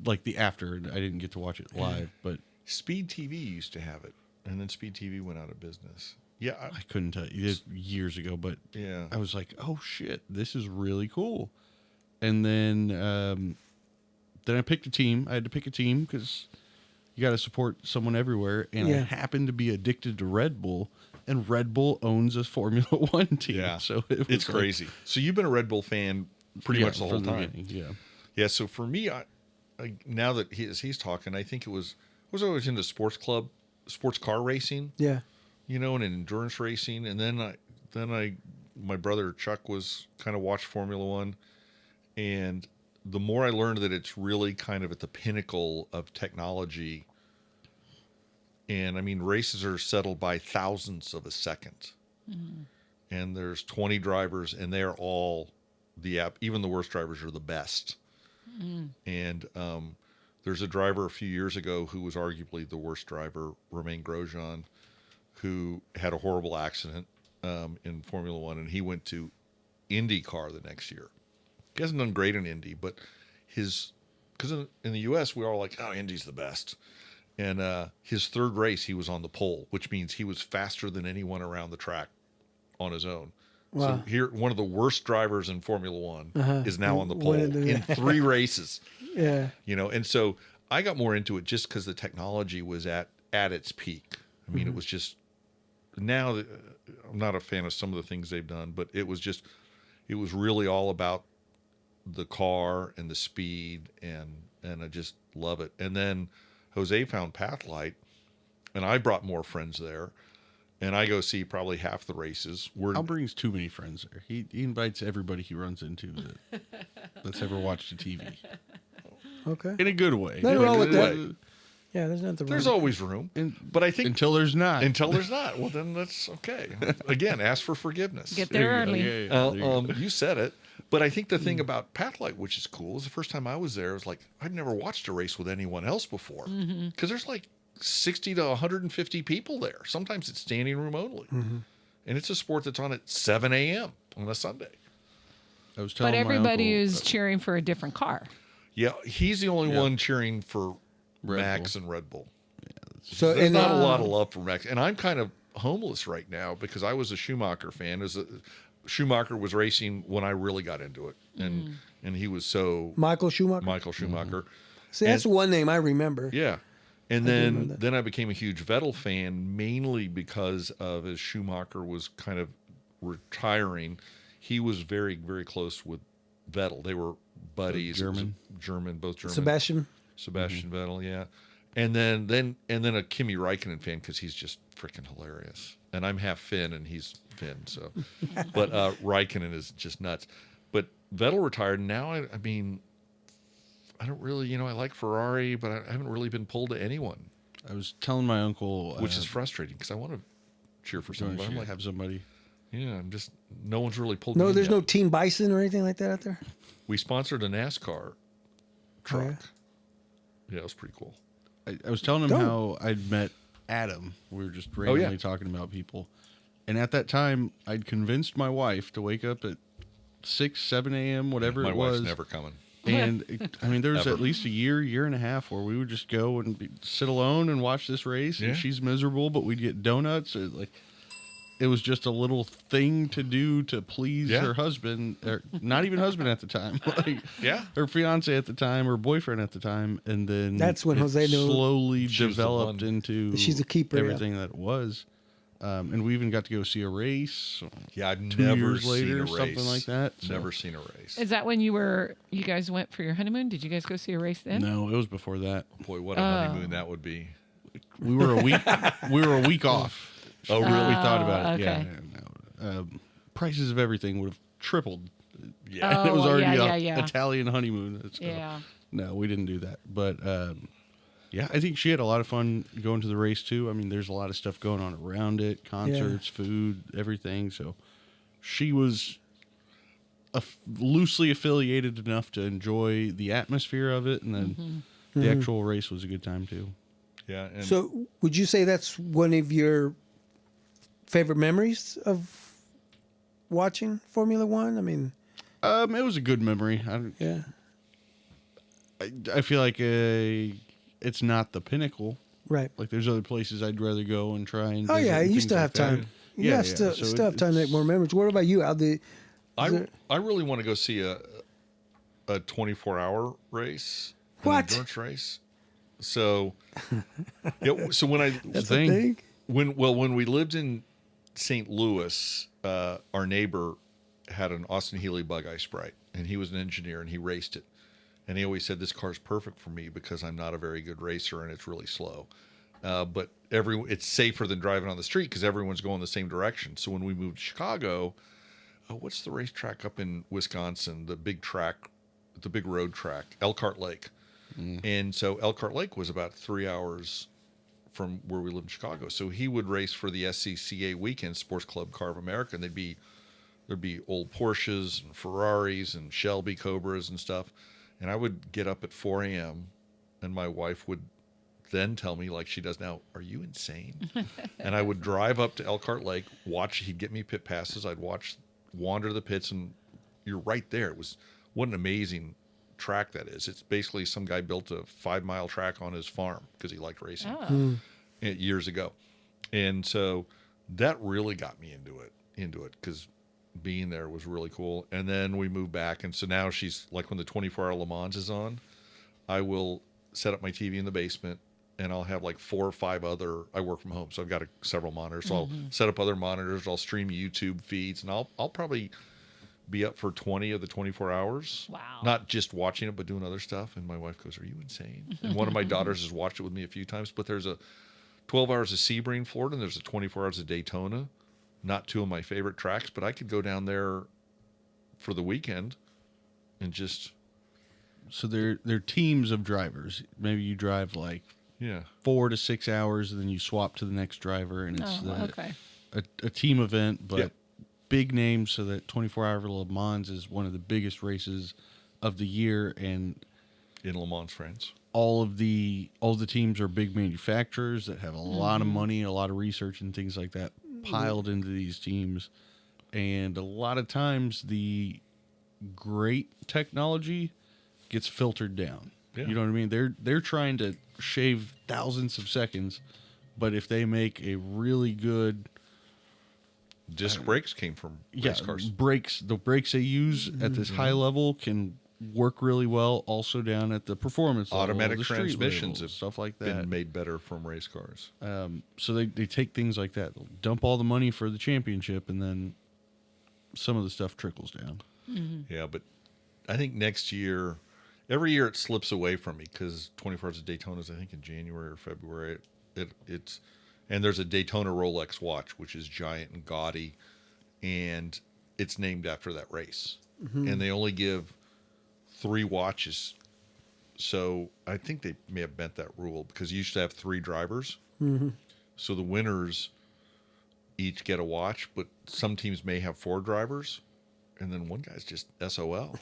like the after. I didn't get to watch it live, but Speed TV used to have it, and then Speed TV went out of business. Yeah. I couldn't tell you. It was years ago, but Yeah. I was like, oh shit, this is really cool. And then I picked a team. I had to pick a team because you got to support someone everywhere. And I happened to be addicted to Red Bull, and Red Bull owns a Formula One team. Yeah. So it was It's like- crazy. So you've been a Red Bull fan pretty much the whole from time. beginning, yeah. Yeah. So for me, I now that he's talking, I think I was always into sports car racing, Yeah. and endurance racing. And then my brother Chuck was kind of watched Formula One, and the more I learned that it's really kind of at the pinnacle of technology. And I mean, races are settled by thousandths of a second. And there's 20 drivers, and they're all even the worst drivers are the best. And there's a driver a few years ago who was arguably the worst driver, Romain Grosjean, who had a horrible accident in Formula One, and he went to IndyCar the next year. He hasn't done great in Indy, but because in the U.S. we're all like, oh, Indy's the best. And his third race, he was on the pole, which means he was faster than anyone around the track on his own. Wow. So here, one of the worst drivers in Formula One is now on the pole Winning the- in 3 races. Yeah. And so I got more into it just because the technology was at its peak. I mean, it was just now that I'm not a fan of some of the things they've done, but it was really all about the car and the speed, and I just love it. And then Jose found Pathlight, and I brought more friends there, and I go see probably half the races. Al brings too many friends there. He invites everybody he runs into that's ever watched a TV. Okay. In a good way. Nothing wrong with that. Way. Yeah, there's nothing wrong. There's always room, but I think Until there's not. until there's not, well, then that's okay. Again, ask for forgiveness. Get there early. Yeah, there you go. You said it. But I think the thing about Pathlight, which is cool, is the first time I was there, it was like, I'd never watched a race with anyone else before. Because there's like 60 to 150 people there. Sometimes it's standing room only. And it's a sport that's on at 7 a.m. on a Sunday. I was telling But my everybody uncle, is cheering for a different car. Yeah, he's the only one cheering for Red Max and Red Bull. So There's not a then- lot of love for Max. And I'm kind of homeless right now because I was a Schumacher fan. Schumacher was racing when I really got into it, and he was so Michael Schumacher. Michael Schumacher. See, that's one name I remember. Yeah. And do remember that. then I became a huge Vettel fan, mainly because of as Schumacher was kind of retiring, he was very, very close with Vettel. They were buddies. German, both German. Sebastian Vettel, yeah. And then a Kimi Räikkönen fan because he's just freaking hilarious. And I'm half Finn and he's Finn, so. But Räikkönen is just nuts. But Vettel retired. And now I mean, I don't really, I like Ferrari, but I haven't really been pulled to anyone. I was telling my uncle, Which is frustrating because I want to cheer for someone. But I'm like, have somebody. yeah, no one's really pulled No, me there's yet. no Team Bison or anything like that out there? We sponsored a NASCAR truck. Oh, yeah? Yeah, it was pretty cool. I was telling him Don't. how I'd met Adam. We were just randomly talking about people. And at that time, I'd convinced my wife to wake up at 6, 7 a.m., whatever My it was. wife's never coming. And I mean, there was Ever. at least a year and a half where we would just go and sit alone and watch this race. Yeah. And she's miserable, but we'd get donuts. It was just a little thing to do to please Yeah. her husband, or not even husband at the time, Yeah. her fiance at the time, or boyfriend at the time, and then That's when it Jose knew slowly she was the developed one. into She's a keeper, yeah. everything that it was. And we even got to go see a race. Yeah, I've 2 never years seen later, a race. something like that. So- Never seen a race. Is that when you guys went for your honeymoon? Did you guys go see a race then? No, it was before that. Boy, what a honeymoon that would be. We were a week. we were a week off. Oh, really? We thought about it. okay. Yeah. No. Prices of everything would have tripled. Yeah. And it was Oh, already yeah, a yeah. Italian honeymoon. So, Yeah. No, we didn't do that. But yeah, I think she had a lot of fun going to the race too. I mean, there's a lot of stuff going on around it, concerts, food, everything. So she was loosely affiliated enough to enjoy the atmosphere of it, and then the actual race was a good time too. Yeah. And So, would you say that's one of your favorite memories of watching Formula One? I mean, It was a good memory. yeah. I feel like it's not the pinnacle. Right. Like there's other places I'd rather go and try and. Oh, visit yeah. and You things still like have that. time. You Yeah, have yeah. still, So still have time to make it's- more memories. What about you, Al? I really want to go see a 24-hour race. What? An endurance race. So, so when I That's thing. a thing. when we lived in St. Louis, our neighbor had an Austin Healey Bug-Eye Sprite, and he was an engineer, and he raced it. And he always said, this car's perfect for me because I'm not a very good racer and it's really slow. But it's safer than driving on the street because everyone's going the same direction. So when we moved to Chicago, what's the racetrack up in Wisconsin? The big road track, Elkhart Lake. And so Elkhart Lake was about 3 hours from where we lived in Chicago. So he would race for the SCCA weekend, Sports Club Car of America, and there'd be old Porsches and Ferraris and Shelby Cobras and stuff. And I would get up at 4 a.m. and my wife would then tell me, like she does now, "Are you insane?" And I would drive up to Elkhart Lake, he'd get me pit passes. I'd wander the pits, and you're right there. What an amazing track that is. It's basically some guy built a 5-mile track on his farm because he liked racing years ago. And so that really got me into it because being there was really cool. And then we moved back, and so now she's like, when the 24-hour Le Mans is on, I will set up my TV in the basement, and I'll have like 4 or 5 other. I work from home, so I've got several monitors. So I'll set up other monitors. I'll stream YouTube feeds, and I'll probably be up for 20 of the 24 hours. Wow. Not just watching it, but doing other stuff. And my wife goes, "Are you insane?" And one of my daughters has watched it with me a few times. But there's a 12 hours of Sebring, Florida, and there's a 24 hours of Daytona. Not 2 of my favorite tracks, but I could go down there for the weekend and just... So they're teams of drivers. Maybe you drive like 4 to 6 hours, and then you swap to the next driver, and it's Okay. a team event, but Yep. big names. So that 24-hour Le Mans is one of the biggest races of the year, and in Le Mans, France. all the teams are big manufacturers that have a lot of money, a lot of research, and things like that piled into these teams. And a lot of times the great technology gets filtered down. Yeah. You know what I mean? They're trying to shave thousands of seconds, but if they make a really good Disc brakes came from race cars. The brakes they use at this high level can work really well also down at the performance level. Automatic the street transmissions level, have stuff like that. been made better from race cars. So they take things like that. They'll dump all the money for the championship, and then some of the stuff trickles down. Yeah, but I think next year, every year it slips away from me because 24 Hours of Daytona is, I think, in January or February. It's and there's a Daytona Rolex watch, which is giant and gaudy, and it's named after that race. And they only give 3 watches. So I think they may have bent that rule because you used to have 3 drivers. So the winners each get a watch, but some teams may have 4 drivers, and then one guy's just SOL.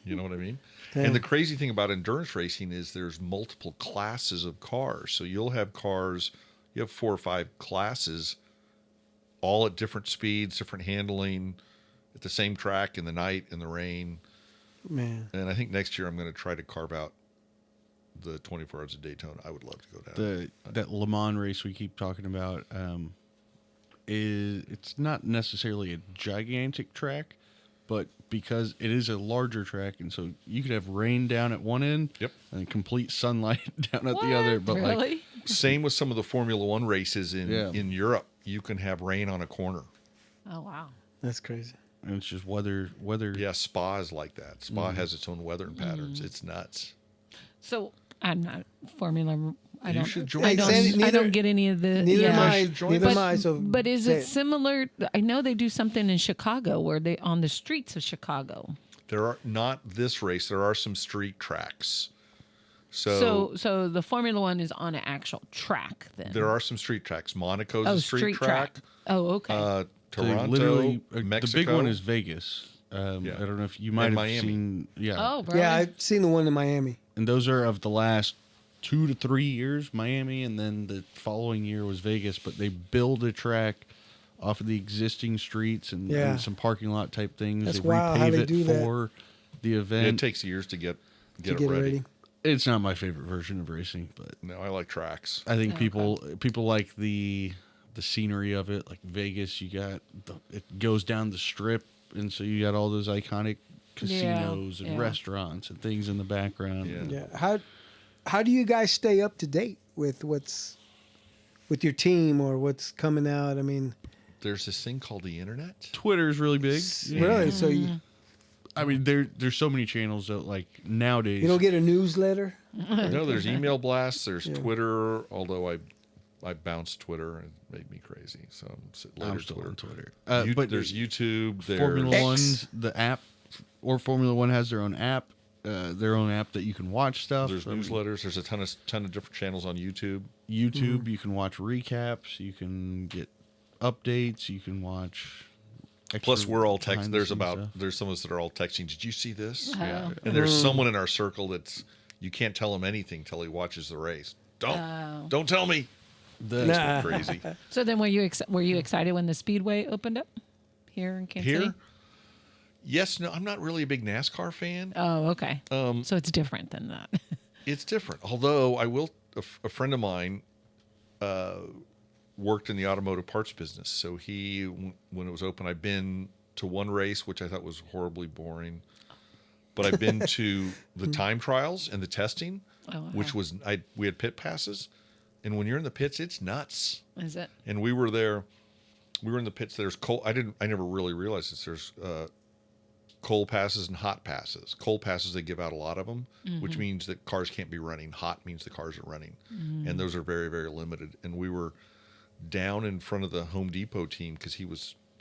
You know what I mean? And the crazy thing about endurance racing is there's multiple classes of cars. So you'll have cars, you have 4 or 5 classes, all at different speeds, different handling, at the same track, in the night, in the rain. Man. And I think next year I'm going to try to carve out the 24 Hours of Daytona. I would love to go down. That Le Mans race we keep talking about it's not necessarily a gigantic track, but because it is a larger track, and so you could have rain down at one end, and complete sunlight down at the other. But really? Same with some of the Formula One races in Europe. You can have rain on a corner. Oh wow, That's crazy. And it's just weather. Yeah, Spa is like that. Spa has its own weather and patterns. It's nuts. So I'm not Formula. I You don't. should join I Hey, don't. Sandy, I don't get any of the. Neither am I. join Neither us. am I. So, But is say it similar? I know they do something in Chicago where they on the streets of Chicago. There are not this race. There are some street tracks. So So the Formula One is on an actual track then. there are some street tracks. Monaco's a street track. Oh, okay. They Toronto, the Mexico. big one is Vegas. I don't know if you might And have Miami. seen. Yeah. oh, really? Yeah, I've seen the one in Miami. And those are of the last 2 to 3 years, Miami, and then the following year was Vegas. But they build a track off of the existing streets and, Yeah. and some parking lot type things. That's they wild how repave they it do that. for the It event. takes years to get To it get it ready. ready. It's not my favorite version of racing, but No, I like tracks. I think Okay. people like the scenery of it. Like Vegas, you got it goes down the strip, and so you got all those iconic casinos and yeah. restaurants and things in the background. Yeah. Yeah. How do you guys stay up to date with what's with your team or what's coming out? I mean, There's this thing called the internet. Twitter's really big. really? So I mean, there's so many channels that like nowadays. you don't get a newsletter? No, there's email blasts. There's Yeah. Twitter. Although I bounced Twitter and it made me crazy. So I'm later still on Twitter. You- But there's YouTube. There's Formula X. One's the app, or Formula One has their own app that you can watch stuff. There's newsletters. There's a ton of different channels on YouTube. YouTube, you can watch recaps, you can get updates, you can watch. Plus, extra we're all texting. behind-the-scenes stuff. There's some of us that are all texting. Did you see this? Yeah. And there's someone in our circle that's you can't tell him anything till he watches the race. Don't tell me. The- Nah. Crazy. So then, were you excited when the Speedway opened up here in Kansas City? Here? Yes, no, I'm not really a big NASCAR fan. Oh, okay. So it's different than that. It's different. Although a friend of mine worked in the automotive parts business. So when it was open, I've been to one race, which I thought was horribly boring. But I've been to the time trials and the testing, Oh, wow. which was, we had pit passes. And when you're in the pits, it's nuts. Is it? And we were there. We were in the pits. There's cold. I never really realized this. There's cold passes and hot passes. Cold passes, they give out a lot of them, which means that cars can't be running. Hot means the cars are running, and those are very, very limited. And we were down in front of the Home Depot team because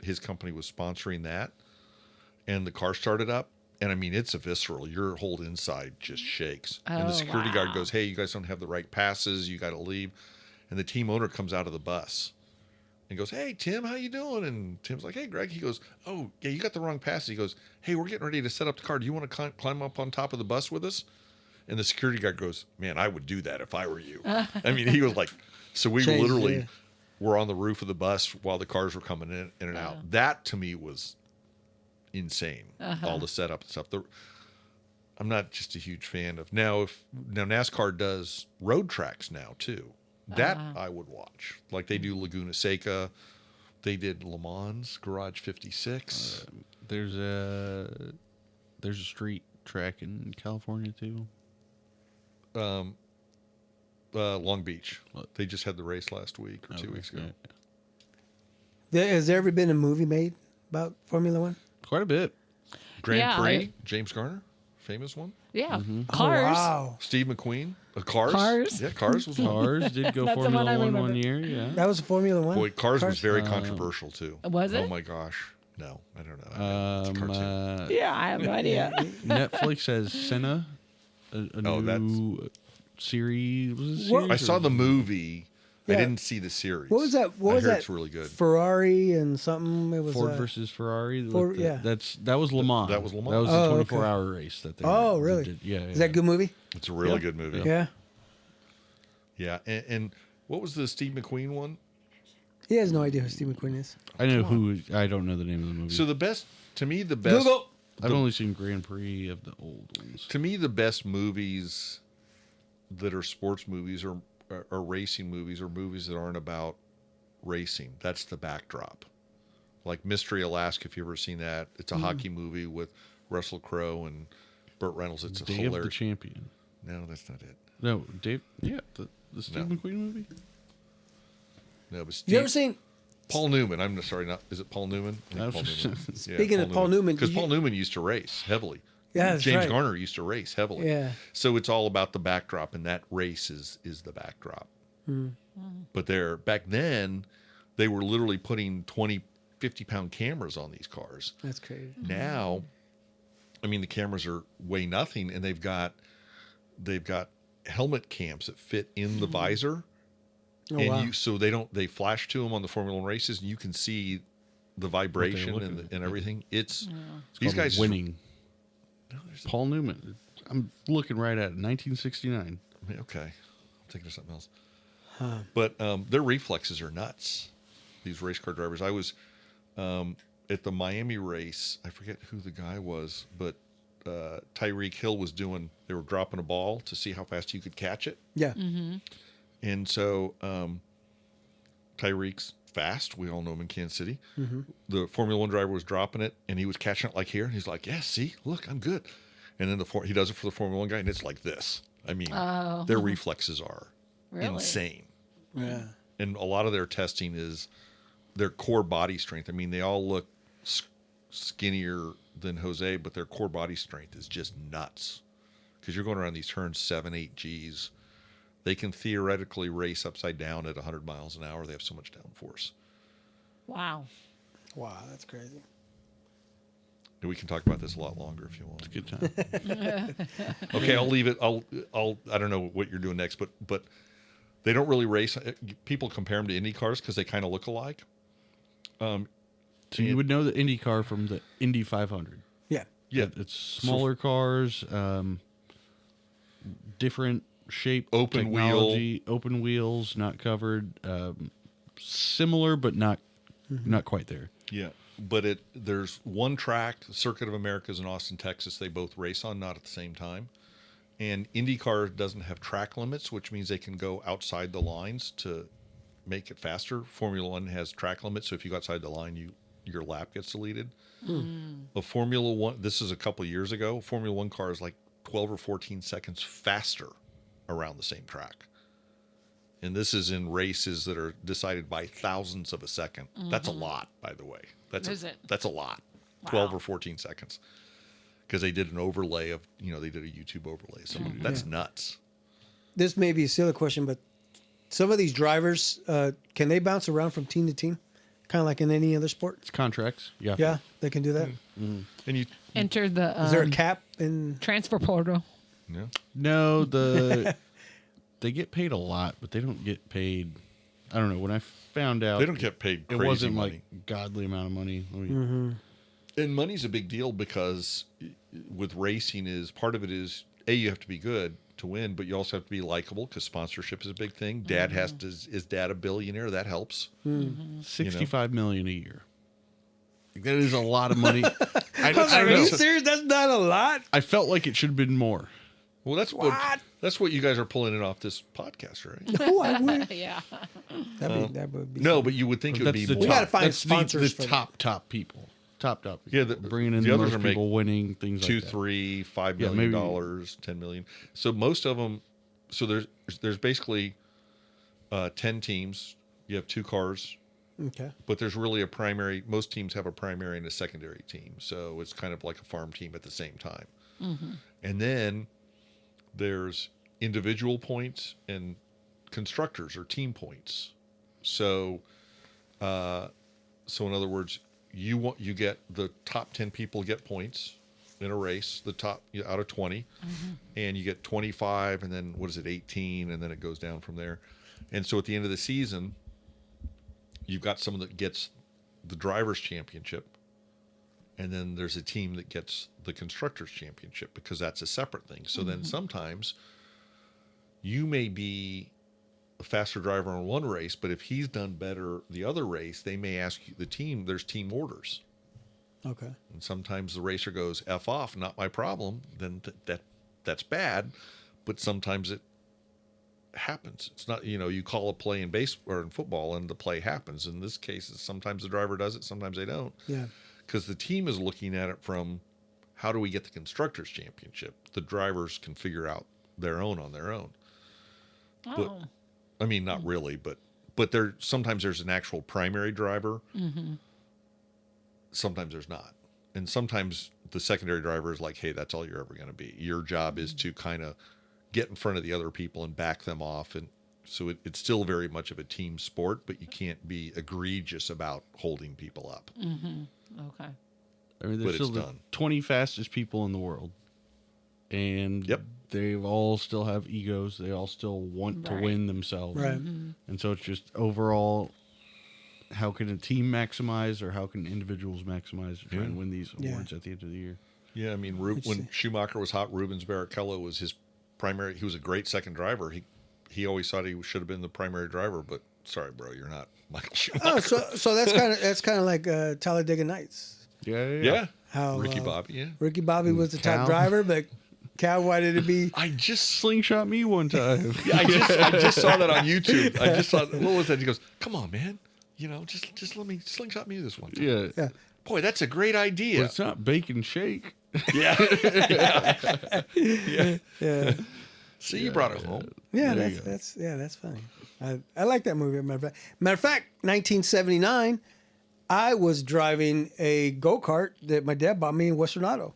his company was sponsoring that, and the car started up. And I mean, it's a visceral. Your whole inside just shakes. And the Oh, security guard wow. goes, "Hey, you guys don't have the right passes. You got to leave." And the team owner comes out of the bus and goes, "Hey, Tim, how you doing?" And Tim's like, "Hey, Greg." He goes, "Oh, yeah, you got the wrong passes." He goes, "Hey, we're getting ready to set up the car. Do you want to climb up on top of the bus with us?" And the security guard goes, "Man, I would do that if I were you." I mean, he was like, so we Changed, literally yeah. were on the roof of the bus while the cars were coming in and out. That to me was insane. All the setup and stuff. I'm not just a huge fan of now NASCAR does road tracks now too. That I would watch. Like they do Laguna Seca They did Le Mans, Garage 56. There's a street track in California too. Long Beach. They just had the race last week or 2 weeks ago. Has there ever been a movie made about Formula One? Quite a bit. Grand Prix, James Garner, famous one. Yeah. Cars. Oh, wow. Steve McQueen, Cars. Cars. Yeah, Cars was one. Cars did go That's the one Formula I One remember. year. Yeah. That was a Formula One? Boy, Cars was very controversial too. Was it? Oh my gosh. No, I don't know. It's a cartoon. Yeah, I have no idea. Netflix has Senna, a new series. Was it a series I saw or- the movie. Yeah. I didn't see the series. What was that? What I was heard that? It's really good. Ferrari and something. It was Ford versus Ferrari. Ford- with yeah. That was Le Mans. That was Le Mans. That was Oh, a okay. 24-hour race that they. Oh, they really? did. Yeah. Is that a good movie? It's a really good movie. Yeah. Yeah. And what was the Steve McQueen one? He has no idea who Steve McQueen is. I know who. I don't know the name of the movie. So the best Google. I've only seen Grand Prix of the old ones. to me the best movies that are sports movies or racing movies or movies that aren't about racing. That's the backdrop. Like Mystery Alaska, if you've ever seen that, it's a hockey movie with Russell Crowe and Burt Reynolds. It's Day hilarious. of the Champion. No, that's not it. No, Dave. Yeah, the Steve No. McQueen movie. No, but You ever seen? Paul Newman? I'm sorry, not is it Paul Newman? I think I was Paul just- Newman. Yeah, Speaking of Paul Newman, because did you- Paul Newman used to race heavily. Yeah, that's James right. Garner used to race heavily. Yeah. So it's all about the backdrop, and that race is the backdrop. But back then, they were literally putting 20, 50-pound cameras on these cars. That's crazy. Now, I mean, the cameras are weigh nothing, and they've got helmet cams that fit in the visor, Oh, and wow. so they flash to them on the Formula One races, and you can see the vibration and everything. It's these Called guys Winning. No, Paul Newman. I'm looking right at it. 1969. okay, I'm thinking of something else. But their reflexes are nuts. These race car drivers. I was at the Miami race. I forget who the guy was, but Tyreek Hill was doing. They were dropping a ball to see how fast you could catch it. Yeah. And so Tyreek's fast. We all know him in Kansas City. The Formula One driver was dropping it, and he was catching it like here. And he's like, "Yeah, see, look, I'm good." And then he does it for the Formula One guy, and it's like this. I mean, their reflexes are Really? insane. Yeah. And a lot of their testing is their core body strength. I mean, they all look skinnier than Jose, but their core body strength is just nuts. Because you're going around these turns 7, 8 Gs. They can theoretically race upside down at 100 miles an hour. They have so much downforce. Wow. Wow, that's crazy. And we can talk about this a lot longer if you want. Good time. Okay, I'll leave it. I don't know what you're doing next, but they don't really race. People compare them to Indy cars because they kind of look alike. So you would know the Indy car from the Indy 500. Yeah. Yeah, It's smaller cars, different shape, Open technology, open wheels, not covered, similar but not quite there. Yeah, but there's one track, Circuit of Americas in Austin, Texas. They both race on, not at the same time. And IndyCar doesn't have track limits, which means they can go outside the lines to make it faster. Formula One has track limits, so if you go outside the line, your lap gets deleted. A Formula One, this is a couple years ago, a Formula One car is like 12 or 14 seconds faster around the same track. And this is in races that are decided by thousandths of a second. That's a lot, by the way. Is it? That's a lot. Wow. 12 or 14 seconds. Because they did an overlay of, they did a YouTube overlay. So that's nuts. This may be a silly question, but some of these drivers, can they bounce around from team to team? Kind of like in any other sport? It's contracts. Yeah. Yeah, they can do that. And you, Enter the Is there a cap in? transfer portal. yeah. No, they get paid a lot, but they don't get paid. I don't know. When I found out, They don't get paid It crazy wasn't money. like godly amount of money. I mean, And money's a big deal because with racing part of it is, you have to be good to win, but you also have to be likable because sponsorship is a big thing. Dad is dad a billionaire? That helps. $65 million a year. That is a lot of money. I Are don't you know. serious? That's not a lot. I felt like it should have been more. Well, that's what you guys are pulling it off this podcast, right? No, I would. Yeah. That would be. No, but you would think it would be the more. We gotta find that's sponsors for the top people. Top people. Yeah, bringing in the the others most are people, making winning things $2, like that. $3, $5 Yeah, million, maybe- $10 million. So most of them. So there's basically 10 teams. You have 2 cars, Okay. but there's really a primary. Most teams have a primary and a secondary team, so it's kind of like a farm team at the same time. And then there's individual points and constructors or team points. So, in other words, you get the top 10 people get points in a race, the top out of 20, and you get 25, and then 18, and then it goes down from there. And so at the end of the season, you've got someone that gets the drivers' championship, and then there's a team that gets the constructors' championship because that's a separate thing. So then sometimes you may be a faster driver on one race, but if he's done better the other race, they may ask you, the team, there's team orders. Okay. And sometimes the racer goes, F off, not my problem. Then that's bad. But sometimes it happens. It's not, you call a play in baseball or in football and the play happens. In this case, sometimes the driver does it, sometimes they don't. Yeah. Because the team is looking at it from how do we get the constructors championship? The drivers can figure out their own on their own. Oh. I mean, not really, but sometimes there's an actual primary driver. Sometimes there's not. And sometimes the secondary driver is like, hey, that's all you're ever going to be. Your job is to kind of get in front of the other people and back them off. And so it's still very much of a team sport, but you can't be egregious about holding people up. Okay. I mean, But there's it's still the done. 20 fastest people in the world. And Yep. they all still have egos. They all still want to Right. win themselves. Right. And so it's just overall, how can a team maximize or how can individuals maximize to try and win these Yeah. awards at the end of the year? Yeah, I mean, when Schumacher was hot, Rubens Barrichello was his primary. He was a great second driver. He always thought he should have been the primary driver, but sorry, bro, you're not Michael Schumacher. Oh, so that's kind of like Talladega Nights. Yeah, How Ricky Bobby. Yeah, Ricky Bobby was the Cal. top driver, but Cal wanted to be. I just Slingshot me one time. I just saw that on YouTube. I just saw, what was that? He goes, "Come on, man, just let me slingshot me this one time." Yeah. Boy, that's a great Well, idea. it's not bake and shake. Yeah. Yeah, See, you brought it home. yeah, There you that's funny. I like that movie. Matter of fact, 1979, I was driving a go-kart that my dad bought me in Western Auto.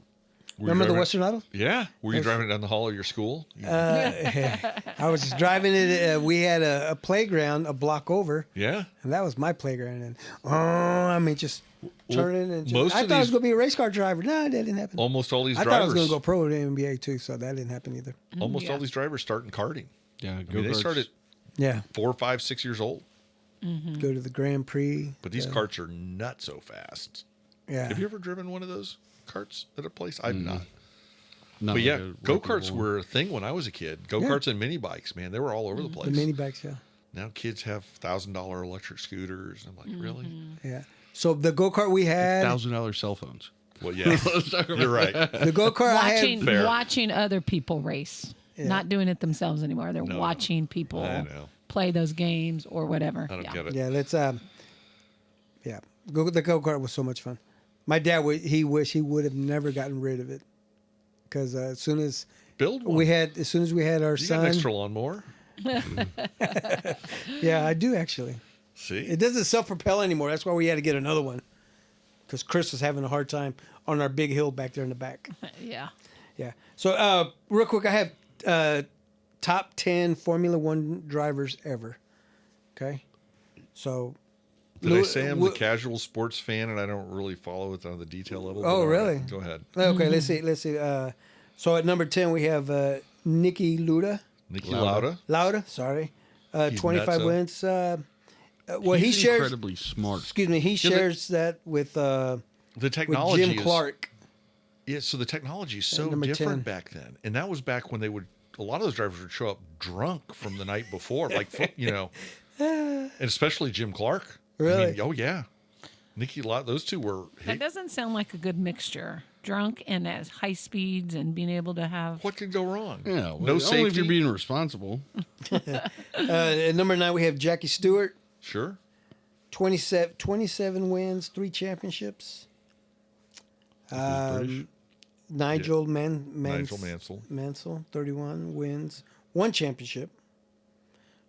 Were you Remember the driving- Western Auto? Yeah. Were you driving it down the hall of your school? I was driving it. We had a playground a block over, Yeah. and that was my playground. And just turning and most I of thought I was these- going to be a race car driver. No, that didn't happen. Almost all these I thought I was drivers. going to go pro in the NBA too, so that didn't happen either. Almost Yeah. all these drivers start in karting. Yeah, I mean, they started Yeah, 4, 5, 6 years old, go to the Grand Prix. but these carts are not so fast. Yeah, Have you ever driven one of those carts at a place? I've not. Not But like yeah, a go karts reputable were a thing when I was a kid. Go karts and mini bikes, man, they were all over the place. the mini bikes? Yeah, Now kids have $1,000 electric scooters. I'm like, really? yeah. So the go kart we had, $1,000 cell phones. Well, yeah, you're right. the go kart I had. Fair. Watching other people race, not doing it themselves anymore. They're No. watching people I know. play those games or whatever. I don't get it. Yeah, let's. The go kart was so much fun. My dad he wished he would have never gotten rid of it, because as soon as Build one. we had our you got son. an extra lawnmower. Yeah, I do actually. See? It doesn't self-propel anymore. That's why we had to get another one, because Chris was having a hard time on our big hill back there in the back. Yeah. Yeah. So real quick, I have top 10 Formula One drivers ever. Okay. So. Did I say I'm the casual sports fan and I don't really follow it on the detail level? But Oh, all really? right, go ahead. Okay, let's see. So at number 10 we have Niki Niki Lauda. Lauda. Sorry, 25 nutso. wins. Well, he He's shares. incredibly smart. Excuse me. He shares that with The technology Jim Clark. Yeah, so the technology is so number different 10. back then. And that was back when a lot of those drivers would show up drunk from the night before, and especially Jim Clark. Really? I mean, oh, yeah. Niki Lauda, those two were. That doesn't sound like a good mixture. drunk and at high speeds and being able to have. What could go wrong? Yeah, No only safety. if you're being responsible. At number 9, we have Jackie Stewart. Sure. 27 wins, 3 championships. British. Nigel Nigel Mansell. Mansell, 31 wins, 1 championship.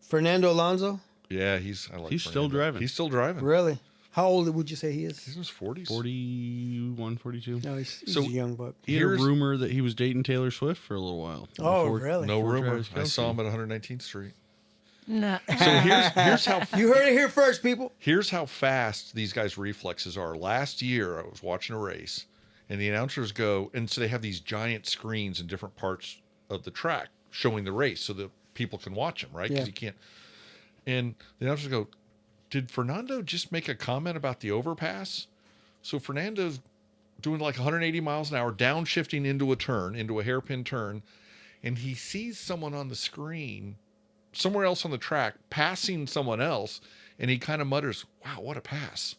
Fernando Alonso, Yeah, he's He's still Fernando. driving. He's still driving. really? How old would you say he is? He's in his 40s. 41, 42. No, he's So a young buck. He had a Here's- rumor that he was dating Taylor Swift for a little while. Oh, really? No before rumor. Travis I saw Kelce. him at 119th Street. No. So here's how You heard it here first, people. Here's how fast these guys' reflexes are. Last year, I was watching a race, and the announcers go, and so they have these giant screens in different parts of the track showing the race so that people can watch them, right? Because Yeah. you can't. And the announcers go, did Fernando just make a comment about the overpass? So Fernando's doing like 180 miles an hour, downshifting into a hairpin turn, and he sees someone on the screen somewhere else on the track passing someone else, and he kind of mutters, wow, what a pass.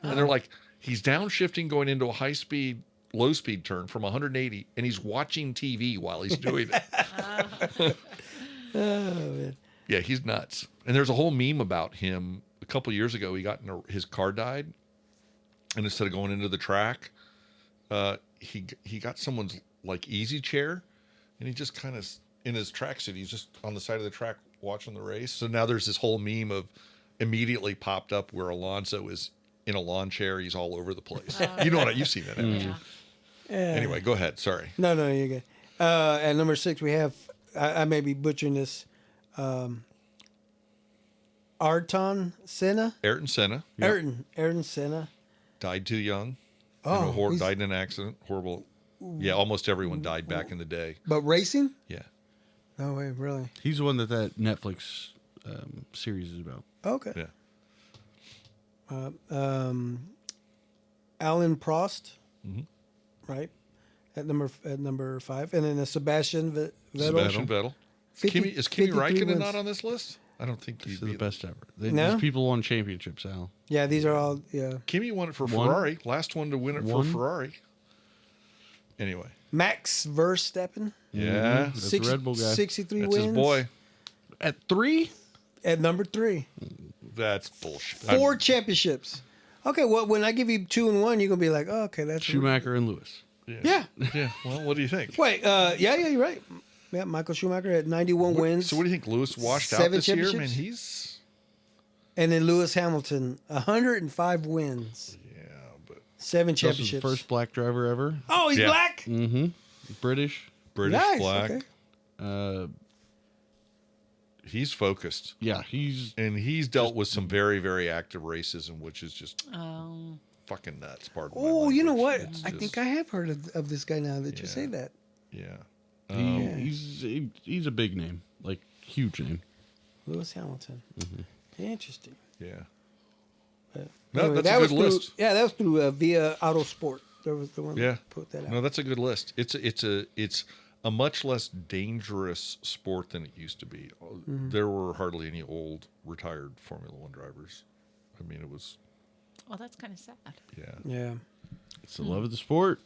And they're like, he's downshifting going into a low speed turn from 180, and he's watching TV while he's doing it. Oh, man. Yeah, he's nuts. And there's a whole meme about him. A couple years ago, his car died, and instead of going into the track, he got someone's like easy chair, and he just kind of in his tracksuit. He's just on the side of the track watching the race. So now there's this whole meme of immediately popped up where Alonso is in a lawn chair. He's all over the place. You know what? You've seen that. haven't you? Anyway, go ahead. Sorry. No, you're good. At number 6, we have, I may be butchering this, Ayrton Senna. Ayrton Senna Ayrton Senna. died too young. Oh, he's- Died in an accident. Horrible. Yeah, almost everyone died back in the day. But racing? Yeah. No way, really. He's the one that Netflix series is about. Okay. Yeah. Alan Prost, Mm-hmm. right? At number 5, and then Sebastian Vettel. Sebastian Vettel. 50 Is Kimi 53 Räikkönen wins. not on this list? I don't think This he's is the best ever. No? These people won championships, Al. Yeah, these are all. Yeah, Kimi won it for One? Ferrari. Last one to win it One? for Ferrari. Anyway. Max Verstappen, Yeah. That's a Red Bull guy. 63 That's wins. his boy. At 3? At number 3, That's bullshit. 4 championships. Okay, well, when I give you 2 and 1, you're gonna be like, oh, okay, that's Schumacher and Lewis. Yeah. Yeah. Well, what do you think? Wait, yeah, you're right. Yeah, Michael Schumacher had 91 wins. So what do you think? Lewis washed out 7 this year? Man, championships? he's And then Lewis Hamilton, 105 wins, yeah, but 7 This was the championships. first black driver ever. Oh, he's Yeah. black. Mm-hmm. British. British Nice, black. okay. He's focused. Yeah, he's And he's dealt with some very, very active racism, which is just Um, fucking nuts. Pardon my Oh, you know language. what? It's I just- think I have heard of this guy now that you Yeah. say that. Yeah. he's a big name, like huge name. Lewis Hamilton. Interesting. Yeah. But No, anyway, that's that a was good through, list. Yeah, that was through Via Autosport. There was the one Yeah. that put that out. No, that's a good list. It's a much less dangerous sport than it used to be. There were hardly any old retired Formula One drivers. I mean, it was well, that's kind of sad. yeah. Yeah. It's the love of the sport.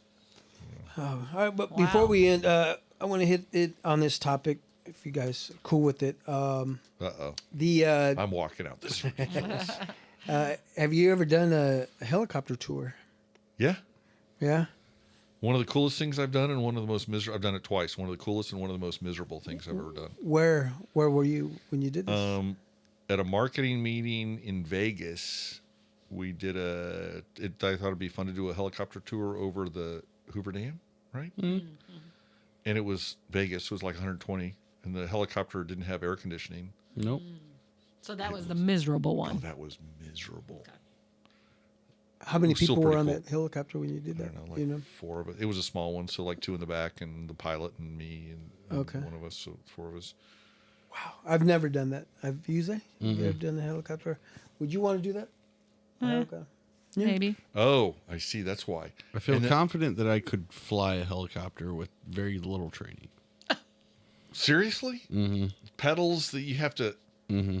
Oh, all right, but Wow. before we end, I want to hit it on this topic. If you guys are cool with it, Uh-oh. the I'm walking out this week. have you ever done a helicopter tour? Yeah. Yeah. One of the coolest things I've done and one of the most miserable. I've done it twice. One of the coolest and one of the most miserable things I've ever done. Where were you when you did this? At a marketing meeting in Vegas, we did I thought it'd be fun to do a helicopter tour over the Hoover Dam, right? Mm-hmm. And it was Vegas. It was like 120, and the helicopter didn't have air conditioning. Nope. So that was the miserable Oh, one. that was miserable. How many it was still people were pretty on cool. that helicopter when you did I that? don't know, like you know? 4 of us. It was a small one, so like 2 in the back, and the pilot and me, and Okay. one of us, so 4 of us. Wow, I've never done that. Have you, Zay? Mm-hmm. You ever done the helicopter? Would you want to do that? Helicopter? Yeah. Maybe. Oh, I see. That's why. I feel And then- confident that I could fly a helicopter with very little training. Seriously? Mm-hmm. Pedals that you have to. Mm-hmm.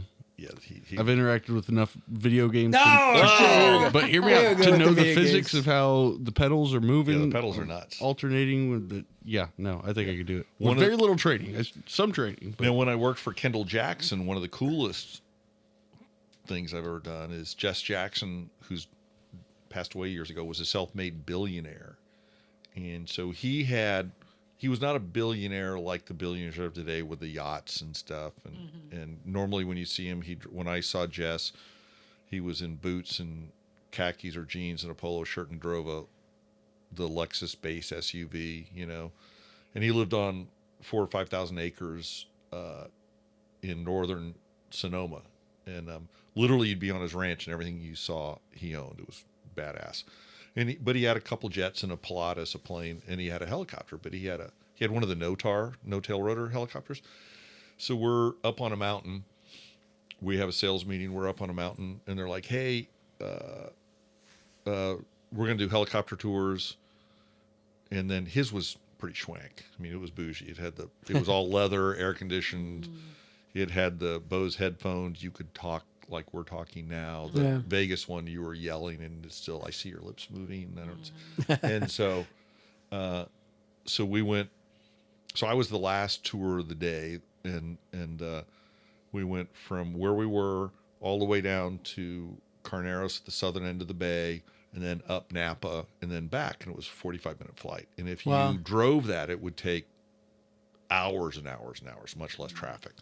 I've interacted with enough video games. But hear me out. To know the physics of how the pedals are moving. Yeah, the pedals are nuts. Alternating with the. Yeah, no, I think I could do it. With very little training. Some training. But. Now, when I worked for Kendall Jackson, one of the coolest things I've ever done is Jess Jackson, who's passed away years ago, was a self-made billionaire. And so he was not a billionaire like the billionaires of today with the yachts and stuff. And normally when you see him, when I saw Jess, he was in boots and khakis or jeans and a polo shirt and drove the Lexus base SUV, and he lived on 4,000 or 5,000 acres in northern Sonoma. And literally you'd be on his ranch and everything you saw he owned. It was badass. But he had a couple jets and a Pilatus, a plane, and he had a helicopter. But he had one of the no-tail rotor helicopters. So we're up on a mountain. We have a sales meeting. We're up on a mountain, and they're like, "Hey, we're going to do helicopter tours." And then his was pretty schwank. I mean, it was bougie. It was all leather, air conditioned. It had the Bose headphones. You could talk like we're talking now. The Vegas one, you were yelling, and it's still, I see your lips moving. And so we went. So I was the last tour of the day, and we went from where we were all the way down to Carneros at the southern end of the bay, and then up Napa, and then back. And it was a 45-minute flight. And if you drove that, it would take hours and hours and hours, much less traffic.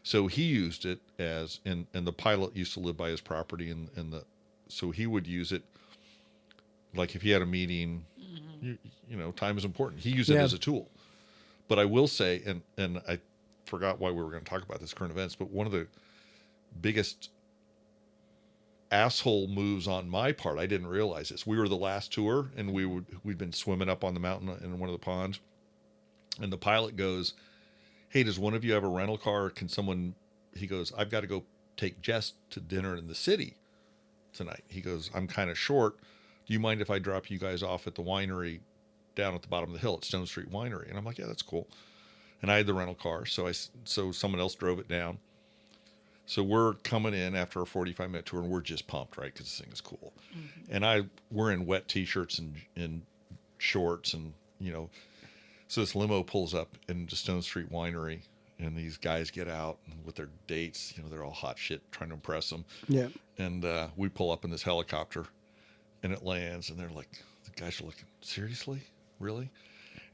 So he used it as, and the pilot used to live by his property, so he would use it, like if he had a meeting, time is important. He used it as a tool. But I will say, and I forgot why we were going to talk about this current events, but one of the biggest asshole moves on my part, I didn't realize this. We were the last tour, and we'd been swimming up on the mountain in one of the ponds, and the pilot goes, "Hey, does one of you have a rental car? He goes, I've got to go take Jess to dinner in the city tonight." He goes, "I'm kind of short. Do you mind if I drop you guys off at the winery down at the bottom of the hill at Stone Street Winery?" And I'm like, "Yeah, that's cool." And I had the rental car, so someone else drove it down. So we're coming in after a 45-minute tour, and we're just pumped, right? Because this thing is cool. And we're in wet T-shirts and shorts, and so this limo pulls up into Stone Street Winery, and these guys get out with their dates. They're all hot shit, trying to impress them. Yeah. And we pull up in this helicopter, and it lands, and they're like, the guys are looking, "Seriously? Really?"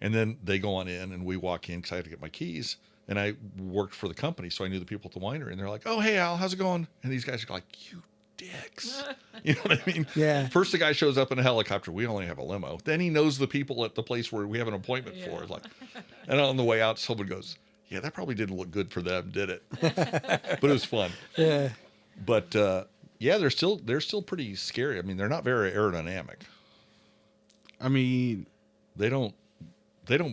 And then they go on in, and we walk in because I had to get my keys. And I worked for the company, so I knew the people at the winery. And they're like, "Oh, hey, Al, how's it going?" And these guys are like, "You dicks." You know what I mean? Yeah. First, the guy shows up in a helicopter. We only have a limo. Then he knows the people at the place where we have an appointment for. And on the way out, someone goes, "Yeah, that probably didn't look good for them, did it?" But it was fun. Yeah. But they're still pretty scary. I mean, they're not very aerodynamic. I mean, they don't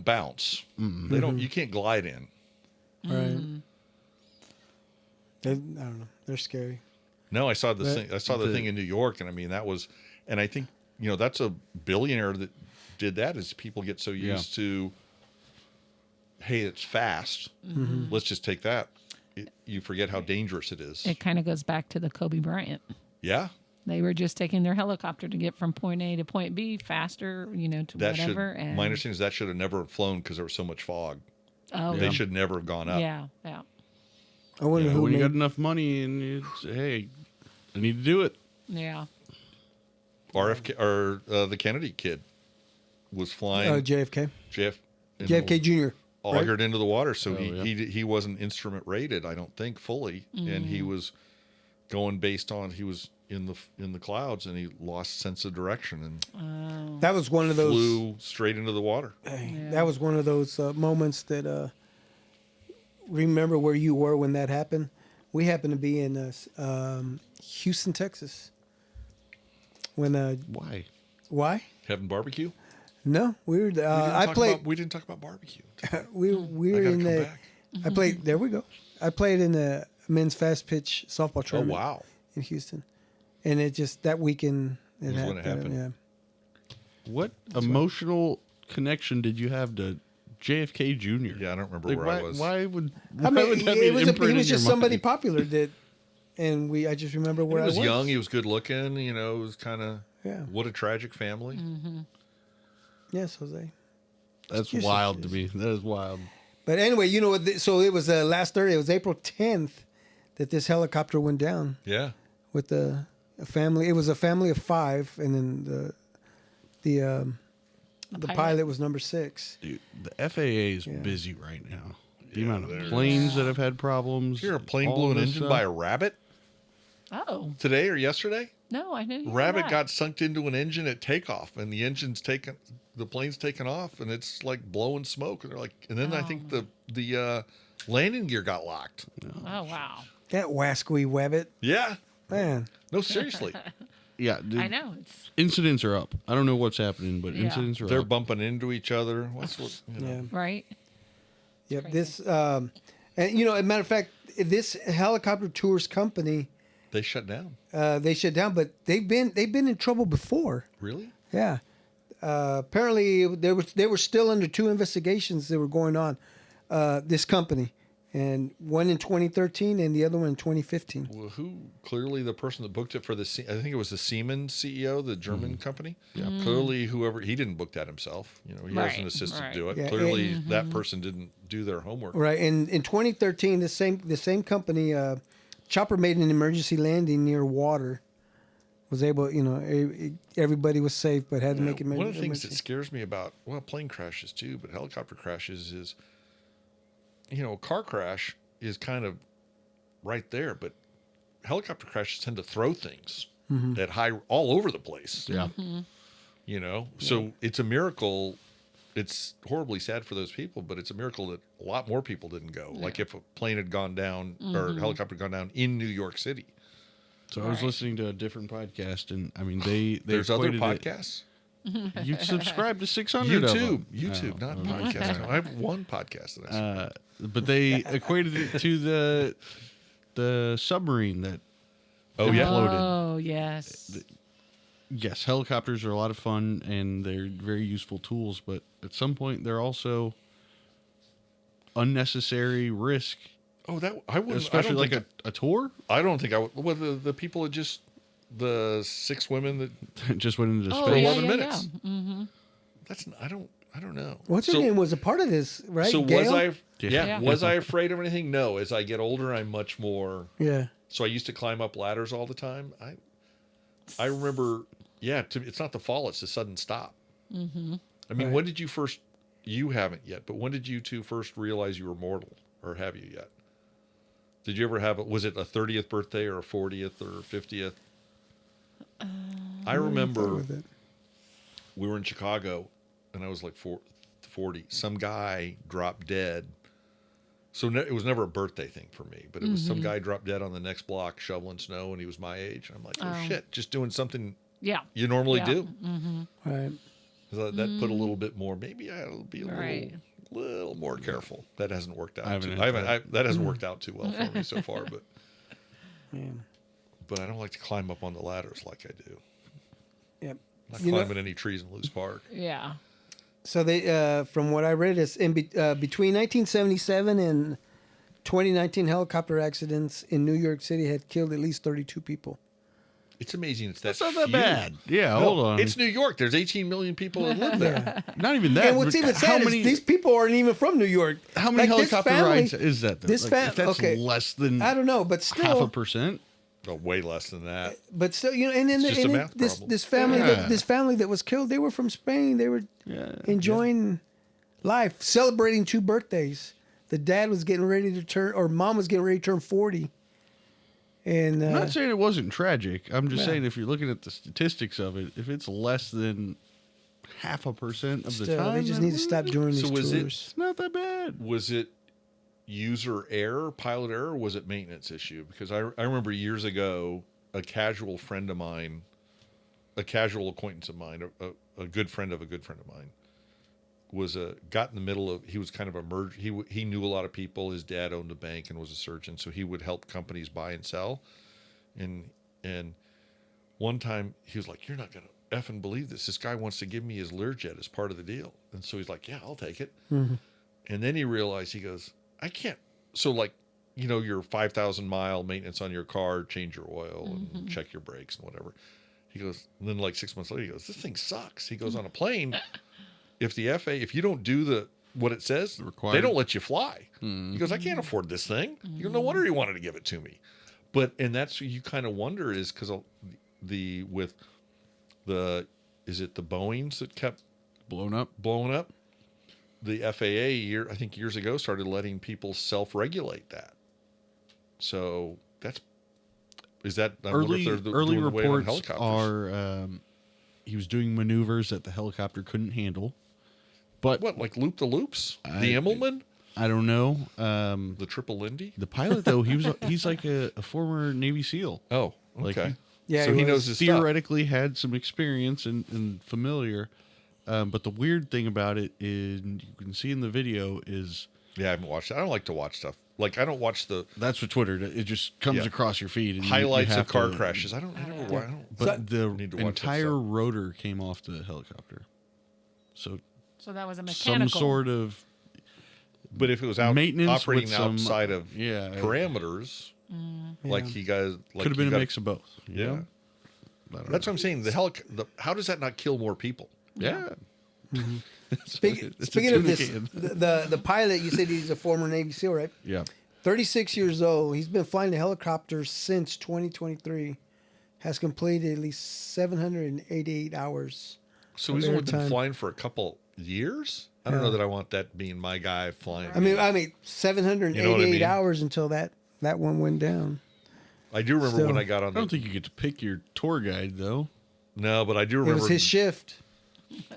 bounce. Mm-hmm. They don't. You can't glide in. Right. I don't know. They're scary. No, I saw the thing. I saw the thing in New York, and I mean and I think that's a billionaire that did that. Is people get so used to, hey, it's fast. Mm-hmm. Let's just take that. You forget how dangerous it is. It kind of goes back to the Kobe Bryant. Yeah. They were just taking their helicopter to get from point A to point B faster, to whatever. My understanding is that should have never flown because there was so much fog. Oh, they should never have gone up. Yeah. I wonder when you got enough money and you say, "Hey, I need to do it." Yeah. RFK or the Kennedy kid was flying. JFK. JFK Jr. Augured into the water, so he wasn't instrument rated, I don't think, fully, and he was going based on he was in the clouds, and he lost sense of direction, and that was one of those flew straight into the water. That was one of those moments that remember where you were when that happened. We happened to be in Houston, Texas. When why having barbecue? No, we were. We didn't talk about barbecue. we were in the. I played. There we go. I played in the men's fast pitch softball tournament. Oh wow! In Houston, and it just that weekend it was when it happened. Yeah. What emotional connection did you have to JFK Jr.? Yeah, I don't remember where I was. Why would that be imprinted in your he was just mind? somebody popular that and I just remember where He was I was young. He was good looking. You know, it was kind of Yeah. What a tragic family. Yes, Jose. That's You're so wild to serious. me. That is wild. But anyway, you know what? So it was last Thursday. It was April 10th that this helicopter went down Yeah. with a family. It was a family of 5, and then the pilot was number 6. Dude, the FAA is Yeah. busy right now. The amount of planes that have had problems. Here, a plane all blew an this engine stuff. by a rabbit Oh today or yesterday. no, I didn't. Hear Rabbit that. got sucked into an engine at takeoff, and the plane's taken off, and it's like blowing smoke. And they're like, and then I think the landing gear got locked. Oh wow. That wasquy wabbit, Yeah. man. No, seriously. Yeah, I know it's incidents are up. I don't know what's happening, but Yeah. incidents are They're up. bumping into each other. You know. Yeah. right. Yep. crazy. This, and as a matter of fact, this helicopter tours company, They shut down. they shut down, but they've been in trouble before. Really? Yeah. Apparently, they were still under 2 investigations that were going on. This company, and one in 2013 and the other one in 2015. Well, clearly the person that booked it for I think it was the Siemens CEO, the German company. Yeah. Clearly, he didn't book that himself. You know, he has an Right, assistant right. do it. Yeah, Clearly, that person didn't do their homework. Right. And in 2013, the same company, chopper made an emergency landing near water. Was able, everybody was safe, but had to make it. One of the things that scares me about plane crashes too, but helicopter crashes is, a car crash is kind of right there, but helicopter crashes tend to throw things at all over the place. Yeah. So it's a miracle. It's horribly sad for those people, but it's a miracle that a lot more people didn't go. Like if a plane had gone down or a helicopter had gone down in New York City. So I was listening to a different podcast, and I mean, they There's other equated podcasts. You subscribe to 600 of them. YouTube, not podcast. I have one podcast that I But they equated it to the submarine that imploded. Oh yes. Yes, helicopters are a lot of fun and they're very useful tools, but at some point they're also unnecessary risk, that I wouldn't. especially I don't like a tour. I don't think I would. Well, the people that the 6 women that Just went into Oh, space. yeah, 11 yeah, minutes. Yeah. Mm-hmm. I don't know. What's her So- name was a part of this, right? So Gail? was I? Yeah. Was I afraid of anything? No. As I get older, I'm much more. Yeah. So I used to climb up ladders all the time. I remember. Yeah, it's not the fall; it's the sudden stop. Mm-hmm. I mean, Right. when did you first? You haven't yet, but when did you two first realize you were mortal, or have you yet? Did you ever have it? Was it a 30th birthday or a 40th or 50th? I remember With it. we were in Chicago, and I was like 40. Some guy dropped dead. So it was never a birthday thing for me, but it was some guy dropped dead on the next block shoveling snow, and he was my age. I'm like, oh shit, just doing something Yeah. you normally Yeah. do. Right. So that put a little bit more. Maybe I'll be a Right. little more careful. That hasn't worked out. I haven't too, had I haven't. that. That hasn't worked out too well for me so far. But Yeah. but I don't like to climb up on the ladders like I do. Yep. Not You know- climbing any trees in Loose Park. Yeah. So they, from what I read, is between 1977 and 2019, helicopter accidents in New York City had killed at least 32 people. It's amazing. It's that. That's not that few. bad. Yeah, No, hold on. It's New York. There's 18 million people that live there. Not even that. And what's but even how sad many, is these people aren't even from New York. how many Like, this helicopter family- rides is that? Though? this Like, fam- if that's okay. less than I don't know, but half a still, %. Oh, way less than that. but still, and then It's just a math this problem. this family Yeah. this family that was killed, they were from Spain. They were enjoying life, celebrating 2 birthdays. The dad was getting ready to turn, or mom was getting ready to turn 40. And I'm not saying it wasn't tragic. I'm just Yeah. saying if you're looking at the statistics of it, if it's less than half a % of the still, time, they just then need to stop doing these So was it- tours. It's not that bad. Was it user error, pilot error, or was it maintenance issue? Because I remember years ago, a casual friend of mine, a casual acquaintance of mine, a good friend of a good friend of mine, got in the middle of, he was kind of he knew a lot of people. His dad owned a bank and was a surgeon, so he would help companies buy and sell. And one time he was like, "You're not gonna effing believe this. This guy wants to give me his Learjet as part of the deal." And so he's like, "Yeah, I'll take it." And then he realized, he goes, "I can't." So like your 5,000 mile maintenance on your car, change your oil and check your brakes and whatever. He goes, and then like 6 months later, he goes, this thing sucks. He goes, on a plane, if you don't do what it says, they don't let you fly. He goes, I can't afford this thing. You go, no wonder he wanted to give it to me. And that's what you kind of wonder is because is it the Boeings that kept Blown up. The FAA I think years ago started letting people self-regulate that. So is that Early reports are he was doing maneuvers that the helicopter couldn't handle. But what, like loop the loops? The Immelman? I don't know. The Triple Lindy? The pilot though, he's like a former Navy SEAL. Oh, Like okay. Yeah, so he knows his stuff. theoretically had some experience and familiar. But the weird thing about it is, you can see in the video, is Yeah, I haven't watched it. I don't like to watch stuff. Like I don't watch the that's what Twitter does. It just comes Yeah. across your feed. And you highlights of have car to- crashes. I don't. But need to the watch that entire stuff. rotor came off the helicopter. So So that was a some mechanical. sort of But if it was maintenance operating with some, outside of yeah, parameters, like Yeah. he guys, like could have been a mix of both. you Yeah. know? I don't That's know. what I'm saying. How does that not kill more people? Yeah. Speaking It's a speaking of tuna this, can. the pilot, you said he's a former Navy SEAL, right? Yeah. 36 years old. He's been flying the helicopter since 2023. Has completed at least 788 hours. So he's only been Airtime. flying for a couple years. I don't know that I want that being my guy flying. I mean, 788 You know what I mean? hours until that one went down. I do remember Still. when I got on I don't think you get to pick your tour guide though. No, but I do It remember. was his shift.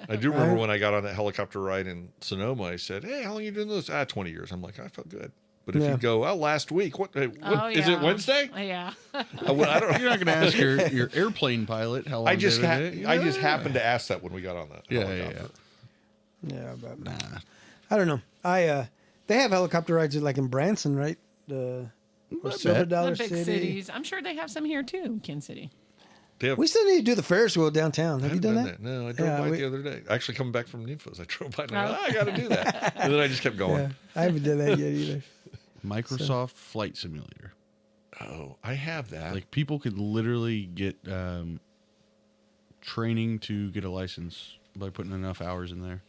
I do remember Right. when I got on that helicopter ride in Sonoma. I said, "Hey, how long you doing this?" 20 years. I'm like, I felt good. But if Yeah. you go, last week. What is Oh, it? yeah. Wednesday? Yeah. I don't. You're not going to ask your airplane pilot how long. I just they did it. I just happened to ask that when we got on that. Yeah, helicopter. Yeah, but Nah. I don't know. They have helicopter rides like in Branson, right? Or Silver bet. Dollar The big City. cities. I'm sure they have some here too, in Kansas City. They have, We still need to do the Ferris wheel downtown. Have I you haven't done that? No, I drove Yeah, by it we- the other day. Actually, coming back from Nymphos, I drove by and I go, Oh. I got to do that. And then I just kept going. Yeah, I haven't done that yet either. Microsoft Flight Simulator. Oh, I have that. Like people could literally get training to get a license by putting enough hours in there.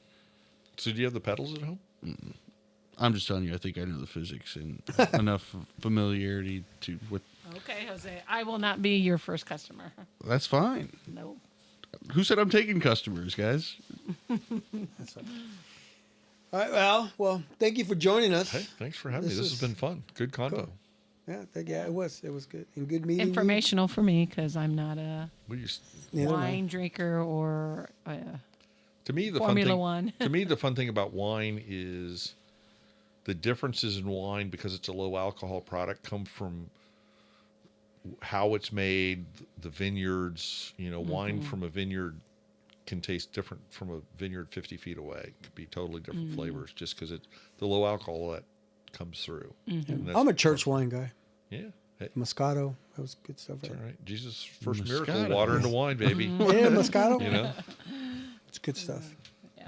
So do you have the pedals at home? I'm just telling you, I think I know the physics and enough familiarity with. Okay, Jose. I will not be your first customer. That's fine. No. Who said I'm taking customers, guys? That's fine. All right. Well, thank you for joining us. Hey, thanks for having me. This This is has been fun. Good convo. cool. Yeah, it was good and good meeting. Informational for me because I'm not a We used, You. Neither am I. wine drinker or to me, the Formula fun thing, One. to me, the fun thing about wine is the differences in wine because it's a low alcohol product come from how it's made, the vineyards. Wine from a vineyard can taste different from a vineyard 50 feet away. It could be totally different flavors just because it's the low alcohol that comes through. And that's I'm a church wine guy. Yeah. Hey, Moscato, that was good stuff. it's Right? all right. Jesus' first Moscato. miracle, water into wine, baby. Yeah, Moscato. You It's good stuff.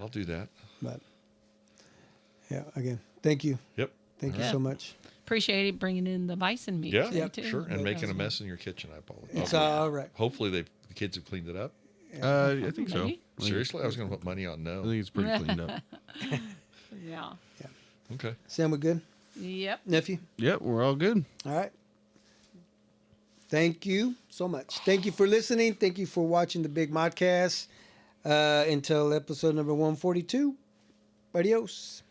I'll do that. But yeah, again, thank you. Yep. Thank you Yeah. so much. appreciate it bringing in the bison meat. Yeah, today, too. sure. And That making a was mess in your kitchen, I apologize. It's all right. Hopefully the kids have cleaned it up. I think so. Maybe. Seriously, I was going to put money on I no. think it's pretty cleaned up. Yeah. Okay. Sam, we good? Yep. Nephew? Yep, we're all good. All right. Thank you so much. Thank you for listening. Thank you for watching the Big Modcast. Until episode number 142. Adios.